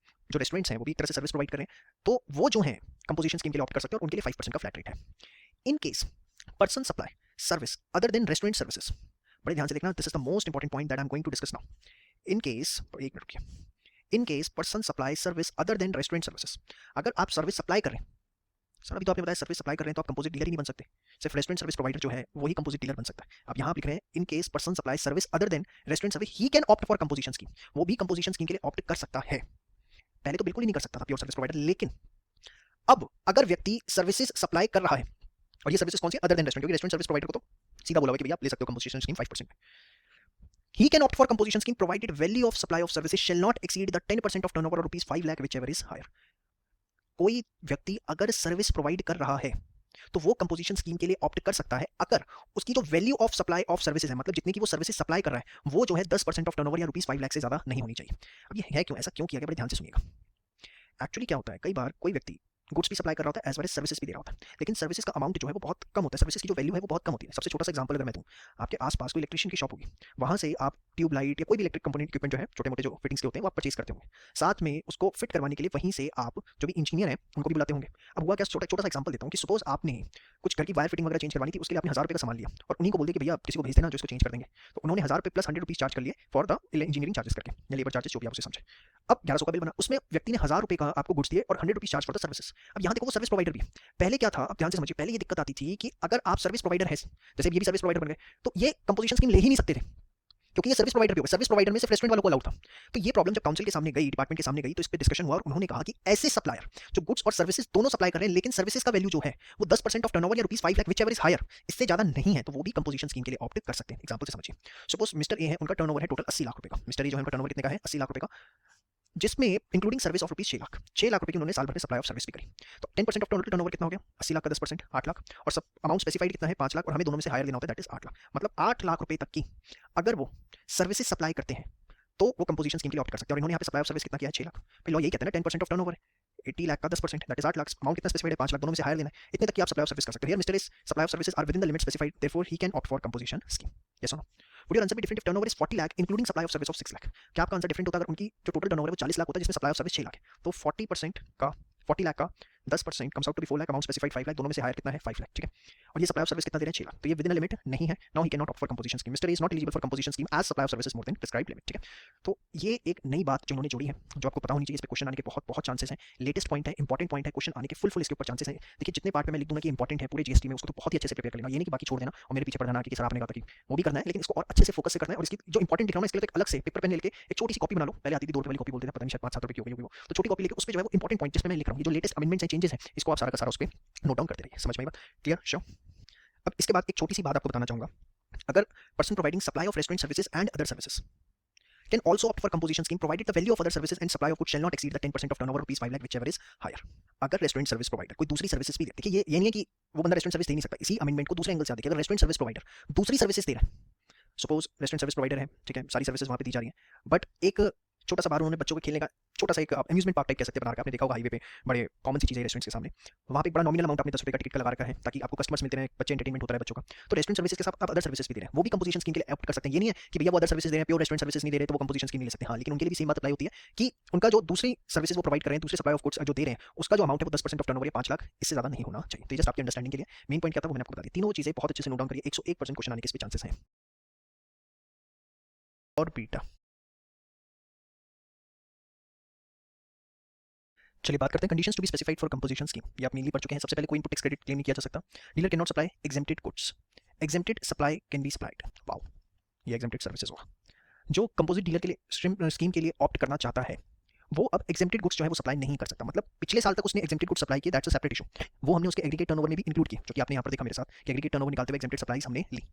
जो रेस्टोरेंट्स हैं वो भी एक तरह से सर्विस प्रोवाइड कर रहे हैं, तो वो जो है कंपोजिशन स्कीम के लिए ऑप्ट कर सकते हैं, और उनके लिए 5% का फ्लैट रेट है। In case person supply service other than restaurant services, बड़े ध्यान से देखना, this is the most important point that I am going to discuss now. In case, एक मिनट रुकिए, in case person supply service other than restaurant services, अगर आप service supply कर रहे हैं, सर अभी तो आपने बताया सर्विस सप्लाई कर रहे हैं, तो आप कंपोजिट डीलर ही नहीं बन सकते, सिर्फ रेस्टोरेंट सर्विस प्रोवाइडर जो है वही कंपोजिट डीलर बन सकता है। अब यहाँ आप लिख रहे हैं इन case person supply service other than restaurant service he can opt for composition scheme, वो भी कंपोजिशन स्कीम के लिए ऑप्ट कर सकता है। पहले तो बिल्कुल ही नहीं कर सकता था प्योर सर्विस प्रोवाइडर, लेकिन अब अगर व्यक्ति सर्विसेज सप्लाई कर रहा है, और ये सर्विसेज कौन सी, अदर देन रेस्टोरेंट, क्योंकि रेस्टोरेंट सर्विस प्रोवाइडर को तो सीधा बोला हुआ कि भैया आप ले सकते हो composition scheme 5%। He can opt for composition scheme provided value of supply of services shall not exceed the 10% of turnover or rupees 5 lakh whichever is higher। कोई व्यक्ति अगर सर्विस प्रोवाइड कर रहा है तो वो कंपोजिशन स्कीम के लिए ऑप्ट कर सकता है अगर उसकी जो value of supply of services है, मतलब जितनी की वो सर्विसेज सप्लाई कर रहा है, वो जो है 10% ऑफ टर्नओवर या रुपीस 5 लाख से ज्यादा नहीं होनी चाहिए। अब ये है क्यों, ऐसा क्यों किया गया, बड़े ध्यान से सुनिएगा। एक्चुअली क्या होता है, कई बार कोई व्यक्ति गुड्स भी सप्लाई कर रहा होता है एज वेल एज सर्विसेज भी दे रहा होता है, लेकिन सर्विसेज का अमाउंट जो है वो बहुत कम होता है, सर्विसेज की जो वैल्यू है वो बहुत कम होती है। सबसे छोटा सा एग्जांपल अगर मैं दूं, आपके आसपास कोई इलेक्ट्रिशियन की शॉप होगी, वहां से आप ट्यूब लाइट या कोई भी इलेक्ट्रिक कंपोनेंट इक्विपमेंट जो है, छोटे मोटे जो फिटिंग्स के होते हैं, वो आप परचेज करते होंगे, साथ में उसको फिट करवाने के लिए वहीं से आप जो भी इंजीनियर है उनको भी बुलाते होंगे। अब हुआ क्या, छोटा छोटा सा एग्जांपल देता हूँ कि सपोज आपने कुछ घर की वायर फिटिंग वगैरह चेंज करवानी थी, उसके लिए आपने 1000 रुपये का सामान लिया और उन्हीं को बोल दिया कि भैया आप किसी को भेज देना जो इसको चेंज कर देंगे, तो उन्होंने 1000 रुपये प्लस 100 रुपीज चार्ज कर लिए फॉर द इंजीनियरिंग चार्जेस करके, या लेबर चार्जेस जो भी आप उसे समझे। अब 1100 का बिल बना, उसमें व्यक्ति ने 1000 रुपये का आपको गुड्स दिए और 100 rupees charge for the services. अब यहाँ देखो वो सर्विस प्रोवाइडर भी है। पहले क्या था, अब ध्यान से समझिए, पहले ये दिक्कत आती थी कि अगर आप सर्विस प्रोवाइडर है, जैसे ये भी सर्विस प्रोवाइडर बन गए, तो ये कंपोजिशन स्कीम ले ही नहीं सकते थे। क्योंकि ये सर्विस प्रोवाइडर भी होगा, सर्विस प्रोवाइडर में सिर्फ रेस्टोरेंट वालों को अलाउड था। तो ये प्रॉब्लम जब काउंसिल के सामने गई, डिपार्टमेंट के सामने गई, तो इस पे डिस्कशन हुआ और उन्होंने कहा कि ऐसे सप्लायर जो गुड्स और सर्विसेज दोनों सप्लाई कर रहे हैं, लेकिन सर्विसेज का वैल्यू जो है वो 10% ऑफ टर्नओवर या ₹5 लाख व्हिचएवर इज हायर, इससे ज्यादा नहीं है, तो वो भी कंपोजिशन स्कीम के लिए ऑप्ट कर सकते हैं। एग्जांपल से समझिए, सपोज मिस्टर ए है, उनका टर्नओवर है टोटल 80 लाख रुपए का। मिस्टर ए जो है उनका टर्नओवर कितने का है? 80 लाख रुपए का, जिसमें including service of ₹6 lakh, 6 lakh रुपए की उन्होंने साल भर में सप्लाई ऑफ सर्विस भी करी। तो 10% ऑफ टोटल टर्नओवर कितना हो गया? 80 लाख का 10% 8 लाख, और सब अमाउंट स्पेसिफाइड कितना है? 5 लाख, और हमें दोनों में से हायर देना होता है, दैट इज 8 लाख। मतलब 8 लाख रुपए तक की अगर वो सर्विसेज सप्लाई करते हैं तो वो कंपोजिशन स्कीम के लिए ऑप्ट कर सकते हैं। और इन्होंने यहाँ पे सप्लाई ऑफ सर्विस कितना किया है? 6 लाख। फिर लॉ यही कहता है ना 10% ऑफ टर्नओवर, 80 लाख का 10% दैट इज 8 लाख, अमाउंट कितना स्पेसिफाइड है? 5 लाख, दोनों में से हायर लेना है, इतने तक की आप सप्लाई ऑफ सर्विस कर सकते हो। Here mister is supply of services are within the limit specified, therefore he can opt for composition scheme. Yes और no? Would your answer be different if turnover is 40 lakh including supply of service of 6 lakh? क्या आपका answer different होता अगर उनकी जो total turnover है वो 40 लाख होता है, जिसमें सप्लाई ऑफ सर्विस 6 लाख है? तो 40% का 40 लाख का 10% comes out to be 4 lakh, amount specified 5 lakh, दोनों में से हायर कितना है? 5 लाख, ठीक है। और ये सप्लाई ऑफ सर्विस कितना दे रहे हैं? 6 लाख। तो ये विद इन अ लिमिट नहीं है, now he can not opt for composition scheme. Mister is not eligible for composition scheme as supply of services more than prescribed limit, ठीक है। तो ये एक नई बात जो उन्होंने जोड़ी है, जो आपको पता होनी चाहिए, इस पे क्वेश्चन आने के बहुत बहुत चांसेस हैं। लेटेस्ट पॉइंट है, इंपॉर्टेंट पॉइंट है, क्वेश्चन आने के फुल इसके ऊपर चांसेस हैं। देखिए जितने पार्ट में मैं लिख दूंगा कि इंपॉर्टेंट है पूरे जीएसटी में, उसको तो बहुत ही अच्छे से प्रिपेयर कर लेना, ये नहीं कि बाकी छोड़ देना और मेरे पीछे पढ़ना कि सर आपने कहा था कि वो भी करना है, लेकिन इसको और अच्छे से फोकस से करना है। और इसकी जो इंपॉर्टेंट लिख रहा हूं इसके लिए एक अलग से पेपर पेन लेके एक छोटी सी कॉपी बना लो, पहले आती थी 2 रुपए वाली कॉपी बोलते थे, पता नहीं शायद 5-7 रुपए की होगी वो, तो छोटी कॉपी लेके उस पे जो है वो इंपॉर्टेंट पॉइंट जिसमें मैं लिख रहा हूं, ये जो लेटेस्ट अमेंडमेंट्स हैं, चेंजेस हैं, इसको आप सारा का सारा उस पे नोट डाउन करते रहिए। समझ में आई बात? क्लियर? श्योर? अब इसके बाद एक छोटी सी बात आपको बताना चाहूंगा, अगर person providing supply of restaurant services and other services can also opt for composition scheme provided the value of other services and supply of goods shall not exceed the 10% of turnover ₹5 lakh whichever is higher। अगर restaurant service provider कोई दूसरी services भी दे, देखिए ये नहीं है कि वो बंदा रेस्टोरेंट सर्विस दे नहीं सकता, इसी अमेंडमेंट को दूसरे एंगल से आप देखिए, अगर रेस्टोरेंट सर्विस प्रोवाइडर दूसरी सर्विसेज दे रहा है, सपोज रेस्टोरेंट सर्विस प्रोवाइडर है, ठीक है, सारी सर्विसेज वहाँ पे दी जा रही है, बट एक छोटा सा बाहर उन्होंने बच्चों के खेलने का छोटा सा एक अम्यूजमेंट पार्क टाइप कह सकते हैं बना रखा है, आपने देखा होगा हाईवे पे बड़े कॉमन सी चीज़ है रेस्टोरेंट्स के सामने, वहाँ पे एक बड़ा नॉमिनल अमाउंट आपने 10 रुपये का टिकट का लगा रखा है ताकि आपको कस्टमर्स मिलते रहे, बच्चे एंटरटेनमेंट होता है बच्चों का। तो रेस्टोरेंट सर्विसेज के साथ आप अदर सर्विसेज भी दे रहे हैं, वो भी कंपोजिशन स्कीम के लिए ऑप्ट कर सकते हैं। ये नहीं है कि भैया वो अदर सर्विसेज दे रहे हैं, प्योर रेस्टोरेंट सर्विसेज नहीं दे रहे तो वो कंपोजिशन स्कीम नहीं ले सकते। हाँ, लेकिन उनके लिए भी सेम बात अप्लाई होती है कि उनका जो दूसरी सर्विसेज वो प्रोवाइड कर रहे हैं, दूसरे सप्लाई ऑफ गुड्स जो दे रहे हैं, उसका जो अमाउंट है वो 10% ऑफ टर्नओवर या 5 लाख, इससे ज्यादा नहीं होना चाहिए। तो जस्ट आपकी अंडरस्टैंडिंग के लिए मेन पॉइंट क्या था वो मैंने आपको बता दिया। तीनों चीजें बहुत अच्छे से नोट डाउन करिए, 101% क्वेश्चन आने के इस पे चांसेस हैं। और बीटा, चलिए बात करते हैं conditions to be specified for composition scheme. ये आप मेनली पढ़ चुके हैं। सबसे पहले कोई इनपुट टैक्स क्रेडिट क्लेम नहीं किया जा सकता। Dealer can not supply exempted goods, exempted supply can be supplied. Wow, ये एग्जेम्प्टेड सर्विसेज हुआ। जो कंपोजिट डीलर के लिए स्कीम के लिए ऑप्ट करना चाहता है वो अब एग्जेम्प्टेड गुड्स जो है वो सप्लाई नहीं कर सकता। मतलब पिछले साल तक उसने एग्जेम्प्टेड गुड्स सप्लाई किए, दैट्स अ सेपरेट इशू, वो हमने उसके एग्रीगेट टर्नओवर में भी इंक्लूड किया, जो कि आपने यहाँ पर देखा मेरे साथ कि एग्रीगेट टर्नओवर निकालते हुए एग्जेम्प्टेड सप्लाईज हमने ली।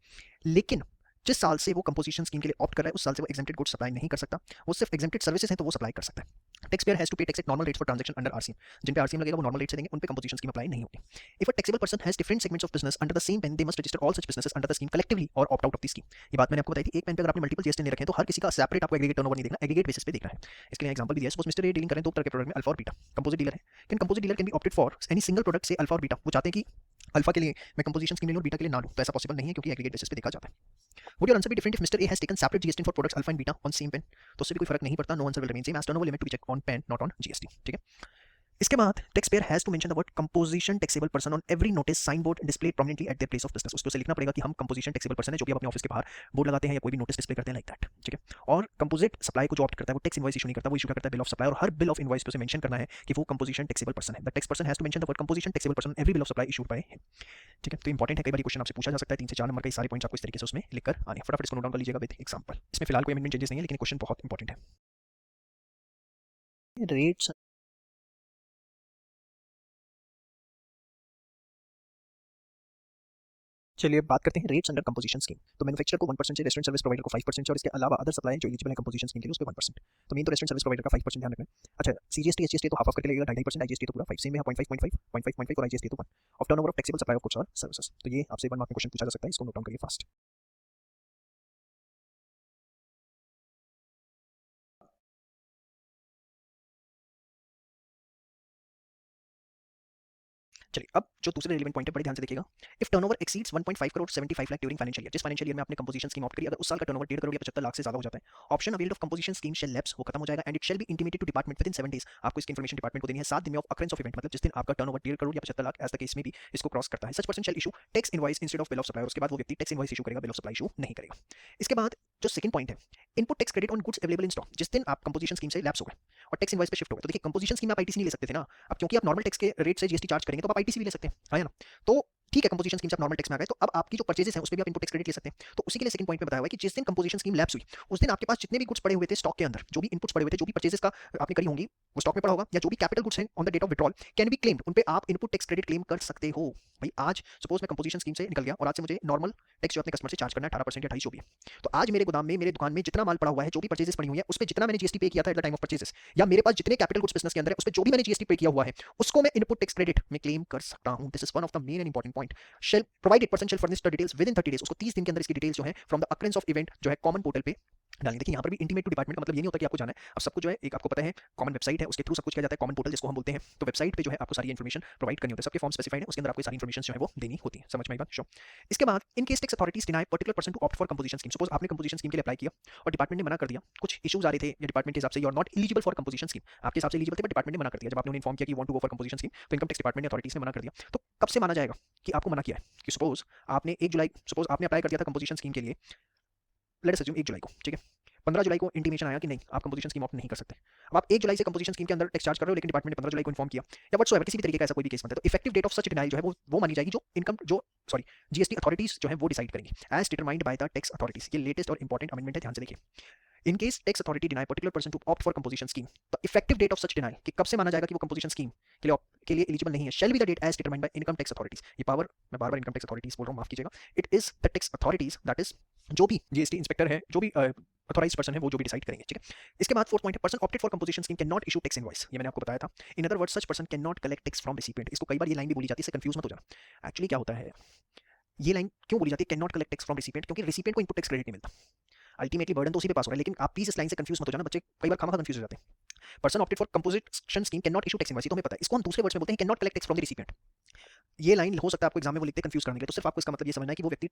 लेकिन जिस साल से वो कंपोजिशन स्कीम के लिए ऑप्ट कर रहा है उस साल से वो एग्जेम्प्टेड गुड्स सप्लाई नहीं कर सकता, वो सिर्फ एग्जेम्प्टेड सर्विसेज हैं तो वो सप्लाई कर सकता है। Tax pair has to pay tax at normal rates for transaction under RCM, जिन पे आरसीएम लगेगा वो नॉर्मल रेट से देंगे, उन पे कंपोजिशन स्कीम अप्लाई नहीं होगी। If a taxable person has different segments of business under the same PAN, they must register all such businesses under the scheme collectively और opt out of the scheme. ये बात मैंने आपको बताई थी, एक पेन पे अगर आपने मल्टीपल जीएसटी ले रखे हैं तो हर किसी का सेपरेट आपको एग्रीगेट टर्नओवर नहीं देखना, एग्रीगेट बेसिस पे देखना है। इसके लिए एग्जांपल भी दिया है, सपोज मिस्टर ए डीलिंग करें दो तरह के प्रोडक्ट में, अल्फा और बीटा, कंपोजिट डीलर है, can composite dealer can be opted for any single product से अल्फा और बीटा। वो चाहते हैं कि अल्फा के लिए मैं कंपोजिशन स्कीम ले लूं, बीटा के लिए ना लूं, तो ऐसा पॉसिबल नहीं है क्योंकि एग्रीगेट बेसिस पे देखा जाता है। Would your answer be different if mister A has taken separate GST for products alpha and beta on same PAN? तो उससे भी कोई फर्क नहीं पड़ता, no answer will remain same as turnover limit to be check on PAN not on GST, ठीक है। इसके बाद tax payer has to mention the word composition taxable person on every notice sign board displayed prominently at their place of business. उसको से लिखना पड़ेगा कि हम कंपोजिशन टैक्सेबल पर्सन है, जो कि आप अपने ऑफिस के बाहर बोर्ड लगाते हैं या कोई भी नोटिस डिस्प्ले करते हैं लाइक दैट, ठीक है। और कंपोजिट सप्लाई को जो ऑप्ट करता है वो टैक्स इनवॉइस इशू नहीं करता, वो इशू करता है बिल ऑफ सप्लाई, और हर बिल ऑफ इनवॉइस पे उसे मेंशन करना है कि वो कंपोजिशन टैक्सेबल पर्सन है। The tax person has to mention the word composition taxable person every bill of supply issued by him, ठीक है। तो इंपॉर्टेंट है, कई बार क्वेश्चन आपसे पूछा जा सकता है, 3 से 4 नंबर का ये सारे पॉइंट्स आपको इस तरीके से उसमें लिखकर आने, फटाफट इसको नोट डाउन कर लीजिएगा विद एग्जांपल। इसमें फिलहाल कोई अमेंडमेंट चेंजेस नहीं है, लेकिन क्वेश्चन बहुत इंपॉर्टेंट है। रेट्स, चलिए बात करते हैं रेट्स अंडर कंपोजिशन स्कीम। तो मैन्युफैक्चरर को 1% से, रेस्टोरेंट सर्विस प्रोवाइडर को 5% और इसके अलावा अदर सप्लाई जो एलिजिबल है कंपोजिशन स्कीम के लिए उस पे 1%। तो मेन तो रेस्टोरेंट सर्विस प्रोवाइडर का 5% ध्यान रखना है। अच्छा, सीजीएसटी एसजीएसटी तो हाफ ऑफ करके लगेगा 2.5%, आईजीएसटी तो पूरा 5 सेम है 0.5 और आईजीएसटी तो 1 of turnover of taxable supply of goods और सर्विसेज। तो ये आपसे 1 मार्क में क्वेश्चन पूछा जा सकता है, इसको नोट डाउन करिए फास्ट। चलिए अब जो दूसरे रिलेवेंट पॉइंट है बड़े ध्यान से देखिएगा। If turnover exceeds 1.5 crore 75 lakh during financial year, जिस फाइनेंशियल ईयर में आपने कंपोजिशन स्कीम ऑप्ट करी, अगर उस साल का टर्नओवर 1.5 करोड़ या 75 लाख से ज्यादा हो जाता है, option availed of composition scheme shall lapse, वो खत्म हो जाएगा, and it shall be intimated to department within 7 days. आपको इसकी इन्फॉर्मेशन डिपार्टमेंट को देनी है 7 दिन में ऑफ अकरेंस ऑफ इवेंट, मतलब जिस दिन आपका टर्नओवर 1.5 करोड़ या 75 लाख एज द केस में भी इसको क्रॉस करता है। Such person shall issue tax invoice instead of bill of supply, और उसके बाद वो व्यक्ति टैक्स इनवॉइस इशू करेगा, बिल ऑफ सप्लाई इशू नहीं करेगा। इसके बाद जो सेकंड पॉइंट है, input tax credit on goods available in stock, जिस दिन आप कंपोजिशन स्कीम से लैप्स हो गए और टैक्स इनवॉइस पे शिफ्ट हो गए। तो देखिए कंपोजिशन स्कीम में आप आईटीसी नहीं ले सकते थे ना, अब क्योंकि आप नॉर्मल टैक्स के रेट से जीएसटी चार्ज करेंगे तो आप आईटीसी भी ले सकते हैं, है ना। तो ठीक है, कंपोजिशन स्कीम से आप नॉर्मल टैक्स में आ गए, तो अब आपकी जो परचेजेस हैं, उसपे भी आप इनपुट टैक्स क्रेडिट ले सकते हैं। तो उसी के लिए सेकंड पॉइंट में बताया हुआ है कि जिस दिन कंपोजिशन स्कीम लैप्स हुई, उस दिन आपके पास जितने भी गुड्स पड़े हुए थे स्टॉक के अंदर, जो भी इनपुट्स पड़े हुए थे, जो भी परचेजेस का आपने करी होंगी, वो स्टॉक में पड़ा होगा, या जो भी कैपिटल गुड्स हैं on the date of withdrawal can be claimed, उन पे आप इनपुट टैक्स क्रेडिट क्लेम कर सकते हो। भाई आज सपोज मैं कंपोजिशन स्कीम से निकल गया और आज से मुझे नॉर्मल टैक्स जो अपने कस्टमर से चार्ज करना है 18% या 28 जो भी है, तो आज मेरे गोदाम में, मेरे दुकान में जितना माल पड़ा हुआ है, जो भी परचेजेस पड़ी हुई है, उस पे जितना मैंने जीएसटी पे किया था at the time of purchases, या मेरे पास जितने कैपिटल गुड्स बिजनेस के अंदर है, उस पे जो भी मैंने जीएसटी पे किया हुआ है, उसको मैं इनपुट टैक्स क्रेडिट में क्लेम कर सकता हूं। This is one of the main and important point. Shall provided person shall furnish the details within 30 days, उसको 30 दिन के अंदर इसकी डिटेल्स जो है from the occurrence of event जो है कॉमन पोर्टल पे डालेंगे। देखिए यहाँ पर भी इंटीमेट टू डिपार्टमेंट का मतलब ये नहीं होता कि आपको जाना है, अब सब कुछ जो है एक आपको पता है कॉमन वेबसाइट है, उसके थ्रू सब कुछ किया जाता है, कॉमन पोर्टल जिसको हम बोलते हैं। तो वेबसाइट पे जो है आपको सारी इन्फॉर्मेशन प्रोवाइड करनी होती है, सबके फॉर्म स्पेसिफाइड है, उसके अंदर आपको सारी इन्फॉर्मेशन जो है वो देनी होती है। समझ में आई बात? श्योर। इसके बाद in case tax authorities deny particular person to opt for composition scheme, suppose आपने कंपोजिशन स्कीम के लिए अप्लाई किया और डिपार्टमेंट ने मना कर दिया, कुछ इश्यूज आ रहे थे या डिपार्टमेंट के हिसाब से you are not eligible for composition scheme, आपके हिसाब से एलिजिबल थे बट डिपार्टमेंट ने मना कर दिया। जब आपने उन्हें इन्फॉर्म किया कि want to go for composition scheme, तो इनकम टैक्स डिपार्टमेंट ने अथॉरिटीज ने मना कर दिया, तो कब से माना जाएगा कि आपको मना किया है? कि सपोज आपने 1 जुलाई, सपोज आपने अप्लाई कर दिया था कंपोजिशन स्कीम के लिए, लेट्स अज्यूम 1 जुलाई को, ठीक है, 15 जुलाई को इंटीमेशन आया कि नहीं आप कंपोजिशन स्कीम ऑप्ट नहीं कर सकते। अब आप 1 जुलाई से कंपोजिशन स्कीम के अंदर टैक्स चार्ज कर रहे हो, लेकिन डिपार्टमेंट ने 15 जुलाई को इन्फॉर्म किया, या व्हाटसोएवर किसी भी तरीके का ऐसा कोई भी केस बनता है, तो effective date of such denial जो है वो मानी जाएगी जो इनकम जो सॉरी जीएसटी अथॉरिटीज जो है वो डिसाइड करेंगी as determined by the tax authorities. ये लेटेस्ट और इंपॉर्टेंट अमेंडमेंट है, ध्यान से देखिए। In case tax authority deny particular person to opt for composition scheme, the effective date of such denial कि कब से माना जाएगा कि वो कंपोजिशन स्कीम के लिए एलिजिबल नहीं है, shall be the date as determined by income tax authorities. ये पावर मैं बार बार इनकम टैक्स अथॉरिटीज बोल रहा हूं, माफ कीजिएगा। It is the tax authorities, that is जो भी जीएसटी इंस्पेक्टर है, जो भी अथॉराइज्ड पर्सन है, वो जो भी डिसाइड करेंगे, ठीक है। इसके बाद फोर्थ पॉइंट है person opted for composition scheme can not issue tax invoice, ये मैंने आपको बताया था। In other words such person can not collect tax from recipient. इसको कई बार ये लाइन भी बोली जाती है, इससे कंफ्यूज मत हो जाना। एक्चुअली क्या होता है, ये लाइन क्यों बोली जाती है can not collect tax from recipient? क्योंकि रिसिपिएंट को इनपुट टैक्स क्रेडिट नहीं मिलता, अल्टीमेटली बर्डन तो उसी पे पास हो रहा है। लेकिन आप प्लीज इस लाइन से कंफ्यूज मत हो जाना, बच्चे कई बार खामा कंफ्यूज हो जाते हैं। Person opted for composition scheme can not issue tax invoice, तो हमें पता है, इसको हम दूसरे वर्ड्स में बोलते हैं can not collect tax from the recipient. ये लाइन हो सकता है आपको एग्जाम में वो लिखते कंफ्यूज करने के लिए, तो सिर्फ आपको इसका मतलब ये समझना है कि वो व्यक्ति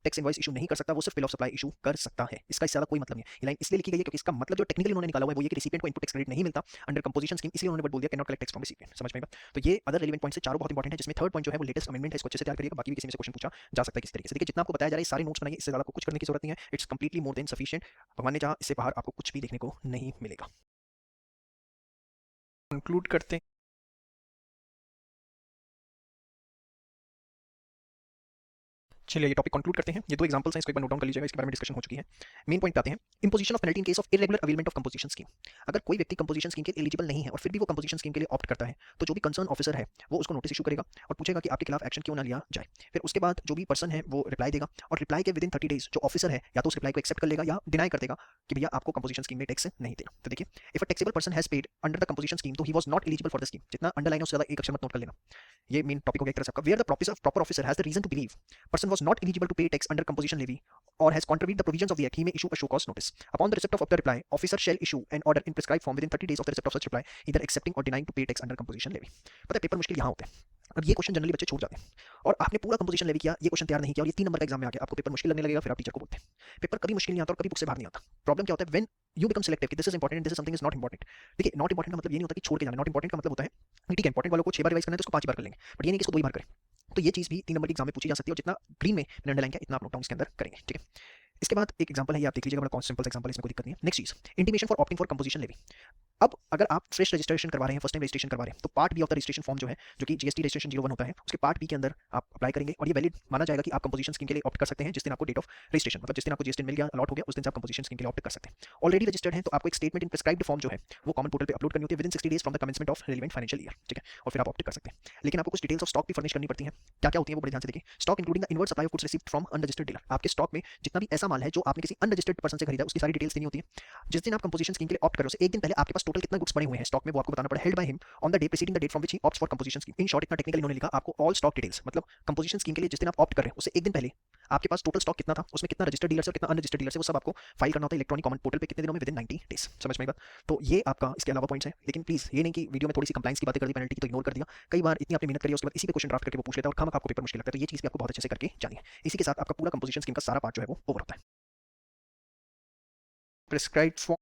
टैक्स इनवॉइस इशू नहीं कर सकता, वो सिर्फ बिल ऑफ सप्लाई इशू कर सकता है। इसका इससे ज्यादा कोई मतलब नहीं है। ये लाइन इसलिए लिखी गई है क्योंकि इसका मतलब जो टेक्निकली उन्होंने निकाला हुआ है वो ये कि रिसिपिएंट को इनपुट टैक्स क्रेडिट नहीं मिलता अंडर कंपोजिशन स्कीम, इसलिए उन्होंने बोल दिया can not collect tax from recipient. समझ में? तो ये अदर रेलेवेंट पॉइंट से चारों बहुत इंपॉर्टेंट है, जिसमें थर्ड पॉइंट जो है वो लेटेस्ट अमेंडमेंट है, इसको अच्छे से तैयार करिएगा, बाकी भी किसी में से क्वेश्चन पूछा जा सकता है किस तरीके से। देखिए जितना आपको बताया जा रहा है, सारे नोट्स बनाइए, इससे ज्यादा आपको कुछ करने की जरूरत नहीं है, it's completely more than sufficient. भगवान ने चाहा इससे बाहर आपको कुछ भी देखने को नहीं मिलेगा। कंक्लूड करते हैं। चलिए ये टॉपिक कंक्लूड करते हैं। ये दो एग्जांपल्स हैं, इसको एक बार नोट डाउन कर लीजिएगा, इसके बारे में डिस्कशन हो चुकी है। मेन पॉइंट पे आते हैं। Imposition of penalty in case of irregular availment of composition scheme. अगर कोई व्यक्ति कंपोजिशन स्कीम के लिए एलिजिबल नहीं है और फिर भी वो कंपोजिशन स्कीम के लिए ऑप्ट करता है, तो जो भी कंसर्न ऑफिसर है वो उसको नोटिस इशू करेगा और पूछेगा कि आपके खिलाफ एक्शन क्यों ना लिया जाए। फिर उसके बाद जो भी पर्सन है वो रिप्लाई देगा, और रिप्लाई के विद इन 30 डेज जो ऑफिसर है या तो उस रिप्लाई को एक्सेप्ट कर लेगा या डिनाई कर देगा कि भैया आपको कंपोजिशन स्कीम में टैक्स नहीं देना। तो देखिए, if a taxable person has paid under the composition scheme तो he was not eligible for the scheme. जितना अंडरलाइन है उससे ज्यादा एक अक्षर मत नोट कर लेना। ये मेन टॉपिक हो गया एक तरह से आपका। Where the proper officer has the reason to believe person was not eligible to pay tax under composition levy or has contravened the provisions of the act, he may issue a show cause notice. Upon the receipt of the reply, officer shall issue an order in prescribed form within 30 days of the receipt of such reply, either accepting or denying to pay tax under composition levy. पता है paper मुश्किल यहाँ होते हैं। अब ये question generally बच्चे छूट जाते हैं, और आपने पूरा कंपोजिशन लेवी किया, ये क्वेश्चन तैयार नहीं किया और ये 3 नंबर का एग्जाम में आ गया, आपको पेपर मुश्किल लगने लगेगा, फिर आप टीचर को बोलते हैं। पेपर कभी मुश्किल नहीं आता और कभी बुक से बाहर नहीं आता। प्रॉब्लम क्या होता है, व्हेन यू बिकम सिलेक्टिव कि this is important and this is something is not important. देखिए नॉट इंपॉर्टेंट का मतलब ये नहीं होता कि छोड़ के जाना, नॉट इंपॉर्टेंट का मतलब होता है कि ठीक है इंपॉर्टेंट वालों को 6 बार रिवाइज करना है तो उसको 5 बार कर लेंगे, बट ये नहीं कि इसको 2 बार करें। तो ये चीज भी 3 नंबर के एग्जाम में पूछी जा सकती है, और जितना ग्रीन में मैंने अंडरलाइन किया इतना आप नोट डाउन इसके अंदर करेंगे, ठीक है। इसके बाद एक एग्जांपल है, ये आप देख लीजिएगा, बड़ा सिंपल एग्जांपल है, इसमें कोई दिक्कत नहीं है। नेक्स्ट चीज, intimation for opting for composition levy. अब अगर आप फ्रेश रजिस्ट्रेशन करवा रहे हैं, फर्स्ट टाइम रजिस्ट्रेशन करवा रहे हैं, तो part B of the registration form जो है, जो कि जीएसटी रजिस्ट्रेशन 01 होता है, उसके पार्ट बी के अंदर आप अप्लाई करेंगे और ये वैलिड माना जाएगा कि आप कंपोजिशन स्कीम के लिए ऑप्ट कर सकते हैं जिस दिन आपको डेट ऑफ रजिस्ट्रेशन, मतलब जिस दिन आपको जीएसटी मिल गया, अलॉट हो गया, उस दिन से आप कंपोजिशन स्कीम के लिए ऑप्ट कर सकते हैं। ऑलरेडी रजिस्टर्ड है तो आपको एक स्टेटमेंट इन प्रिस्क्राइब्ड फॉर्म जो है वो कॉमन पोर्टल पे अपलोड करनी होती है with in 60 days from the commencement of relevant financial year, ठीक है, और फिर आप ऑप्ट कर सकते हैं। लेकिन आपको कुछ डिटेल्स ऑफ स्टॉक भी फर्निश करनी पड़ती है। क्या क्या होती है वो बड़े ध्यान से देखिए। Stock including the inward supply of goods received from unregistered dealer. आपके स्टॉक में जितना भी ऐसा माल है जो आपने किसी अनरजिस्टर्ड पर्सन से खरीदा उसकी सारी डिटेल्स देनी होती है। जिस दिन आप कंपोजिशन स्कीम के लिए ऑप्ट करो उससे एक दिन पहले आपके पास टोटल कितना गुड्स पड़े हुए हैं स्टॉक में वो आपको बताना पड़ेगा, held by him on the day preceding the date from which he opts for composition scheme. In short इतना टेक्निकल इन्होंने लिखा, आपको ऑल स्टॉक डिटेल्स, मतलब कंपोजिशन स्कीम के लिए जिस दिन आप ऑप्ट कर रहे हैं उससे एक दिन पहले आपके पास टोटल स्टॉक कितना था, उसमें कितना रजिस्टर्ड डीलर से और कितना अनरजिस्टर्ड डीलर से, वो सब आपको फाइल करना होता है इलेक्ट्रॉनिक कॉमन पोर्टल पे कितने दिनों में, विद इन 90 डेज। समझ में आई बात? तो ये आपका इसके अलावा पॉइंट्स है, लेकिन प्लीज ये नहीं कि वीडियो में थोड़ी सी कंप्लाइंस की बातें कर दी, पेनल्टी की तो इग्नोर कर दिया। कई बार इतनी आपने मेहनत करी है उसके बाद इसी पे क्वेश्चन ड्राफ्ट करके वो पूछ लेता है और खामखा आपको पेपर मुश्किल लगता है, तो ये चीज भी आपको बहुत अच्छे से करके जानी है। इसी के साथ आपका पूरा कंपोजिशन स्कीम का सारा पार्ट जो है वो ओवर होता है। प्रिस्क्राइब्ड फॉर्म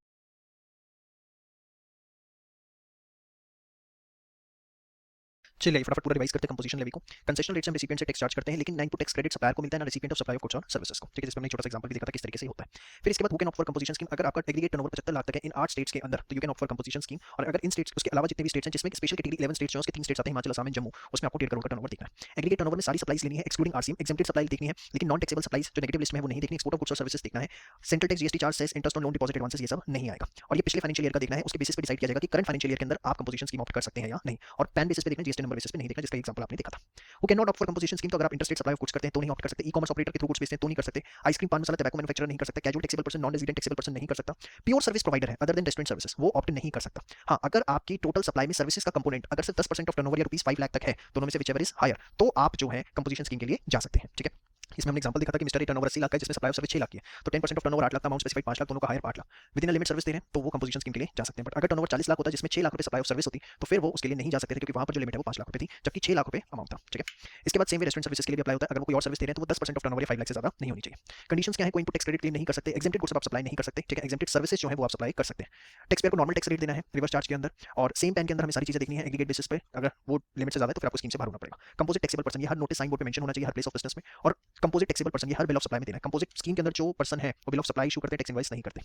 चलिए फटाफट पूरा रिवाइज करते हैं कंपोजिशन लेवी को। कंसेशनल रेट से हम रेसिपिएंट से टैक्स चार्ज करते हैं, लेकिन 9 टैक्स क्रेडिट सप्लायर को मिलता है ना recipient of supply of goods और सर्विसेज को। ठीक है, जिसमें हमने एक छोटा सा एग्जांपल भी देखा था किस तरीके से होता है। फिर इसके बाद who can opt for composition scheme. अगर आपका एग्रीगेट टर्नओवर 75 लाख तक है इन 8 स्टेट्स के अंदर तो you can opt for composition scheme. और अगर इन स्टेट्स उसके अलावा जितने भी स्टेट्स हैं जिसमें स्पेशल कैटेगरी 11 स्टेट्स हैं, उसके 3 स्टेट्स आते हैं हिमाचल, असम एंड जम्मू, उसमें आपको 1.5 करोड़ का टर्नओवर देखना है। एग्रीगेट टर्नओवर में सारी सप्लाईज लेनी है एक्सक्लूडिंग आरसीएम। एग्जेम्प्टेड सप्लाई देखनी है लेकिन नॉन टैक्सेबल सप्लाईज जो नेगेटिव लिस्ट में है वो नहीं देखनी। एक्सपोर्ट ऑफ गुड्स और सर्विसेज देखना है। Central tax, GST charge, cess, interest on loan, deposit, advances, ये सब नहीं आएगा। और ये पिछले फाइनेंशियल ईयर का देखना है, उसके बेसिस पे डिसाइड किया जाएगा कि करंट फाइनेंशियल ईयर के अंदर आप कंपोजिशन स्कीम ऑप्ट कर सकते हैं या नहीं। और पैन बेसिस पे देखना, जीएसटी नंबर बेसिस पे नहीं देखना, जिसका एग्जांपल आपने देखा था। वो can not opt for composition scheme. तो अगर आप इंटरस्टेट सप्लाई ऑफ गुड्स करते हैं तो नहीं ऑप्ट कर सकते। ई कॉमर्स ऑपरेटर के थ्रू गुड्स बेचते हैं तो नहीं कर सकते। आइसक्रीम, पान मसाला, टबैको मैन्युफैक्चरर नहीं कर सकता। Casual taxable person, non resident taxable person नहीं कर सकता। प्योर सर्विस प्रोवाइडर है अदर देन रेस्टोरेंट सर्विसेज, वो ऑप्ट नहीं कर सकता। हाँ, अगर आपकी टोटल सप्लाई में सर्विसेज का कंपोनेंट अगर सिर्फ 10% ऑफ टर्नओवर या ₹5 लाख तक है, दोनों में से व्हिचएवर इज हायर, तो आप जो है कंपोजिशन स्कीम के लिए जा सकते हैं। ठीक है, इसमें हमने एग्जांपल देखा था कि मिस्टर ए टर्नओवर 80 लाख का है जिसमें सप्लाई ऑफ सर्विस 6 लाख की है, तो 10% ऑफ टर्नओवर 8 लाख का अमाउंट स्पेसिफाइड 5 लाख, दोनों का higher 8 lakh within limit service दे रहे हैं तो वो कंपोजिशन स्कीम के लिए जा सकते हैं। बट अगर टर्नओवर 40 लाख होता है जिसमें 6 लाख रुपए सप्लाई ऑफ सर्विस होती तो फिर वो उसके लिए नहीं जा सकते थे, क्योंकि वहां पर जो लिमिट है वो 5 लाख रुपए थी जबकि 6 लाख रुपए अमाउंट था। ठीक है, इसके बाद सेम वे रेस्टोरेंट सर्विस के लिए भी अप्लाई होता है। अगर वो कोई और सर्विस दे रहे हैं तो वो 10% ऑफ टर्नओवर या 5 लाख से ज्यादा नहीं होनी चाहिए। कंडीशंस क्या है, कोई इनपुट टैक्स क्रेडिट क्लेम नहीं कर सकते, एग्जेम्प्टेड गुड्स आप सप्लाई नहीं कर सकते। ठीक है, एग्जेम्प्टेड सर्विसेज जो है वो आप सप्लाई कर सकते हैं। टैक्स पेयर को नॉर्मल टैक्स रेट देना है रिवर्स चार्ज के अंदर, और सेम पैन के अंदर हमें सारी चीजें देखनी है एग्रीगेट बेसिस पे। अगर वो लिमिट से ज्यादा है तो फिर आपको स्कीम से बाहर होना पड़ेगा। कंपोजिट टैक्सेबल पर्सन, ये हर नोटिस साइन बोर्ड पे मेंशन होना चाहिए हर प्लेस ऑफ बिजनेस में। और कंपोजिट टैक्सेबल पर्सन ये हर बिल ऑफ सप्लाई में देना है। कंपोजिट स्कीम के अंदर जो पर्सन है वो बिल ऑफ सप्लाई इशू करते हैं, टैक्स इनवॉइस नहीं करते।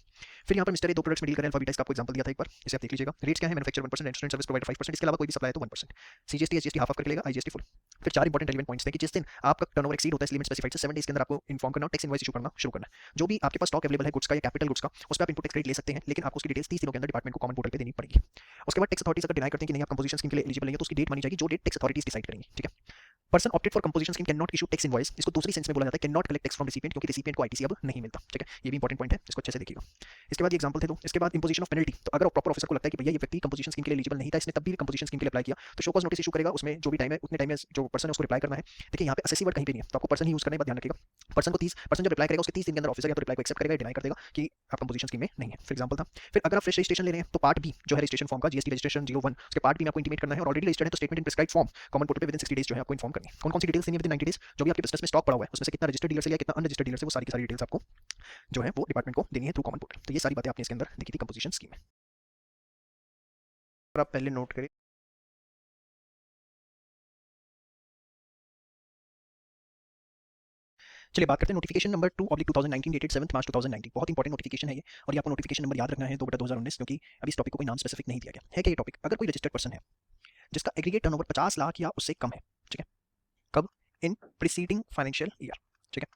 फिर यहाँ पर मिस्टर ए 2 प्रोडक्ट्स में डील कर रहे हैं, अल्फा बीटा, इसका आपको एग्जांपल दिया था एक बार, इसे आप देख लीजिएगा। रेट्स क्या है, मैन्युफैक्चरर 1%, रेस्टोरेंट सर्विस प्रोवाइडर 5%, इसके अलावा कोई भी सप्लाई है तो 1%। सीजीएसटी एसजीएसटी हाफ करके लेगा, आईजीएसटी फुल। फिर 4 इंपॉर्टेंट रेलेवेंट पॉइंट्स हैं कि जिस दिन आपका टर्नओवर एक्सीड होता है इस लिमिट स्पेसिफाइड से 7 डेज के अंदर आपको इन्फॉर्म करना, टैक्स इनवॉइस इशू करना शुरू करना। जो भी आपके पास स्टॉक अवेलेबल है गुड्स का या कैपिटल गुड्स का, उस पर आप इनपुट टैक्स क्रेडिट ले सकते हैं, लेकिन आपको उसकी डिटेल्स 30 दिनों के अंदर डिपार्टमेंट को कॉमन पोर्टल पे देनी पड़ेगी। उसके बाद टैक्स अथॉरिटीज अगर डिनाई करते हैं कि नहीं आप कंपोजिशन स्कीम के लिए एलिजिबल नहीं है तो उसकी डेट मानी जाएगी जो डेट टैक्स अथॉरिटीज डिसाइड करेंगी। ठीक है, person opted for composition scheme can not issue tax invoice, इसको दूसरी सेंस में बोला जाता है can not collect tax from recipient, क्योंकि रिसिपिएंट को आईटीसी अब नहीं मिलता। ठीक है, ये भी इंपॉर्टेंट पॉइंट है, इसको अच्छे से देखिएगा। इसके बाद ये एग्जांपल थे दो। इसके बाद इंपोजिशन ऑफ पेनल्टी, तो अगर प्रॉपर ऑफिसर को लगता है कि भैया ये व्यक्ति कंपोजिशन स्कीम के लिए एलिजिबल नहीं था, इसने तब भी कंपोजिशन स्कीम के लिए अप्लाई किया, तो शो कॉज नोटिस इशू करेगा। उसमें जो भी टाइम है उतने टाइम में जो पर्सन है उसको रिप्लाई करना है। देखिए यहाँ पे असेसी वर्ड कहीं पे नहीं है, तो आपको पर्सन ही यूज करने का ध्यान रखिएगा। पर्सन जब रिप्लाई करेगा उसके 30 दिन के अंदर ऑफिसर या तो रिप्लाई को एक्सेप्ट करेगा या डिनाई कर देगा कि आप कंपोजिशन स्कीम में नहीं है। फॉर एग्जांपल था। फिर अगर आप फ्रेश रजिस्ट्रेशन ले रहे हैं तो पार्ट बी जो है रजिस्ट्रेशन फॉर्म का, जीएसटी रजिस्ट्रेशन 01, उसके पार्ट बी में आपको इंटीमेट करना है, और ऑलरेडी रजिस्टर्ड है तो statement in prescribed form common portal पे विद इन 60 डेज जो है आपको इन्फॉर्म करनी है। कौन-कौन सी डिटेल्स देनी है विद इन 90 डेज, जो भी आपके बिजनेस में स्टॉक पड़ा हुआ है उसमें से कितना रजिस्टर्ड डीलर से लिया, कितना अनरजिस्टर्ड डीलर से, वो सारी की सारी डिटेल्स आपको जो है वो डिपार्टमेंट को देनी है थ्रू कॉमन पोर्टल। तो ये सारी बातें आपने इसके अंदर देखी थी कंपोजिशन स्कीम में, और आप पहले नोट करिए। चलिए बात करते हैं नोटिफिकेशन नंबर 2/2019 डेटेड 7 मार्च 2019। बहुत इंपॉर्टेंट नोटिफिकेशन है ये, और ये आपको नोटिफिकेशन नंबर याद रखना है 2/2019, क्योंकि अभी इस टॉपिक को कोई नाम स्पेसिफिक नहीं दिया गया है। क्या ये टॉपिक, अगर कोई रजिस्टर्ड पर्सन है जिसका एग्रीगेट टर्नओवर 50 लाख या उससे कम है, ठीक है, कब, इन प्रीसीडिंग फाइनेंशियल ईयर, ठीक है,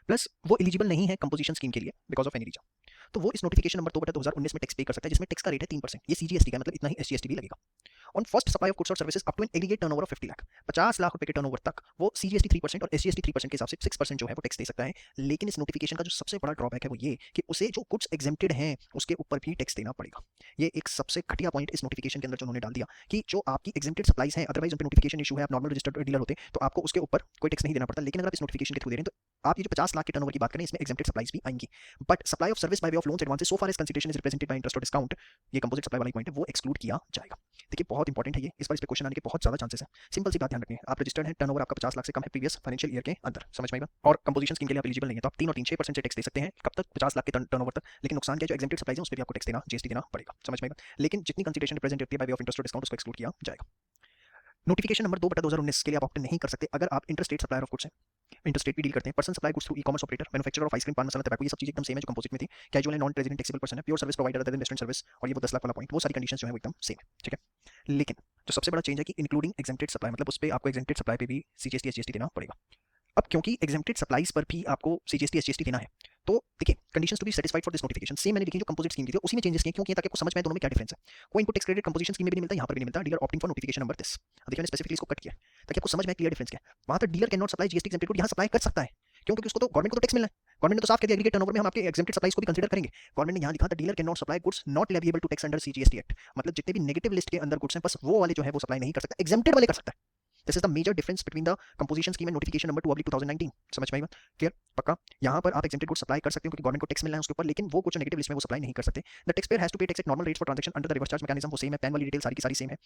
प्लस वो एलिजिबल नहीं है कंपोजिशन स्कीम के लिए बिकॉज ऑफ एनी रीजन, तो वो इस नोटिफिकेशन नंबर 2/2019 में टैक्स पे कर सकता है, जिसमें टैक्स का रेट है 3%। ये सीजीएसटी का मतलब इतना ही एसजीएसटी भी लगेगा। On first supply of goods और services up to an aggregate turnover of 50 lakh, 50 lakh रुपए के टर्नओवर तक वो सीजीएसटी 3% और एसजीएसटी 3% के हिसाब से 6% जो है वो टैक्स दे सकता है। लेकिन इस नोटिफिकेशन का जो सबसे बड़ा ड्रॉबैक है वो ये कि उसे जो गुड्स एग्जेम्प्टेड हैं उसके ऊपर भी टैक्स देना पड़ेगा। ये एक सबसे घटिया पॉइंट इस नोटिफिकेशन के अंदर जो उन्होंने डाल दिया कि जो आपकी एग्जेम्प्टेड सप्लाईज हैं, अदरवाइज उन पे नोटिफिकेशन इशू है, आप नॉर्मल रजिस्टर्ड डीलर होते तो आपको उसके ऊपर कोई टैक्स नहीं देना पड़ता। लेकिन अगर आप इस नोटिफिकेशन के थ्रू दे रहे हैं तो आप ये जो 50 लाख के टर्नओवर की बात करें इसमें एग्जेम्प्टेड सप्लाईज भी आएंगी, but supply of service by way of loans advances so far as consideration is represented by interest और डिस्काउंट, ये कंपोजिट सप्लाई वाला पॉइंट है, वो एक्सक्लूड किया जाएगा। देखिए बहुत इंपॉर्टेंट है ये, इस बार इस पे क्वेश्चन आने के बहुत ज्यादा चांसेस हैं। सिंपल सी बात ध्यान रखनी है, आप रजिस्टर्ड हैं, टर्नओवर आपका 50 लाख से कम है प्रीवियस फाइनेंशियल ईयर के अंदर, समझ में आएगा, और कंपोजिशन स्कीम के लिए आप एलिजिबल नहीं है तो आप 3 और 3 6% से टैक्स दे सकते हैं, कब तक, 50 लाख के टर्नओवर तक। लेकिन नुकसान क्या है, जो एग्जेम्प्टेड सप्लाईज है उस पर भी आपको टैक्स देना, जीएसटी देना पड़ेगा, समझ में आएगा। लेकिन जितनी कंसीडरेशन रिप्रेजेंट होती है बाय वे ऑफ इंटरेस्ट और डिस्काउंट उसको एक्सक्लूड किया जाएगा। नोटिफिकेशन नंबर 2/2019 के लिए आप ऑप्ट नहीं कर सकते अगर आप इंटरस्टेट सप्लायर ऑफ गुड्स हैं, इंटरस्टेट भी डील करते हैं। Person supply goods through E commerce operator, manufacturer of ice cream, पान मसाला, टबैको, ये सब चीजें एकदम सेम है जो कंपोजिट में थी। Casual and non resident taxable person है, pure service provider other than restaurant service, और ये वो 10 लाख वाला पॉइंट, वो सारी कंडीशंस जो है वो एकदम सेम है। ठीक है, लेकिन जो सबसे बड़ा चेंज है कि इंक्लूडिंग एग्जेम्प्टेड सप्लाई, मतलब उस पे आपको एग्जेम्प्टेड सप्लाई पे भी सीजीएसटी एसजीएसटी देना पड़ेगा। अब क्योंकि एग्जेम्प्टेड सप्लाईज पर भी आपको सीजीएसटी एसजीएसटी देना है, तो देखिए conditions to be satisfied for this notification same मैंने लिखी जो कंपोजिट स्कीम की थी उसी में चेंजेस किए, क्योंकि ताकि आपको समझ में आए दोनों में क्या डिफरेंस है। कोई input tax credit composition scheme में भी नहीं मिलता, यहाँ पर भी नहीं मिलता। Dealer opting for notification number 10, देखिए मैंने स्पेसिफिकली इसको कट किया ताकि आपको समझ में क्लियर डिफरेंस क्या है। वहां पर dealer can not supply GST exempted good, यहाँ सप्लाई कर सकता है, क्योंकि उसको तो गवर्नमेंट को तो टैक्स मिलना है। गवर्नमेंट ने तो साफ कह दिया एग्रीगेट टर्नओवर में हम आपके एग्जेम्प्टेड सप्लाईज को भी कंसीडर करेंगे। गवर्नमेंट ने यहाँ लिखा था dealer can not supply goods not leviable to tax under CGST act, मतलब जितने भी नेगेटिव लिस्ट के अंदर गुड्स हैं बस वो वाले जो है वो सप्लाई नहीं कर सकता, एग्जेम्प्टेड वाले कर सकता है। This is the major difference between the composition scheme and notification number 2/2019, समझ में आएगा, क्लियर, पक्का। यहाँ पर आप एग्जेम्प्टेड गुड्स सप्लाई कर सकते हो क्योंकि गवर्नमेंट को टैक्स मिलना है उसके ऊपर, लेकिन वो कुछ नेगेटिव लिस्ट में वो सप्लाई नहीं कर सकते। The tax pair has to pay tax at normal rates for transaction under the reverse charge mechanism, वो सेम है, पैन वाली डिटेल सारी की सारी सेम है।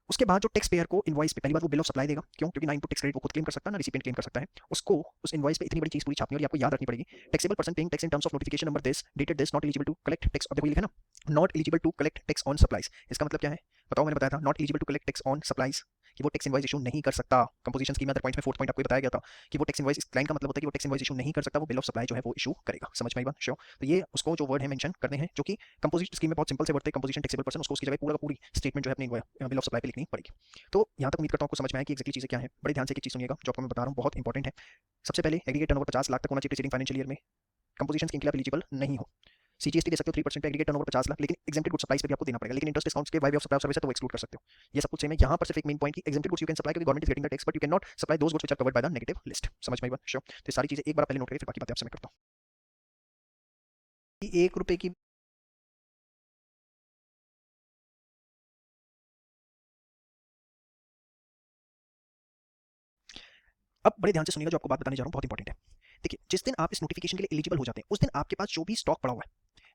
उसके बाद जो टैक्स पेयर को इनवॉइस पे पहली बार वो बिल ऑफ सप्लाई देगा, क्यों, क्योंकि ना इनपुट टैक्स क्रेडिट वो खुद क्लेम कर सकता है ना रिसिपिएंट क्लेम कर सकता है, उसको उस इनवॉइस पे इतनी बड़ी चीज पूरी छापनी और ये आपको याद रखनी पड़ेगी। Taxable person paying tax in terms of notification number this dated this not eligible to collect tax, अब देखो लिखा ना not eligible to collect tax on supplies, इसका मतलब क्या है बताओ, मैंने बताया था not eligible to collect tax on supplies, कि वो टैक्स इनवॉइस इशू नहीं कर सकता। कंपोजिशन स्कीम में अदर पॉइंट्स में 4th पॉइंट आपको ये बताया गया था कि वो टैक्स इनवॉइस, इस लाइन का मतलब होता है कि वो टैक्स इनवॉइस इशू नहीं कर सकता, वो बिल ऑफ सप्लाई जो है वो इशू करेगा। समझ में आई बात? श्योर। तो ये उसको जो वर्ड है मेंशन करने हैं, जो कि कंपोजिट स्कीम में बहुत सिंपल से वर्ड थे, कंपोजिशन टैक्सेबल पर्सन, उसको उसकी जगह पूरा का पूरी स्टेटमेंट जो है अपनी बिल ऑफ सप्लाई पे लिखनी पड़ेगी। तो यहाँ तक उम्मीद करता हूँ आपको समझ में आया कि एक्जेक्टली चीज़ें क्या है। बड़े ध्यान से एक चीज़ सुनिएगा जो आपको मैं बता रहा हूँ, बहुत इंपॉर्टेंट है। सबसे पहले एग्रीगेट टर्नओवर 50 लाख तक होना चाहिए प्रीसीडिंग फाइनेंशियल ईयर में। कंपोजिशन स्कीम के लिए आप एलिजिबल नहीं हो। सीजीएसटी दे सकते हो 3% पे, एग्रीगेट टर्नओवर 50 लाख, लेकिन एग्जेम्प्टेड गुड्स सप्लाईज पे भी आपको देना पड़ेगा। लेकिन इंटरेस्ट डिस्काउंट्स के bye way of supply of service है तो वो एक्सक्लूड कर सकते हो। ये सब कुछ सेम है। यहाँ पर सिर्फ एक मेन पॉइंट की exempted goods you can supply क्योंकि government is getting the tax, but you can not supply those goods which are covered by the negative list. समझ में आई बात? श्योर। तो ये सारी चीजें एक बार पहले नोट करिए, फिर बाकी बातें आपसे मैं करता हूँ। 1 रुपए की अब बड़े ध्यान से सुनिएगा जो आपको बात बताने जा रहा हूँ, बहुत इंपॉर्टेंट है। देखिए, जिस दिन आप इस नोटिफिकेशन के लिए एलिजिबल हो जाते हैं उस दिन आपके पास जो भी स्टॉक पड़ा हुआ है,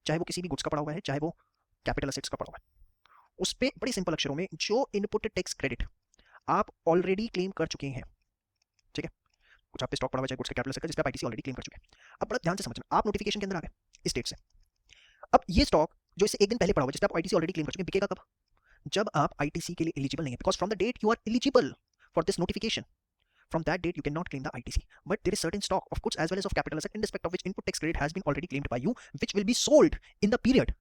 चाहे वो किसी भी गुड्स का पड़ा हुआ है, चाहे वो कैपिटल एसेट्स का पड़ा हुआ है, उस पे बड़े सिंपल अक्षरों में जो इनपुट टैक्स क्रेडिट आप ऑलरेडी क्लेम कर चुके हैं, ठीक है, कुछ आप पे स्टॉक पड़ा हुआ है चाहे गुड्स का कैपिटल एसेट का, जिस पे आप आईटीसी ऑलरेडी क्लेम कर चुके हैं। अब बड़ा ध्यान से समझना, आप नोटिफिकेशन के अंदर आ गए इस डेट से। अब ये स्टॉक जो इससे एक दिन पहले पड़ा हुआ है, जिस पे आप आईटीसी ऑलरेडी क्लेम कर चुके हैं, बिकेगा कब? जब आप आईटीसी के लिए एलिजिबल नहीं है, because from the date you are eligible for this notification, from that date you cannot claim the ITC, but there is certain stock of goods as well as of capital asset in respect of which input tax credit has been already claimed by you, which will be sold in the period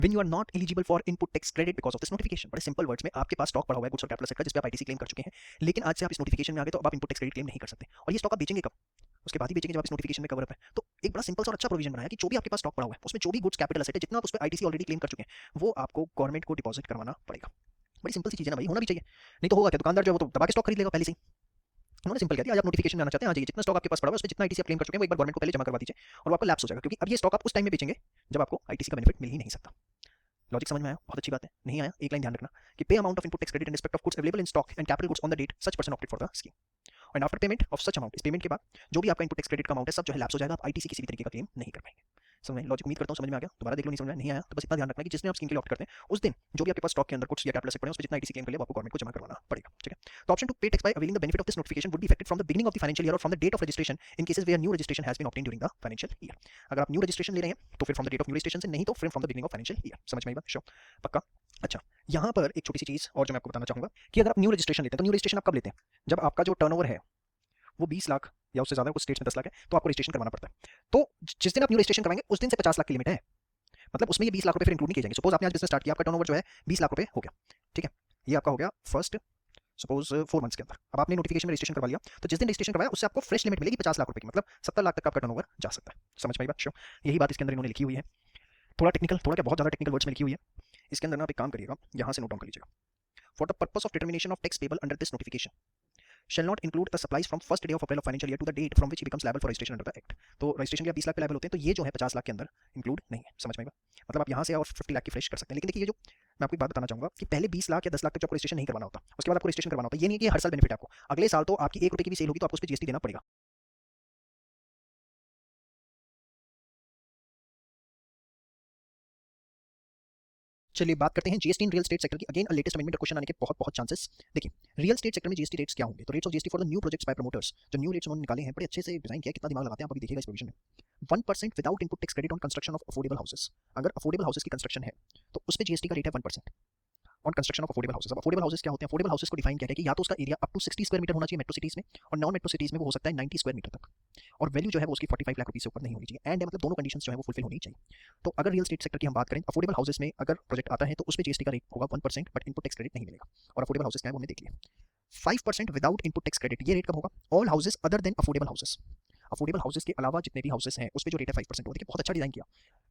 when you are not eligible for input tax credit because of this notification। बड़े simple words में आपके पास stock पड़ा हुआ है goods और capital asset का, जिस पे आप आईटीसी क्लेम कर चुके हैं, लेकिन आज से आप इस नोटिफिकेशन में आ गए तो अब आप इनपुट टैक्स क्रेडिट क्लेम नहीं कर सकते। और ये स्टॉक आप बेचेंगे कब? उसके बाद ही बेचेंगे जब आप इस नोटिफिकेशन में कवर अप है। तो एक बड़ा सिंपल और अच्छा प्रोविजन बनाया कि जो भी आपके पास स्टॉक पड़ा हुआ है उसमें जो भी गुड्स कैपिटल एसेट है, जितना आप उस पर आईटीसी ऑलरेडी क्लेम कर चुके हैं, वो आपको गवर्नमेंट को डिपॉजिट करवाना पड़ेगा। बड़ी सिंपल सी चीज है ना भाई, होना भी चाहिए। नहीं तो होगा क्या, दुकानदार जो है वो तो दबा के स्टॉक खरीद लेगा पहले से ही। उन्होंने सिंपल कह दिया, आज आप नोटिफिकेशन में आना चाहते हैं, आ जाइए, जितना स्टॉक आपके पास पड़ा हुआ है उसमें जितना आईटीसी आप क्लेम कर चुके हैं वो एक बार गवर्नमेंट को पहले जमा करवा दीजिए और वो आपका लैप्स हो जाएगा, क्योंकि अब ये स्टॉक आप उस टाइम में बेचेंगे जब आपको आईटीसी का बेनिफिट मिल ही नहीं सकता। लॉजिक समझ में आया? बहुत अच्छी बात है। नहीं आया, एक लाइन ध्यान रखना कि pay amount of input tax credit in respect of goods available in stock and capital goods on the date such person opted for the scheme, and after payment of such amount, इस payment के बाद जो भी आपका input tax credit का amount है सब जो है लैप्स हो जाएगा, आप आईटीसी किसी भी तरीके का क्लेम नहीं कर पाएंगे। समझ में? लॉजिक उम्मीद करता हूं समझ में आ गया। दोबारा देख लो, नहीं समझ में नहीं आया तो बस इतना ध्यान रखना कि जिसने आप स्कीम के लिए ऑप्ट करते हैं उस दिन जो भी आपके पास स्टॉक के अंदर कुछ या कैपिटल एसेट पड़े हैं उस पे जितना आईटीसी क्लेम कर लिया वो आपको गवर्नमेंट को जमा करवाना पड़ेगा, ठीक है। तो option to pay tax by availing the benefit of this notification would be effected from the beginning of the financial year और from the date of registration in cases where new registration has been obtained during the financial year. अगर आप new registration ले रहे हैं तो फिर from the date of new registration से, नहीं तो फिर from the beginning of financial year. समझ में आई बात? श्योर, पक्का? अच्छा, यहाँ पर एक छोटी सी चीज और जो मैं आपको बताना चाहूंगा कि अगर आप न्यू रजिस्ट्रेशन लेते हैं तो न्यू रजिस्ट्रेशन आप कब लेते हैं? जब आपका जो टर्नओवर है वो 20 लाख या उससे ज्यादा, कुछ स्टेट्स में 10 लाख है, तो आपको रजिस्ट्रेशन करवाना पड़ता है। तो जिस दिन आप न्यू रजिस्ट्रेशन करवाएंगे उस दिन से 50 लाख की लिमिट है, मतलब उसमें ये 20 लाख रुपए फिर इंक्लूड नहीं किए जाएंगे। सपोज आपने आज बिजनेस स्टार्ट किया, आपका टर्नओवर जो है 20 लाख रुपए हो गया, ठीक है, ये आपका हो गया फर्स्ट सपोज 4 मंथ्स के अंदर। अब आपने नोटिफिकेशन में रजिस्ट्रेशन करवा लिया, तो जिस दिन रजिस्ट्रेशन करवाया उससे आपको फ्रेश लिमिट मिलेगी 50 लाख रुपए की, मतलब 70 लाख तक का आपका टर्नओवर जा सकता है। समझ में आई बात? श्योर। यही बात इसके अंदर इन्होंने लिखी हुई है, थोड़ा टेक्निकल, थोड़ा क्या बहुत ज्यादा टेक्निकल वर्ड्स में लिखी हुई है। इसके अंदर ना आप एक काम करिएगा, यहाँ से नोट डाउन कर लीजिएगा। For the purpose of determination of tax payable under this notification shall not include the supplies from first day of April of financial year to the date from which he becomes liable for registration under the act। तो registration के लिए 20 लाख पे liable होते हैं, तो ये जो है 50 लाख के अंदर इंक्लूड नहीं है। समझ में आएगा? मतलब आप यहाँ से और 50 लाख की फ्रेश कर सकते हैं। लेकिन देखिए, ये जो मैं आपको एक बात बताना चाहूंगा कि पहले 20 लाख या 10 लाख तक जो आपको रजिस्ट्रेशन नहीं करवाना होता, उसके बाद आपको रजिस्ट्रेशन करवाना होता है। ये नहीं है कि हर साल बेनिफिट आपको, अगले साल तो आपकी 1 रुपए की भी सेल होगी तो आपको उस पर जीएसटी देना पड़ेगा। चलिए बात करते हैं GST in real estate sector की। अगेन लेटेस्ट अमेंडमेंट क्वेश्चन आने के बहुत बहुत चांसेस। देखिए, रियल स्टेट सेक्टर में जीएसटी रेट्स क्या होंगे? तो rates of GST for the new projects by promoters, जो न्यू रेट्स उन्होंने निकाले हैं, बड़े अच्छे से डिजाइन किया है, कितना दिमाग लगाते हैं आप अभी देखिएगा इस प्रोविजन में। 1% without input tax credit on construction of affordable houses. अगर अफोर्डेबल हाउसेस की कंस्ट्रक्शन है तो उस पर जीएसटी का रेट है 1% on construction of affordable houses. अब अफोर्डेबल हाउसेस क्या होते हैं? अफोर्डेबल हाउसेस को डिफाइन किया गया कि या तो उसका area up to 60 square meter होना चाहिए मेट्रो सिटीज में, और नॉन मेट्रो सिटीज में वो हो सकता है 90 स्क्वायर मीटर तक, और वैल्यू जो है वो उसकी 45 लाख रुपीस से ऊपर नहीं होनी चाहिए। एंड मतलब दोनों कंडीशंस जो है वो फुलफिल होनी चाहिए। तो अगर रियल स्टेट सेक्टर की हम बात करें, अफोर्डेबल हाउसेस में अगर प्रोजेक्ट आता है तो उस पर जीएसटी का रेट होगा 1%, बट इनपुट टैक्स क्रेडिट नहीं मिलेगा। और अफोर्डेबल हाउसेस क्या है वो हमने देख लिया। 5% विदाउट इनपुट टैक्स क्रेडिट, ये रेट कब होगा? All houses other than affordable houses. Affordable houses के अलावा जितने भी हाउसेस हैं उस पे जो रेट है 5% होगा। देखिए, बहुत अच्छा डिजाइन किया।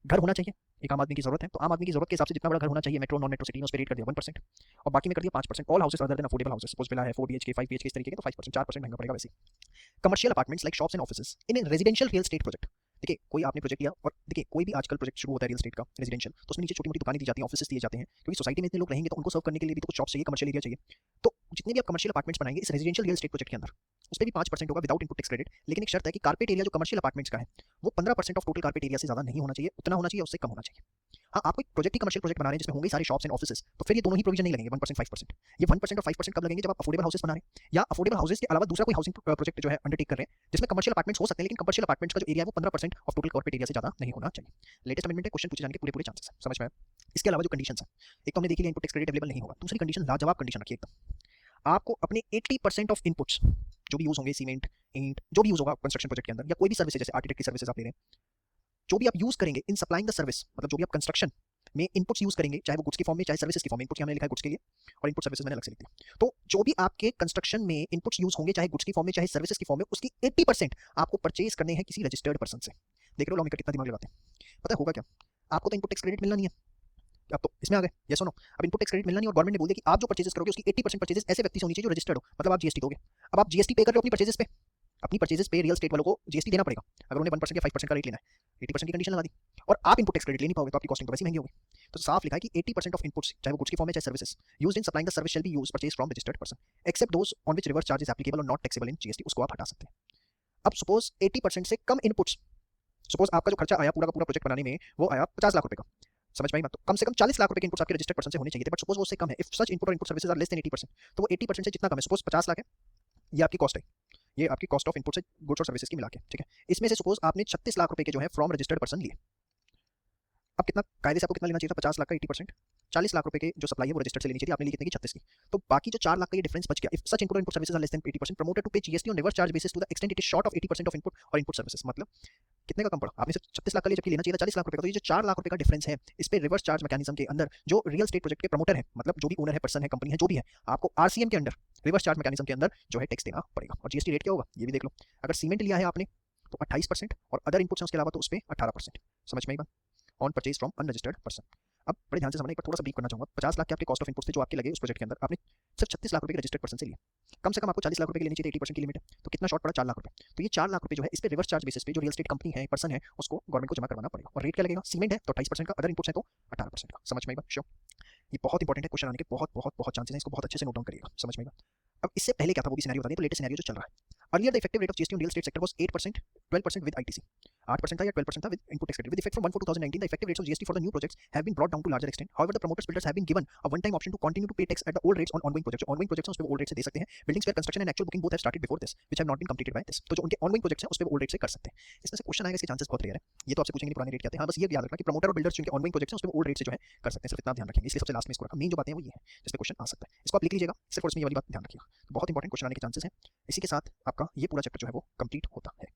घर होना चाहिए, एक आम आदमी की जरूरत है, तो आम आदमी की जरूरत के हिसाब से जितना बड़ा घर होना चाहिए मेट्रो नॉन मेट्रो सिटी में, उस पर रेट कर दिया 1%, और बाकी में कर दिया 5%। All houses other than affordable houses, suppose villa है 4 BHK 5 BHK इस तरीके के, तो 5%, 4% महंगा पड़ेगा वैसे। Commercial apartments like shops and offices in residential real estate project. देखिए, कोई आपने प्रोजेक्ट लिया, और देखिए कोई भी आजकल प्रोजेक्ट शुरू होता है रियल एस्टेट का रेजिडेंशियल, तो उसमें नीचे छोटी मोटी दुकानें दी जाती हैं, ऑफिसेस दिए जाते हैं, क्योंकि सोसाइटी में इतने लोग रहेंगे तो उनको सर्व करने के लिए भी तो कुछ शॉप्स चाहिए, कमर्शियल एरिया चाहिए। तो जितने भी आप कमर्शियल अपार्टमेंट्स बनाएंगे इस रेजिडेंशियल रियल एस्टेट प्रोजेक्ट के अंदर, उस पर भी 5% होगा विदाउट इनपुट टैक्स क्रेडिट। लेकिन एक शर्त है कि कारपेट एरिया जो कमर्शियल अपार्टमेंट्स का है वो 15% ऑफ टोटल कारपेट एरिया से ज्यादा नहीं होना चाहिए, उतना होना चाहिए, उससे कम होना चाहिए। हाँ, आप कोई प्रोजेक्ट ही कमर्शियल प्रोजेक्ट बना रहे हैं जिसमें होंगे सारे शॉप्स एंड ऑफिसेस, तो फिर ये दोनों ही प्रोविजन नहीं लगेंगे 1% 5%। ये 1% और 5% कब लगेंगे? जब आप अफोर्डेबल हाउसेस बना रहे हैं या अफोर्डेबल हाउसेस के अलावा दूसरा कोई हाउसिंग प्रोजेक्ट जो है अंडरटेक कर रहे हैं जिसमें कमर्शियल अपार्टमेंट्स हो सकते हैं, लेकिन कमर्शियल अपार्टमेंट्स का जो एरिया है वो 15% ऑफ टोटल कॉर्पोरेट एरिया से ज्यादा नहीं होना चाहिए। लेटेस्ट अमेंडमेंट में क्वेश्चन पूछे जाने के पूरे चांसेस है। समझ में आया? इसके अलावा जो कंडीशंस है, एक तो हमने देखी इनपुट टैक्स क्रेडिट अवेलेबल नहीं होगा, दूसरी कंडीशन लाजवाब कंडीशन रखी एकदम आपको अपने 80% ऑफ इनपुट्स जो भी यूज होंगे, सीमेंट, ईंट, जो भी यूज होगा कंस्ट्रक्शन प्रोजेक्ट के अंदर, या कोई भी सर्विस जैसे आर्किटेक्ट की सर्विसेज आप ले रहे हैं, जो भी आप यूज करेंगे इन सप्लाइंग द सर्विस, मतलब जो भी आप कंस्ट्रक्शन में इनपुट्स यूज करेंगे, चाहे वो गुड्स की फॉर्म में चाहे सर्विसेज की फॉर्म में, इनपुट्स हमने लिखा है गुड्स के लिए और इनपुट सर्विसेज मैंने अलग से लिख दिया। तो जो भी आपके कंस्ट्रक्शन में इनपुट्स यूज होंगे, चाहे गुड्स की फॉर्म में चाहे सर्विसेज की फॉर्म में, उसकी 80% आपको परचेज करने हैं किसी रजिस्टर्ड पर्सन से। देख रहे हो लॉ में कितना दिमाग लगाते हैं। पता है होगा क्या, आपको तो इनपुट टैक्स क्रेडिट मिलना नहीं है, अब तो इसमें आ गए, यस और नो। अब इनपुट टैक्स क्रेडिट मिलना नहीं और गवर्नमेंट ने बोल दिया कि आप जो परचेजेस करोगे उसकी 80% परचेजेस ऐसे व्यक्ति से होनी चाहिए जो रजिस्टर्ड हो, मतलब आप जीएसटी दोगे। अब आप जीएसटी पे कर रहे हो अपनी परचेजेस पे, अपनी परचेजेस पे रियल स्टेट वालों को जीएसटी देना पड़ेगा। अगर उन्हें 1% या 5% का रेट लेना है, 80% की कंडीशन लगा दी, और आप इनपुट टैक्स क्रेडिट ले नहीं पाओगे तो आपकी कॉस्टिंग तो वैसे महंगी होगी। तो साफ लिखा है कि 80% ऑफ इनपुट्स, चाहे वो गुड्स की फॉर्म में चाहे services, used in supplying the service shall be used purchase from registered person except those on which reverse charge is applicable और नॉट टैक्सेबल इन जीएसटी, उसको आप हटा सकते हैं। अब सपोज 80% से कम इनपुट्स, सपोज आपका जो खर्चा आया पूरा का पूरा प्रोजेक्ट बनाने में वो आया 50 लाख रुपए का, समझ में आई बात, तो कम से कम 40 लाख रुपए के इनपुट्स आपके रजिस्टर्ड पर्सन से होने चाहिए थे, बट सपोज वो उससे कम है। इफ सच इनपुट और input services are less than 80%, तो वो 80% से जितना कम है, सपोज 50 लाख है, ये आपकी कॉस्ट है, ये आपकी कॉस्ट ऑफ इनपुट से गुड्स और सर्विसेज की मिला के, ठीक है। इसमें से सपोज आपने 36 लाख रुपए के जो है फ्रॉम रजिस्टर्ड पर्सन लिए। अब कितना कायदे से आपको कितना लेना चाहिए था, 50 लाख का 80%, 40 लाख रुपए के जो सप्लाई है वो रजिस्टर्ड से लेनी चाहिए, आपने ली कितने की 36 की, तो बाकी जो 4 लाख का ये डिफरेंस बच गया। इफ सच इनपुट और input services are less than 80%, promoter to pay GST on reverse charge basis to the extent it is short of 80% of input और इनपुट सर्विसेज। मतलब कितने का कम पड़ा, आपने सिर्फ 36 लाख का लिए जबकि लेना चाहिए था 40 लाख रुपए का, तो ये जो 4 लाख रुपए का डिफरेंस है, इस पे रिवर्स चार्ज मैकेनिज्म के अंदर जो रियल स्टेट प्रोजेक्ट के प्रमोटर है, मतलब जो भी ओनर है, पर्सन है, कंपनी है, जो भी है, आपको आरसीएम के अंदर रिवर्स चार्ज मैकेनिज्म के अंदर जो है टैक्स देना पड़ेगा। और जीएसटी रेट क्या होगा ये भी देख लो, अगर सीमेंट लिया है आपने तो 28% और अदर इनपुट्स हैं उसके अलावा तो उस पर 18%, समझ में आई बात, on purchase from unregistered person. अब बड़े ध्यान से समझना, एक बार थोड़ा सा ब्रीफ करना चाहूंगा। 50 लाख के आपके कॉस्ट ऑफ इनपुट्स थे जो आपके लगे उस प्रोजेक्ट के अंदर, आपने सिर्फ 36 लाख रुपए के रजिस्टर्ड पर्सन से लिए, कम से कम आपको 40 लाख रुपए की लेनी चाहिए, 80% की लिमिट है, तो कितना शॉर्ट पड़ा, 4 लाख रुपए। तो ये 4 लाख रुपए जो है इस पे रिवर्स चार्ज बेसिस पे जो रियल स्टेट कंपनी है, पर्सन है, उसको गवर्नमेंट को जमा करवाना पड़ेगा। और रेट क्या लगेगा, सीमेंट है तो 28% का, अदर इनपुट्स है तो 18% का, समझ में आई बात, श्योर। ये बहुत इंपॉर्टेंट है, क्वेश्चन आने के बहुत बहुत बहुत चांसेस हैं, इसको बहुत अच्छे से नोट डाउन करिएगा, समझ में आई बात। अब इससे पहले क्या था वो भी सिनेरियो बता दें, तो लेटेस्ट सिनेरियो जो चल रहा है। Earlier the effective rate of GST on real estate sector was 8%, 12% with ITC, 8% था या 12% था with input tax credit. With effect from 1 2019 the effective rates of GST for the new projects have been brought down to larger extent. However the promoters builders have been given a one time option to continue to pay tax at the old rates on ongoing projects. Ongoing projects हैं उस पे old rate से दे सकते हैं। Buildings where construction and actual booking both have started before this which have not been completed by this, तो जो उनके ऑनगोइंग प्रोजेक्ट्स हैं उस पे ओल्ड रेट से कर सकते हैं। इसमें से क्वेश्चन आएगा, इसके चांसेस बहुत रेयर है, ये तो आपसे पूछेंगे पुराने रेट क्या थे। हाँ बस ये याद रखना कि प्रमोटर और बिल्डर्स जिनके ऑनगोइंग प्रोजेक्ट्स हैं उस पे ओल्ड रेट से जो है कर सकते हैं, सिर्फ इतना ध्यान रखेंगे, इसलिए सबसे लास्ट में इसको रखा। मेन जो बातें हैं वो ये है जिस पे क्वेश्चन आ सकता है, इसको आप लिख लीजिएगा, सिर्फ उसमें ये वाली बात ध्यान रखिएगा, तो बहुत इंपॉर्टेंट क्वेश्चन आने के चांसेस हैं। इसी के साथ आपका ये पूरा चैप्टर जो है वो कंप्लीट होता है।